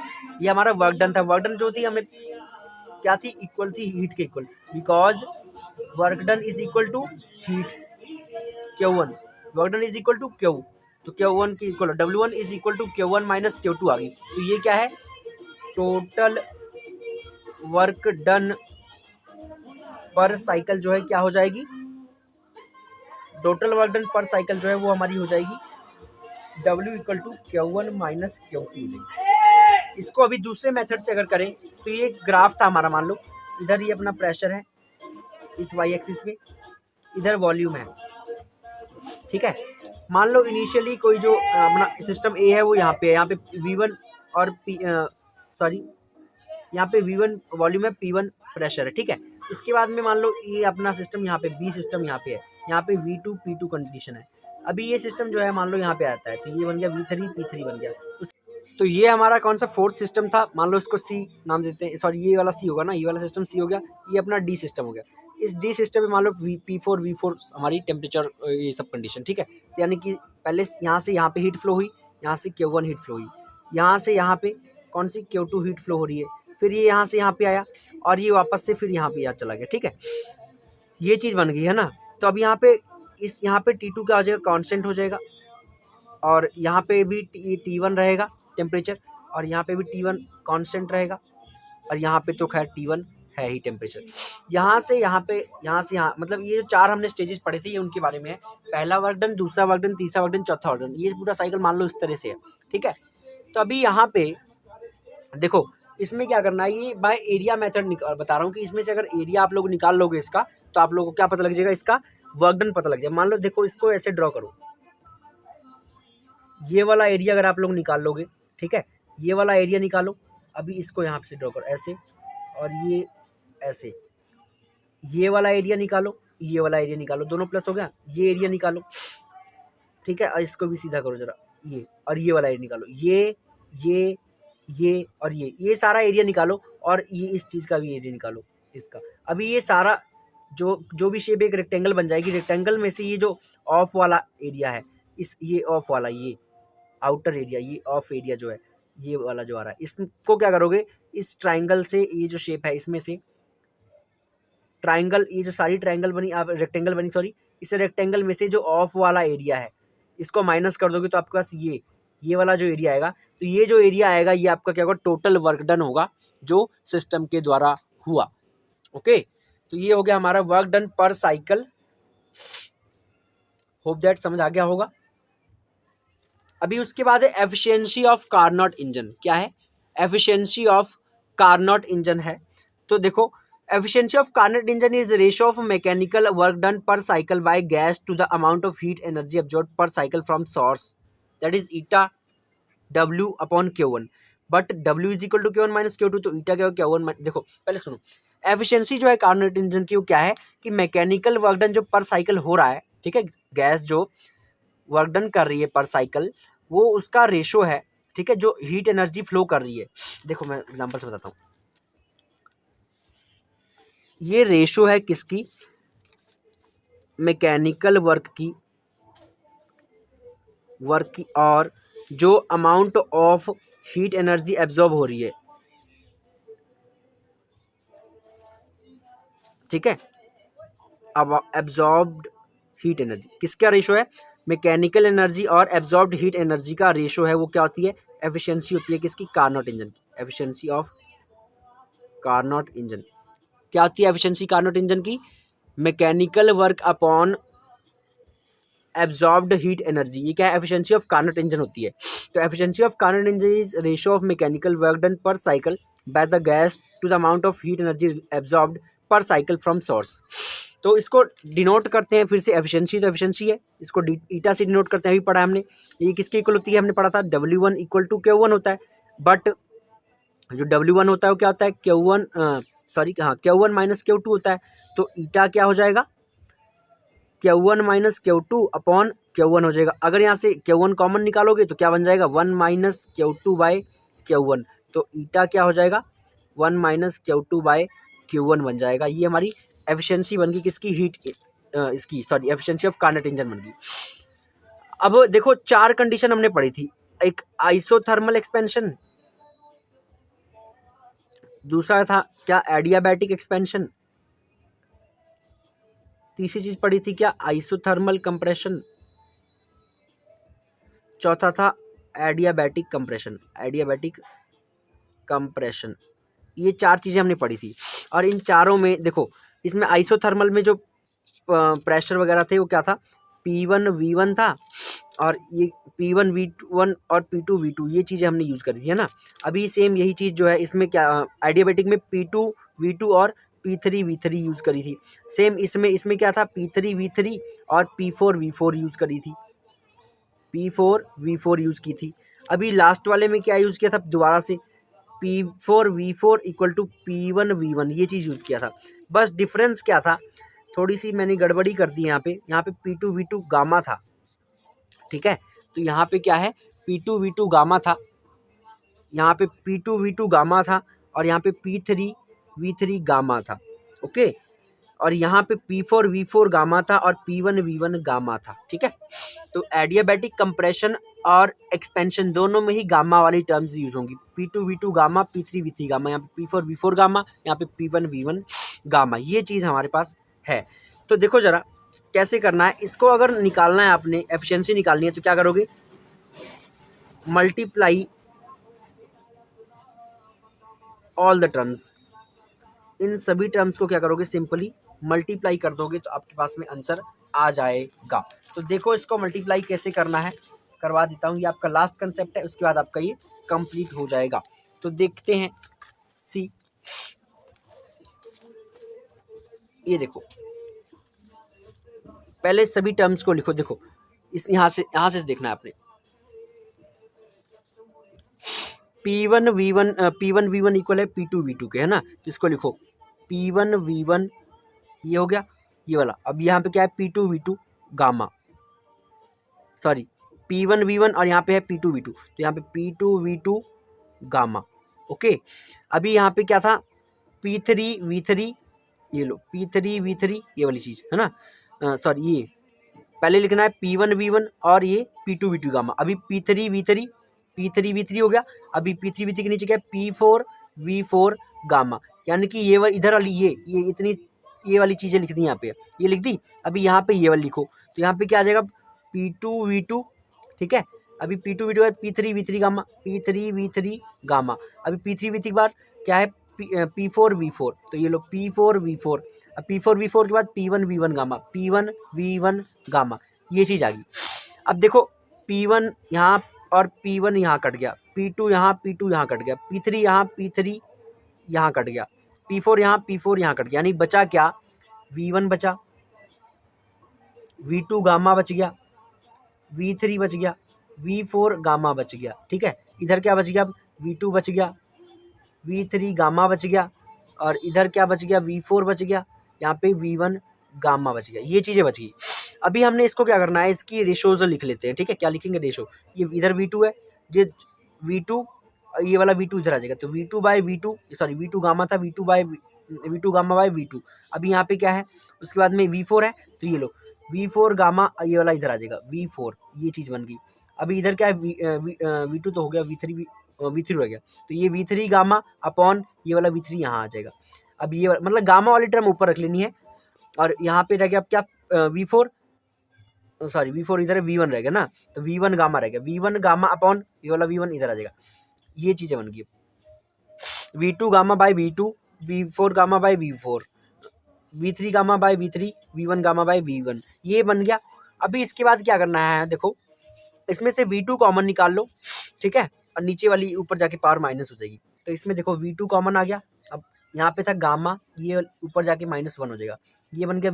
ये हमारा वर्क डन था। वर्क डन जो थी हमें क्या थी? इक्वल थी हीट के equal, because work done is equal to heat Q1, work done is equal to Q, तो Q1 की equal W1 is equal to Q1 minus Q2 आ गई। तो ये क्या है? Total work done per cycle जो है क्या हो जाएगी? Total work done per cycle जो है वो हमारी हो जाएगी W equal to Q1 minus Q2 हो जाएगी। इसको अभी दूसरे मेथड से अगर करें तो ये ग्राफ था हमारा, मान लो इधर ये अपना प्रेशर है इस y एक्सिस पे, इधर वॉल्यूम है। ठीक है, मान लो इनिशियली कोई जो अपना सिस्टम A है वो यहाँ पे है, यहाँ पे V1 और यहाँ पे V1 वॉल्यूम है, P1 प्रेशर है। ठीक है, उसके बाद में मान लो ये अपना सिस्टम यहाँ पे B सिस्टम यहाँ पे है, यहाँ पे V2 P2 कंडीशन है। अभी ये सिस्टम जो है मान लो यहाँ पे आता है, तो ये बन गया V3 P3 बन गया। तो ये हमारा कौन सा? फोर्थ सिस्टम था, मान लो इसको C नाम देते हैं, सॉरी ये वाला C होगा ना, ये वाला सिस्टम C हो गया, ये अपना D सिस्टम हो गया। इस D सिस्टम में मान लो P4 V4 हमारी टेम्परेचर ये सब कंडीशन। ठीक है, यानी कि पहले यहाँ से यहाँ पे हीट फ्लो हुई, यहाँ से Q1 हीट फ्लो हुई, यहाँ से यहाँ पे कौन सी Q2 हीट फ्लो हो रही है, फिर ये यहाँ से यहाँ पे आया और ये वापस से फिर यहाँ पे चला गया। ठीक है, ये चीज़ बन गई है ना। तो अब यहाँ पे यहाँ पे T2 क्या हो जाएगा? कांस्टेंट हो जाएगा, और यहाँ पे भी T1 रहेगा टेम्परेचर, और यहाँ पे भी T1 कांस्टेंट रहेगा, और यहाँ पे तो खैर T1 है ही टेम्परेचर। यहाँ से यहाँ पे, यहाँ से यहाँ, मतलब ये जो चार हमने स्टेजेस पढ़े थे ये उनके बारे में है। पहला वर्क डन, दूसरा वर्क डन, तीसरा वर्क डन, चौथा वर्क डन, ये पूरा साइकिल मान लो इस तरह से है। ठीक है, तो अभी यहाँ पे देखो इसमें क्या करना है, ये बाय एरिया मेथड बता रहा हूँ कि इसमें से अगर एरिया आप लोग निकाल लोगे इसका, तो आप लोगों को क्या पता लग जाएगा? इसका वर्क डन पता लग जाएगा। मान लो देखो इसको ऐसे ड्रॉ करो, ये वाला एरिया अगर आप लोग निकाल लोगे, ठीक है, ये वाला एरिया निकालो, अभी इसको यहाँ से ड्रॉ करो ऐसे, और ये ऐसे, ये वाला एरिया निकालो, ये वाला एरिया निकालो, दोनों प्लस हो गया, ये एरिया निकालो, ठीक है। और इसको भी सीधा करो जरा, ये और ये वाला एरिया निकालो, ये और ये सारा एरिया निकालो, और ये इस चीज़ का भी एरिया निकालो इसका। अभी ये सारा जो भी शेप एक रेक्टेंगल बन जाएगी, रेक्टेंगल में से ये जो ऑफ वाला एरिया है, ये ऑफ वाला, ये आउटर एरिया, ये ऑफ एरिया जो है, ये वाला जो आ रहा है, इसको क्या करोगे, इस ट्राइंगल से, ये जो शेप है इसमें से ट्राइंगल, ये जो सारी ट्राइंगल बनी, आप रेक्टेंगल बनी, सॉरी, इस रेक्टेंगल में से जो ऑफ वाला एरिया है इसको माइनस कर दोगे तो आपके पास ये वाला जो एरिया आएगा, तो ये जो एरिया आएगा ये आपका क्या होगा, टोटल वर्क डन होगा जो सिस्टम के द्वारा हुआ। ओके, तो ये हो गया हमारा work done per cycle. Hope that समझ आ गया होगा। अभी उसके बाद है एफिशिएंसी ऑफ कार्नोट इंजन। क्या है? एफिशिएंसी ऑफ कार्नोट इंजन है। तो देखो, efficiency of Carnot engine is the ratio of mechanical work done per cycle by gas to the amount of heat energy absorbed per cycle from source, that is eta W upon Q1, but W is equal to Q1 minus Q2, तो eta क्या होगा, Q1 देखो पहले सुनो, efficiency जो है Carnot engine की वो क्या है कि मैकेनिकल वर्क डन जो पर साइकिल हो रहा है, ठीक है, गैस जो वर्क डन कर रही है पर साइकिल, वो उसका रेशो है, ठीक है, जो हीट एनर्जी फ्लो कर रही है। देखो मैं एग्जांपल से बताता हूँ, ये रेशो है किसकी, मैकेनिकल वर्क की और जो amount of heat energy absorb हो रही है, ठीक है, अब एब्जॉर्ब्ड हीट एनर्जी किसका रेशो है, मैकेनिकल एनर्जी और एब्जॉर्ब्ड हीट एनर्जी का रेशो है, वो क्या होती है, एफिशिएंसी होती है किसकी, कार्नोट इंजन की। एफिशिएंसी ऑफ कार्नोट इंजन क्या होती है, एफिशिएंसी कार्नोट इंजन की, mechanical work upon absorbed heat energy, ये क्या है, एफिशिएंसी ऑफ कार्नोट इंजन होती है। तो efficiency of Carnot engine is ratio of mechanical work done per cycle by the gas to the amount of heat energy absorbed per cycle from source. तो इसको denote करते हैं फिर से, efficiency तो एफिशिएंसी है, इसको ईटा से डिनोट करते हैं, अभी पढ़ा हमने, ये किसके इक्वल होती है, हमने पढ़ा था W1 इक्वल टू Q1 होता है, बट जो W1 होता है वो क्या होता है, Q1 माइनस Q2 होता है, तो ईटा क्या हो जाएगा, Q1 minus Q2 upon Q1 हो जाएगा। अगर यहाँ से Q1 कॉमन निकालोगे तो क्या बन जाएगा, 1 माइनस Q2 बाय Q1, तो ईटा क्या हो जाएगा, 1 माइनस Q2 बाय Q1 बन जाएगा। ये हमारी एफिशिएंसी बन गई किसकी, एफिशिएंसी ऑफ कार्नोट इंजन बन गई। अब देखो 4 कंडीशन हमने पढ़ी थी, एक आइसोथर्मल एक्सपेंशन, दूसरा था क्या, एडियाबैटिक एक्सपेंशन, तीसरी चीज पढ़ी थी क्या, आइसोथर्मल कंप्रेशन, चौथा था एडियाबैटिक कंप्रेशन। ये 4 चीजें हमने पढ़ी थी, और इन चारों में देखो, इसमें आइसोथर्मल में जो प्रेशर वगैरह थे वो क्या था, P1 V1 था, और ये P1 V1 और P2 V2 ये चीज़ें हमने यूज़ करी थी, है ना। अभी सेम यही चीज़ जो है इसमें क्या, एडियाबैटिक में P2 V2 और P3 V3 यूज़ करी थी। सेम इसमें क्या था, P3 V3 और P4 V4 यूज़ करी थी, P4 V4 यूज़ की थी। अभी लास्ट वाले में क्या यूज़ किया था, दोबारा से P4 V4 equal to P1 V1 ये चीज़ यूज़ किया था। बस डिफरेंस क्या था, थोड़ी सी मैंने गड़बड़ी कर दी यहाँ पे P2 V2 गामा था, ठीक है, तो यहाँ पे क्या है, P2 V2 गामा था, यहाँ पे P2 V2 गामा था, और यहाँ पे P3 V3 गामा था, ओके, और यहाँ पे P4 V4 गामा था और P1 V1 गामा था, ठीक है। तो एडियाबैटिक कंप्रेशन और एक्सपेंशन दोनों में ही गामा वाली टर्म्स यूज होंगी, P2 V2 gamma, P3 V3 gamma, यहाँ पे P4 V4 गामा, यहाँ पे P1 V1 गामा, ये चीज़ हमारे पास है। तो देखो जरा कैसे करना है इसको, अगर निकालना है आपने, एफिशिएंसी निकालनी है, तो क्या करोगे, मल्टीप्लाई ऑल द टर्म्स, इन सभी टर्म्स को क्या करोगे, सिंपली मल्टीप्लाई कर दोगे तो आपके पास में आंसर आ जाएगा। तो देखो इसको मल्टीप्लाई कैसे करना है, करवा देता हूँ, ये आपका लास्ट कंसेप्ट है, उसके बाद आपका ये कंप्लीट हो जाएगा। तो देखते हैं, सी ये देखो, पहले सभी टर्म्स को लिखो, देखो इस यहाँ से देखना है आपने, P1 V1 इक्वल है P2 V2 के, है ना। तो इसको लिखो P1 V1, ये हो गया ये वाला। अब यहाँ पे क्या है P2 V2 gamma, sorry P1 V1 और यहाँ पे है P2 V2, तो यहाँ पे P2 V2 गामा। ओके, अभी यहाँ पे क्या था P3 V3, ये लो P3 V3 ये वाली चीज़ है ना, सॉरी ये पहले लिखना है P1 V1 और ये P2 V2 गामा। अभी P3 V3 हो गया। अभी P3 V3 के नीचे क्या है P4 V4 गामा, यानी कि ये इधर वाली ये इतनी ये वाली चीज़ें लिख दी यहाँ पे, ये लिख दी। अभी यहाँ पे ये वाली लिखो, तो यहाँ पे क्या आ जाएगा P2 V2, ठीक है। अभी P2 V2 है P3 V3 gamma, P3 V3 gamma. अभी P3 V3 के बाद क्या है P4 V4, तो ये लो P4 V4। अब P4 V4 के बाद P1 V1 gamma, P1 V1 gamma, ये चीज़ आ गई। अब देखो P1 यहाँ और P1 यहाँ कट गया, P2 यहाँ P2 यहाँ कट गया, P3 यहाँ P3 यहाँ कट गया, P4 यहाँ P4 यहाँ कट गया, यानी बचा क्या V1 बचा, V2 गामा बच गया, V3 बच गया, V4 गामा बच गया, ठीक है। इधर क्या बच गया V2 बच गया, V3 गामा बच गया, और इधर क्या बच गया V4 बच गया, यहाँ पे V1 गामा बच गया, ये चीज़ें बच गई। अभी हमने इसको क्या करना है, इसकी रेशोज लिख लेते हैं, ठीक है। क्या लिखेंगे रेशो, ये इधर V2 है, ये V2, ये वाला V2 इधर आ जाएगा, तो V2/V2 सॉरी V2 गामा था, V2 गामा बाय V2। अभी यहाँ पे क्या है, उसके बाद में V4 है, तो ये लो V4 गामा, ये वाला इधर आ जाएगा V4, ये चीज़ बन गई। अभी इधर क्या है V2 तो हो गया, V3 रह गया, तो ये V3 गामा अपॉन ये वाला V3 यहाँ आ जाएगा। अब ये मतलब गामा वाली टर्म ऊपर रख लेनी है, और यहाँ पे रह गया अब क्या V4 इधर है, V1 रह गया ना, तो V1 गामा रह गया, V1 गामा अपॉन ये वाला V1 इधर आ जाएगा, ये चीज़ें बन गई। V2 gamma by V2, V4 gamma by V4, V3 gamma by V3, V1 gamma by V1, ये बन गया। अभी इसके बाद क्या करना है, देखो इसमें से V2 कॉमन निकाल लो, ठीक है, और नीचे वाली ऊपर जाके पावर माइनस हो जाएगी। तो इसमें देखो V2 कॉमन आ गया, अब यहाँ पे था गामा, ये ऊपर जाके -1 हो जाएगा, ये बन गया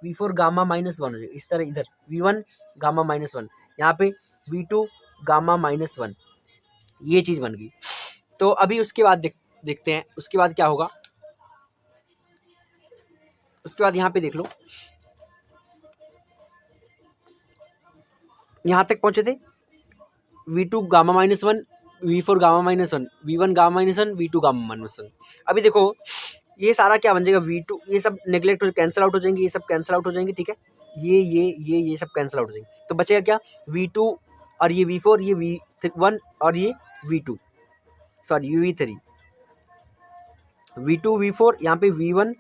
V4 गामा -1 हो जाएगा। इस तरह इधर V1 गामा -1, यहाँ पे V2 गामा -1, ये चीज़ बन गई। तो अभी उसके बाद देखते हैं उसके बाद क्या होगा। उसके बाद यहाँ पे देख लो, यहाँ तक पहुँचे थे V2 gamma -1, V4 gamma -1, V1 gamma -1, V2 gamma -1। अभी देखो ये सारा क्या बन जाएगा V2, ये सब नेगलेक्ट हो कैंसिल आउट हो जाएंगे, ये सब कैंसिल आउट हो जाएंगे, ठीक है। ये सब कैंसिल आउट हो जाएंगे, तो बचेगा क्या V2 और ये V4, ये V1 और ये V2 sorry V3, V2 V4, यहाँ पे V1,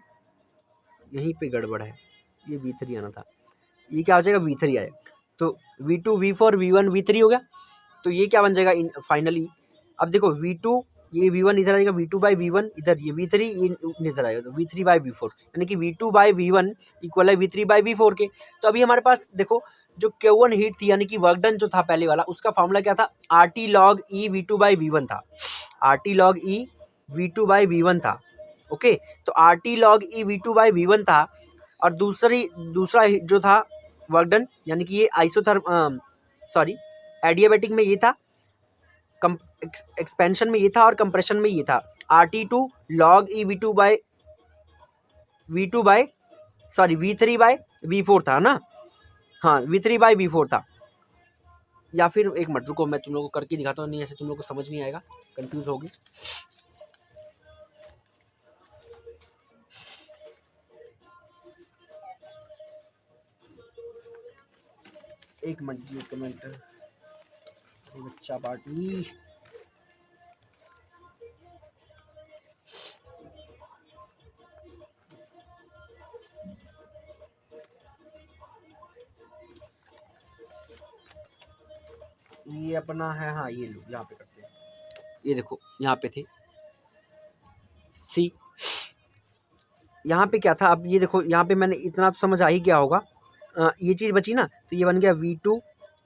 यहीं पे गड़बड़ है, ये V3 आना था, ये क्या हो जाएगा V3 आएगा। तो V2 V4 V1 V3 हो गया, तो ये क्या बन जाएगा फाइनली। अब देखो V2 ये V1 इधर आएगा, V2/V1 इधर, ये V3 इधर आएगा, तो V3/V4, यानी कि V2/V1 इक्वल है V3/V4 के। तो अभी हमारे पास देखो जो Q1 हीट थी, यानी कि वर्क डन जो था पहले वाला, उसका फॉर्मूला क्या था, RT log E V2/V1 था, RT log E V2/V1 था। ओके, तो RT log E V2/V1 था, और दूसरा जो था वर्क डन, यानी कि ये एडियाबैटिक में ये था, एक्सपेंशन में ये था, और कंप्रेशन में ये था RT2 log E V3/V4 था ना, हाँ V3/V4 था। या फिर एक मिनट रुको, मैं तुम लोगों को करके दिखाता हूँ, नहीं ऐसे तुम लोग को समझ नहीं आएगा, कंफ्यूज होगी। एक मिनट जी, कमेंट बच्चा पार्टी, ये अपना है, हाँ ये लो यहाँ पे करते हैं, ये देखो यहाँ पे थे सी, यहाँ पे क्या था। अब ये देखो यहाँ पे मैंने इतना तो समझ आ ही गया होगा, ये चीज़ बची ना, तो ये बन गया V2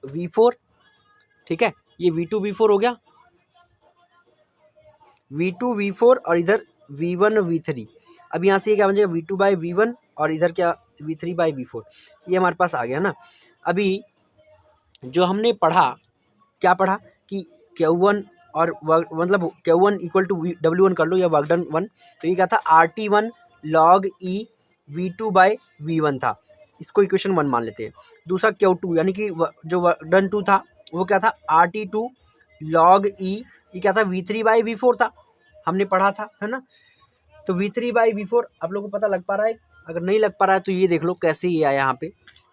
V4, ठीक है, ये V2 V4 हो गया, V2 V4 और इधर V1 V3। अब यहाँ से ये क्या बन जाएगा V2/V1, और इधर क्या V3/V4, ये हमारे पास आ गया ना। अभी जो हमने पढ़ा, क्या पढ़ा कि Q1 और मतलब Q1 इक्वल टू W1 कर लो या वर्क डन 1, तो ये क्या था RT1 log E V2 by V1 था, इसको इक्वेशन 1 मान लेते हैं। दूसरा Q2 यानी कि जो वर्क डन 2 था वो क्या था RT2 log E, ये क्या था V3 बाई V4 था, हमने पढ़ा था, है ना। तो V3 बाई V4 आप लोगों को पता लग पा रहा है? अगर नहीं लग पा रहा है तो ये देख लो कैसे ये आया यहाँ पे,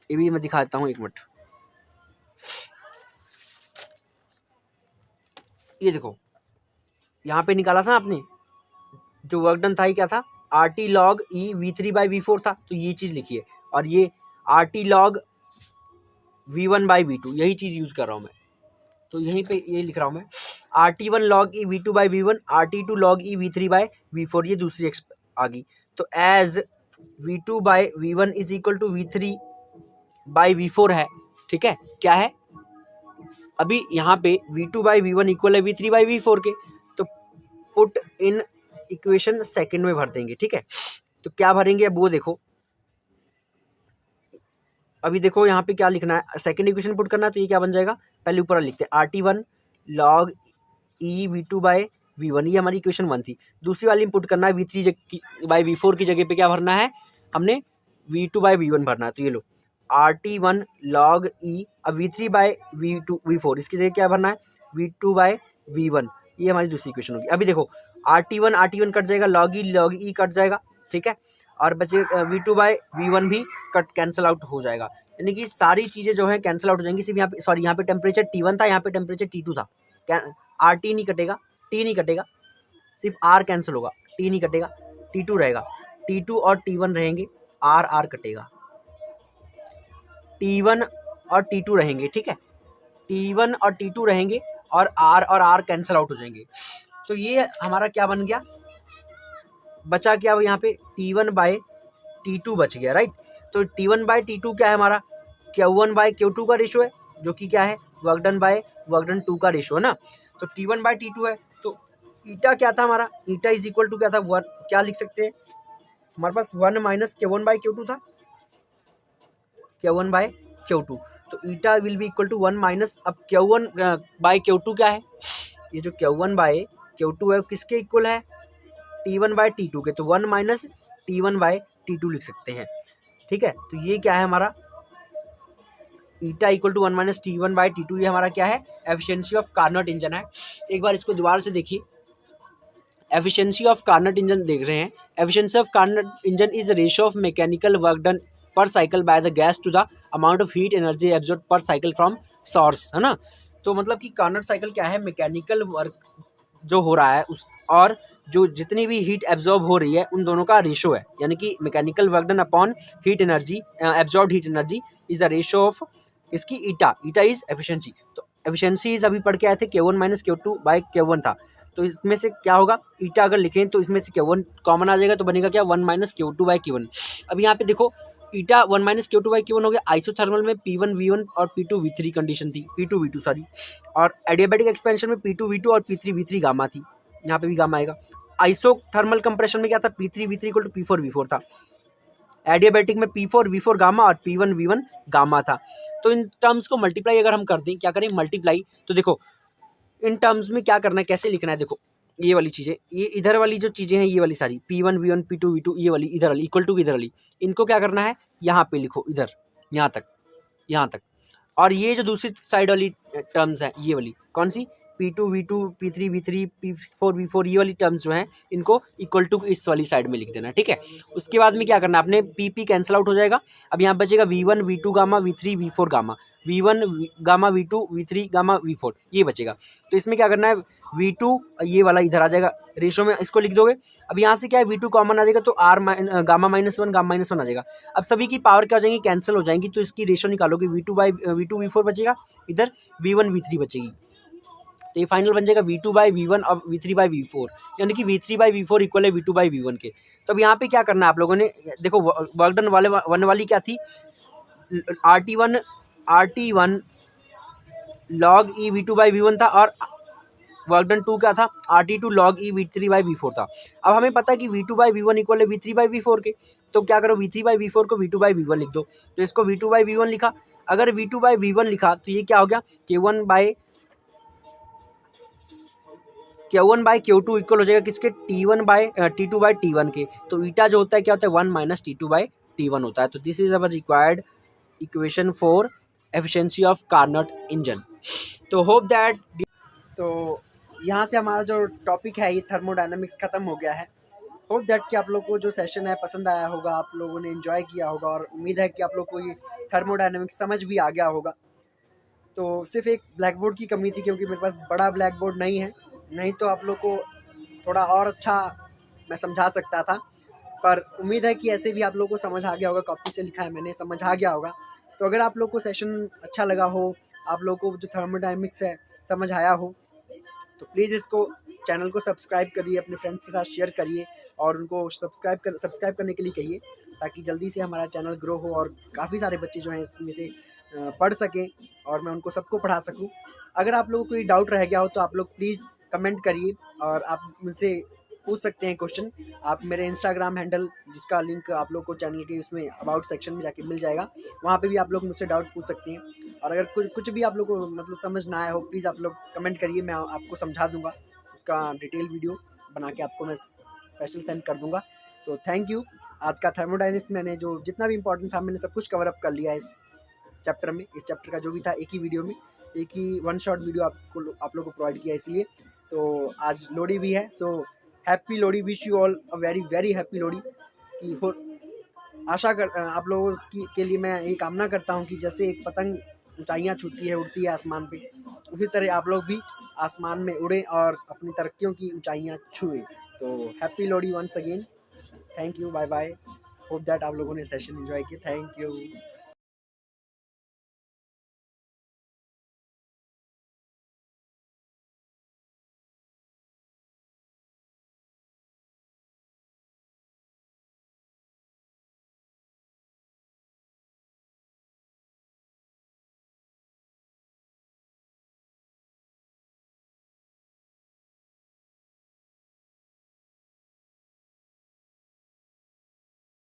ये भी मैं दिखा देता हूँ, एक मिनट। ये देखो यहाँ पे निकाला था आपने, जो वर्क डन था ये क्या था RT log E V3 by V4 था, तो ये चीज़ लिखी है। और ये RT log V1 by V2, यही चीज़ यूज़ कर रहा हूँ मैं, तो यहीं पे ये लिख रहा हूँ मैं RT1 log E V2 by V1, RT2 log E V3 by V4, ये दूसरी आ गई। तो as V2 by V1 is equal to V3 by V4 है, ठीक है। क्या है अभी यहाँ पे V2 बाई V1 इक्वल है V3 बाई V4 के, तो पुट इन इक्वेशन सेकंड में भर देंगे, ठीक है। तो क्या भरेंगे अब वो देखो, अभी देखो यहाँ पे क्या लिखना है, सेकंड इक्वेशन पुट करना है, तो ये क्या बन जाएगा, पहले ऊपर लिखते हैं RT1 log E V2 by V1, ये हमारी इक्वेशन 1 थी। दूसरी वाली में पुट करना है V3 बाई V4 की जगह पे क्या भरना है हमने, V2 बाई V1 भरना है। तो ये लो RT1 log E, अब V3 बाई V4 इसकी जगह क्या भरना है V2 बाई V1, ये हमारी दूसरी इक्वेशन होगी। अभी देखो RT1 कट जाएगा, log E कट जाएगा, ठीक है, और बचे V2 बाई V1 भी कट कैंसिल आउट हो जाएगा, यानी कि सारी चीज़ें जो है कैंसिल आउट हो जाएंगी। सिर्फ यहाँ पे सॉरी, यहाँ पे टेम्परेचर T1 था, यहाँ पे टेम्परेचर T2 था, RT नहीं कटेगा, T नहीं कटेगा, सिर्फ R कैंसिल होगा, T नहीं कटेगा, T2 रहेगा, T2 और T1 रहेंगे, R कटेगा, T1 और T2 रहेंगे, ठीक है, T1 और T2 रहेंगे और R कैंसिल आउट हो जाएंगे। तो ये हमारा क्या बन गया, बचा क्या यहाँ पे T1 बाई T2 बच गया, राइट। तो T1 बाई T2 क्या है हमारा, Q1 बाई Q2 का रेशो है, जो कि क्या है work done by work done 2 का रेशो है ना। तो T1 बाई T2 है, तो ईटा क्या था हमारा, ईटा इज इक्वल टू क्या था 1, क्या लिख सकते हैं हमारे पास 1 माइनस Q1 बाई Q2 था, Q1 बाई Q2, तो eta will be equal to 1 minus, अब Q1 बाई Q2 क्या है, ये जो Q1 बाई Q2 है किसके इक्वल है T1 बाई T2 के, तो 1 माइनस T1 बाई T2 लिख सकते हैं, ठीक है। तो ये क्या है हमारा eta equal to 1 minus T1 by T2, ये हमारा क्या है एफिशिएंसी ऑफ कार्नोट इंजन है। एक बार इसको दोबारा से देखिए, एफिशिएंसी ऑफ कार्नोट इंजन देख रहे हैं, efficiency of Carnot engine is ratio of mechanical work done per cycle by the gas to the amount of heat energy absorb per cycle from source, है ना। तो मतलब कि कार्नोट साइकिल क्या है, मैकेनिकल वर्क जो हो रहा है उस और जो जितनी भी हीट एब्जॉर्ब हो रही है उन दोनों का रेशो है, यानी कि mechanical work done upon heat energy absorb heat energy is the ratio of इसकी ईटा इज एफिशिएंसी। तो एफिशिएंसी इज अभी पढ़ के आए थे Q1 minus Q2 by Q1 था, तो इसमें से क्या होगा ईटा अगर लिखें तो इसमें से Q1 कॉमन आ जाएगा, तो बनेगा क्या 1 माइनस Q2 बाई Q1। अब यहाँ पे देखो ईटा 1 माइनस Q2 बाई Q1 हो गया, आइसोथर्मल में P1 V1 और P2 V3 कंडीशन थी, P2 V2 सॉरी, और एडियाबैटिक एक्सपेंशन में P2 V2 और P3 V3 गामा थी, यहाँ पे भी गामा आएगा। आइसोथर्मल कंप्रेशन में क्या था P3 V3 equal to P4 V4 था, एडियाबैटिक में P4 V4 गामा और P1 V1 गामा था। तो इन टर्म्स को मल्टीप्लाई अगर हम कर दें, क्या करें मल्टीप्लाई, तो देखो इन टर्म्स में क्या करना है, कैसे लिखना है, देखो ये वाली चीज़ें, ये इधर वाली जो चीज़ें हैं ये वाली सारी P1 V1 P2 V2 ये वाली इधर वाली इक्वल टू इधर वाली, इनको क्या करना है यहाँ पे लिखो, इधर यहाँ तक, और ये जो दूसरी साइड वाली टर्म्स है ये वाली कौन सी P2 V2 P3 V3 P4 V4 ये वाली टर्म्स जो हैं इनको इक्वल टू इस वाली साइड में लिख देना, ठीक है। उसके बाद में क्या करना है, अपने P कैंसिल आउट हो जाएगा, अब यहाँ बचेगा V1 V2 gamma V3 V4 gamma, V1 gamma V2 V3 gamma V4 ये बचेगा। तो इसमें क्या करना है V2 ये वाला इधर आ जाएगा, रेशो में इसको लिख दोगे। अब यहाँ से क्या है V2 कॉमन आ जाएगा, तो R गामा -1 गामा -1 आ जाएगा। अब सभी की पावर क्या हो जाएंगी, कैंसिल हो जाएंगी, तो इसकी रेशो निकालोगे V2 V4 बचेगा, इधर V1 V3 बचेगी, तो ये फाइनल बन जाएगा V2 बाई V1 और V3 बाई V4, यानी कि V3 बाई V4 इक्वल है V2 बाई V1 के। तो अब यहाँ पे क्या करना है आप लोगों ने, देखो वर्क डन वन वाली क्या थी RT1 log E V2 by V1 था, और वर्क डन 2 क्या था RT2 log E V3 by V4 था। अब हमें पता है कि V2 बाई V1 इक्वल है V3 बाई V4 के, तो क्या करो V3 बाई V4 को V2 बाई V1 लिख दो, तो इसको V2 बाई V1 लिखा। अगर V2 बाई V1 लिखा तो ये क्या हो गया Q1 बाई Q1/Q2 इक्वल हो जाएगा किसके, T2/T1 के। तो ईटा जो होता है क्या होता है, 1 - T2/T1 होता है। तो this is our required equation for efficiency of Carnot engine. तो होप दैट, तो यहाँ से हमारा जो टॉपिक है ये थर्मोडायनामिक्स खत्म हो गया है। होप दैट कि आप लोग को जो सेशन है पसंद आया होगा, आप लोगों ने एंजॉय किया होगा, और उम्मीद है कि आप लोग को ये थर्मोडायनामिक्स समझ भी आ गया होगा। तो सिर्फ एक ब्लैक बोर्ड की कमी थी, क्योंकि मेरे पास बड़ा ब्लैक बोर्ड नहीं है, नहीं तो आप लोग को थोड़ा और अच्छा मैं समझा सकता था। पर उम्मीद है कि ऐसे भी आप लोग को समझ आ गया होगा, कॉपी से लिखा है मैंने, समझ आ गया होगा। तो अगर आप लोग को सेशन अच्छा लगा हो, आप लोग को जो थर्मोडायनामिक्स है समझ आया हो, तो प्लीज़ इसको चैनल को सब्सक्राइब करिए, अपने फ्रेंड्स के साथ शेयर करिए, और उनको सब्सक्राइब करने के लिए कहिए, ताकि जल्दी से हमारा चैनल ग्रो हो और काफ़ी सारे बच्चे जो हैं इसमें से पढ़ सकें, और मैं उनको सबको पढ़ा सकूं। अगर आप लोगों को कोई डाउट रह गया हो तो आप लोग प्लीज़ कमेंट करिए, और आप मुझसे पूछ सकते हैं क्वेश्चन। आप मेरे इंस्टाग्राम हैंडल, जिसका लिंक आप लोग को चैनल के उसमें अबाउट सेक्शन में जाके मिल जाएगा, वहाँ पे भी आप लोग मुझसे डाउट पूछ सकते हैं। और अगर कुछ भी आप लोग को मतलब समझ ना आया हो, प्लीज़ आप लोग कमेंट करिए, मैं आपको समझा दूंगा, उसका डिटेल वीडियो बना के आपको मैं स्पेशल सेंड कर दूंगा। तो थैंक यू। आज का थर्मोडायनामिक्स मैंने जो जितना भी इंपॉर्टेंट था मैंने सब कुछ कवर अप कर लिया है इस चैप्टर में। इस चैप्टर का जो भी था एक ही वीडियो में, एक ही वन शॉट वीडियो आप लोग को प्रोवाइड किया, इसलिए। तो आज लोहड़ी भी है, so happy Lohri, wish you all a very very happy Lohri. कि हो आप लोगों के लिए मैं ये कामना करता हूँ कि जैसे एक पतंग ऊंचाइयाँ छूती है, उड़ती है आसमान पे, उसी तरह आप लोग भी आसमान में उड़ें और अपनी तरक्कियों की ऊंचाइयाँ छुएं। तो happy Lohri once again. Thank you, bye bye. Hope that आप लोगों ने सेशन एंजॉय किया। Thank you.